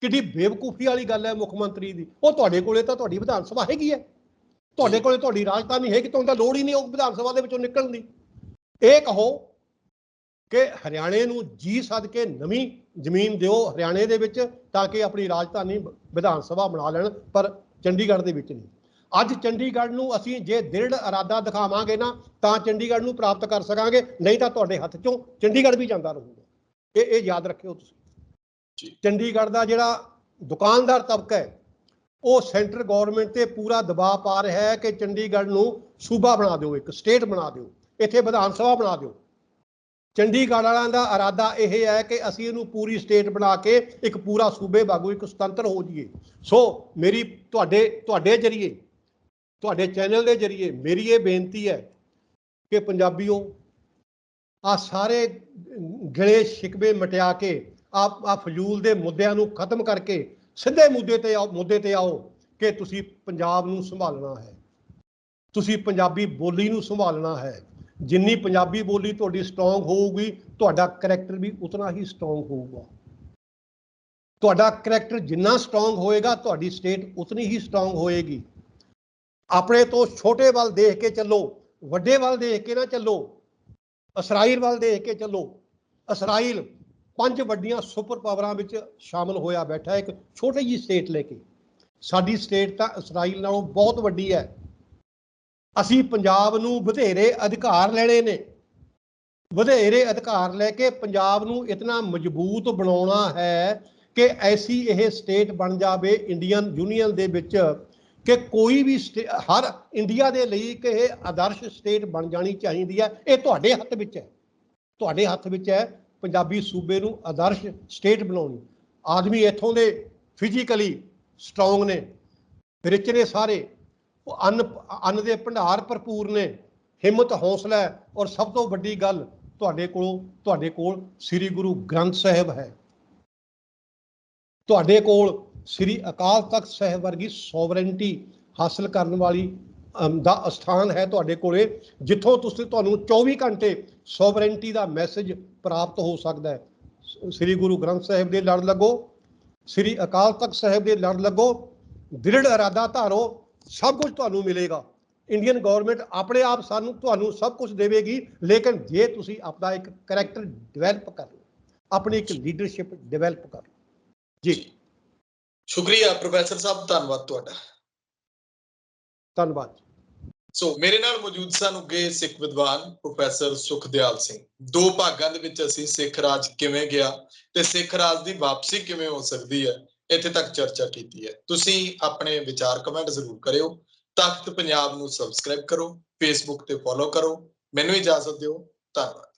ਕਿੱਡੀ ਬੇਵਕੂਫੀ ਵਾਲੀ ਗੱਲ ਹੈ ਮੁੱਖ ਮੰਤਰੀ ਦੀ। ਉਹ ਤੁਹਾਡੇ ਕੋਲੇ ਤਾਂ ਤੁਹਾਡੀ ਵਿਧਾਨ ਸਭਾ ਹੈਗੀ ਹੈ, ਤੁਹਾਡੇ ਕੋਲੇ ਤੁਹਾਡੀ ਰਾਜਧਾਨੀ ਹੈਗੀ, ਤੁਹਾਨੂੰ ਤਾਂ ਲੋੜ ਹੀ ਨਹੀਂ ਉਹ ਵਿਧਾਨ ਸਭਾ ਦੇ ਵਿੱਚੋਂ ਨਿਕਲਣ ਦੀ। ਇਹ ਕਹੋ ਕਿ ਹਰਿਆਣੇ ਨੂੰ ਜੀ ਸੱਦ ਕੇ ਨਵੀਂ ਜ਼ਮੀਨ ਦਿਓ ਹਰਿਆਣੇ ਦੇ ਵਿੱਚ, ਤਾਂ ਕਿ ਆਪਣੀ ਰਾਜਧਾਨੀ ਵਿਧਾਨ ਸਭਾ ਬਣਾ ਲੈਣ, ਪਰ ਚੰਡੀਗੜ੍ਹ ਦੇ ਵਿੱਚ ਨਹੀਂ। ਅੱਜ ਚੰਡੀਗੜ੍ਹ ਨੂੰ ਅਸੀਂ ਜੇ ਦ੍ਰਿੜ ਇਰਾਦਾ ਦਿਖਾਵਾਂਗੇ ਨਾ, ਤਾਂ ਚੰਡੀਗੜ੍ਹ ਨੂੰ ਪ੍ਰਾਪਤ ਕਰ ਸਕਾਂਗੇ, ਨਹੀਂ ਤਾਂ ਤੁਹਾਡੇ ਹੱਥ ਚੋਂ ਚੰਡੀਗੜ੍ਹ ਵੀ ਜਾਂਦਾ ਰਹੂਗਾ। ਇਹ ਯਾਦ ਰੱਖਿਓ ਤੁਸੀਂ। ਚੰਡੀਗੜ੍ਹ ਦਾ ਜਿਹੜਾ ਦੁਕਾਨਦਾਰ ਤਬਕਾ ਹੈ, ਉਹ ਸੈਂਟਰ ਗਵਰਨਮੈਂਟ ਤੇ ਪੂਰਾ ਦਬਾਅ ਪਾ ਰਿਹਾ ਹੈ ਕਿ ਚੰਡੀਗੜ੍ਹ ਨੂੰ ਸੂਬਾ ਬਣਾ ਦਿਓ, ਇੱਕ ਸਟੇਟ ਬਣਾ ਦਿਓ, ਇੱਥੇ ਵਿਧਾਨ ਸਭਾ ਬਣਾ ਦਿਓ। ਚੰਡੀਗੜ੍ਹ ਵਾਲਿਆਂ ਦਾ ਇਰਾਦਾ ਇਹ ਹੈ ਕਿ ਅਸੀਂ ਇਹਨੂੰ ਪੂਰੀ ਸਟੇਟ ਬਣਾ ਕੇ ਇੱਕ ਪੂਰਾ ਸੂਬੇ ਵਾਂਗੂ ਇੱਕ ਸੁਤੰਤਰ ਹੋ ਜਾਈਏ। ਸੋ ਮੇਰੀ ਤੁਹਾਡੇ ਜਰੀਏ, ਤੁਹਾਡੇ ਚੈਨਲ ਦੇ ਜਰੀਏ ਮੇਰੀ ਇਹ ਬੇਨਤੀ ਹੈ ਕਿ ਪੰਜਾਬੀਓ, ਆ ਸਾਰੇ ਗਿਲੇ ਸ਼ਿਕਵੇ ਮਟਿਆ ਕੇ ਆ ਫਜ਼ੂਲ ਦੇ ਮੁੱਦਿਆਂ ਨੂੰ ਖਤਮ ਕਰਕੇ ਸਿੱਧੇ ਮੁੱਦੇ ਤੇ ਆਓ ਕਿ ਤੁਸੀਂ ਪੰਜਾਬ ਨੂੰ ਸੰਭਾਲਣਾ ਹੈ, ਤੁਸੀਂ ਪੰਜਾਬੀ ਬੋਲੀ ਨੂੰ ਸੰਭਾਲਣਾ ਹੈ। ਜਿੰਨੀ ਪੰਜਾਬੀ ਬੋਲੀ ਤੁਹਾਡੀ ਸਟਰੋਂਗ ਹੋਊਗੀ, ਤੁਹਾਡਾ ਕਰੈਕਟਰ ਵੀ ਉਤਨਾ ਹੀ ਸਟਰੋਂਗ ਹੋਊਗਾ। ਤੁਹਾਡਾ ਕਰੈਕਟਰ ਜਿੰਨਾ ਸਟਰੋਂਗ ਹੋਏਗਾ, ਤੁਹਾਡੀ ਸਟੇਟ ਉਤਨੀ ਹੀ ਸਟਰੋਂਗ ਹੋਏਗੀ। ਆਪਣੇ ਤੋਂ ਛੋਟੇ ਵੱਲ ਦੇਖ ਕੇ ਚੱਲੋ, ਵੱਡੇ ਵੱਲ ਦੇਖ ਕੇ ਨਾ ਚੱਲੋ। ਇਸਰਾਈਲ ਵੱਲ ਦੇਖ ਕੇ ਚੱਲੋ। ਇਸਰਾਈਲ 5 ਵੱਡੀਆਂ ਸੁਪਰ ਪਾਵਰਾਂ ਵਿੱਚ ਸ਼ਾਮਲ ਹੋਇਆ ਬੈਠਾ, ਇੱਕ ਛੋਟੀ ਜਿਹੀ ਸਟੇਟ ਲੈ ਕੇ। ਸਾਡੀ ਸਟੇਟ ਤਾਂ ਇਸਰਾਈਲ ਨਾਲੋਂ ਬਹੁਤ ਵੱਡੀ ਹੈ। ਅਸੀਂ ਪੰਜਾਬ ਨੂੰ ਵਧੇਰੇ ਅਧਿਕਾਰ ਲੈਣੇ ਨੇ, ਵਧੇਰੇ ਅਧਿਕਾਰ ਲੈ ਕੇ ਪੰਜਾਬ ਨੂੰ ਇਤਨਾ ਮਜ਼ਬੂਤ ਬਣਾਉਣਾ ਹੈ ਕਿ ਐਸੀ ਇਹ ਸਟੇਟ ਬਣ ਜਾਵੇ ਇੰਡੀਅਨ ਯੂਨੀਅਨ ਦੇ ਵਿੱਚ ਕਿ ਕੋਈ ਵੀ ਹਰ ਇੰਡੀਆ ਦੇ ਲਈ ਕਿ ਇਹ ਆਦਰਸ਼ ਸਟੇਟ ਬਣ ਜਾਣੀ ਚਾਹੀਦੀ ਹੈ। ਇਹ ਤੁਹਾਡੇ ਹੱਥ ਵਿੱਚ ਹੈ, ਤੁਹਾਡੇ ਹੱਥ ਵਿੱਚ ਹੈ ਪੰਜਾਬੀ ਸੂਬੇ ਨੂੰ ਆਦਰਸ਼ ਸਟੇਟ ਬਣਾਉਣੀ। ਆਦਮੀ ਇੱਥੋਂ ਦੇ ਫਿਜ਼ੀਕਲੀ ਸਟਰੋਂਗ ਨੇ, ਰਿਚ ਨੇ ਸਾਰੇ, ਉਹ ਅੰਨ ਦੇ ਭੰਡਾਰ ਭਰਪੂਰ ਨੇ, ਹਿੰਮਤ ਹੌਸਲਾ ਹੈ, ਔਰ ਸਭ ਤੋਂ ਵੱਡੀ ਗੱਲ ਤੁਹਾਡੇ ਕੋਲ ਸ੍ਰੀ ਗੁਰੂ ਗ੍ਰੰਥ ਸਾਹਿਬ ਹੈ, ਤੁਹਾਡੇ ਕੋਲ ਸ੍ਰੀ ਅਕਾਲ ਤਖਤ ਸਾਹਿਬ ਵਰਗੀ ਸੋਵਰੇਨਟੀ ਹਾਸਲ ਕਰਨ ਵਾਲੀ ਦਾ ਅਸਥਾਨ ਹੈ ਤੁਹਾਡੇ ਕੋਲੇ, ਜਿੱਥੋਂ ਤੁਹਾਨੂੰ 24 ਘੰਟੇ ਸੋਵਰੇਨਟੀ ਦਾ ਮੈਸੇਜ ਪ੍ਰਾਪਤ ਹੋ ਸਕਦਾ ਹੈ। ਸ੍ਰੀ ਗੁਰੂ ਗ੍ਰੰਥ ਸਾਹਿਬ ਦੇ ਲੜ ਲੱਗੋ, ਸ੍ਰੀ ਅਕਾਲ ਤਖਤ ਸਾਹਿਬ ਦੇ ਲੜ ਲੱਗੋ, ਦ੍ਰਿੜ ਇਰਾਦਾ ਧਾਰੋ, ਸਭ ਕੁਝ ਤੁਹਾਨੂੰ ਮਿਲੇਗਾ। ਇੰਡੀਅਨ ਗਵਰਨਮੈਂਟ ਆਪਣੇ ਆਪ ਤੁਹਾਨੂੰ ਸਭ ਕੁਝ ਦੇਵੇਗੀ, ਲੇਕਿਨ ਜੇ ਤੁਸੀਂ ਆਪਣਾ ਇੱਕ ਕਰੈਕਟਰ ਡਿਵੈਲਪ ਕਰ ਲਓ, ਆਪਣੀ ਇੱਕ ਲੀਡਰਸ਼ਿਪ ਡਿਵੈਲਪ ਕਰ ਲਓ। ਜੀ ਸ਼ੁਕਰੀਆ ਪ੍ਰੋਫੈਸਰ ਸਾਹਿਬ, ਧੰਨਵਾਦ ਤੁਹਾਡਾ। ਧੰਨਵਾਦ। ਸੋ ਮੇਰੇ ਨਾਲ ਮੌਜੂਦ ਸਨ ਉੱਘੇ ਸਿੱਖ ਵਿਦਵਾਨ ਪ੍ਰੋਫੈਸਰ ਸੁਖਦਿਆਲ ਸਿੰਘ। 2 ਭਾਗਾਂ ਦੇ ਵਿੱਚ ਅਸੀਂ ਸਿੱਖ ਰਾਜ ਕਿਵੇਂ ਗਿਆ ਤੇ ਸਿੱਖ ਰਾਜ ਦੀ ਵਾਪਸੀ ਕਿਵੇਂ ਹੋ ਸਕਦੀ ਹੈ, ਇੱਥੇ ਤੱਕ ਚਰਚਾ ਕੀਤੀ ਹੈ। ਤੁਸੀਂ ਆਪਣੇ ਵਿਚਾਰ ਕਮੈਂਟ ਜ਼ਰੂਰ ਕਰਿਓ। ਤਖਤ ਪੰਜਾਬ ਨੂੰ ਸਬਸਕ੍ਰਾਈਬ ਕਰੋ, ਫੇਸਬੁੱਕ ਤੇ ਫੋਲੋ ਕਰੋ। ਮੈਨੂੰ ਇਜਾਜ਼ਤ ਦਿਓ। ਧੰਨਵਾਦ।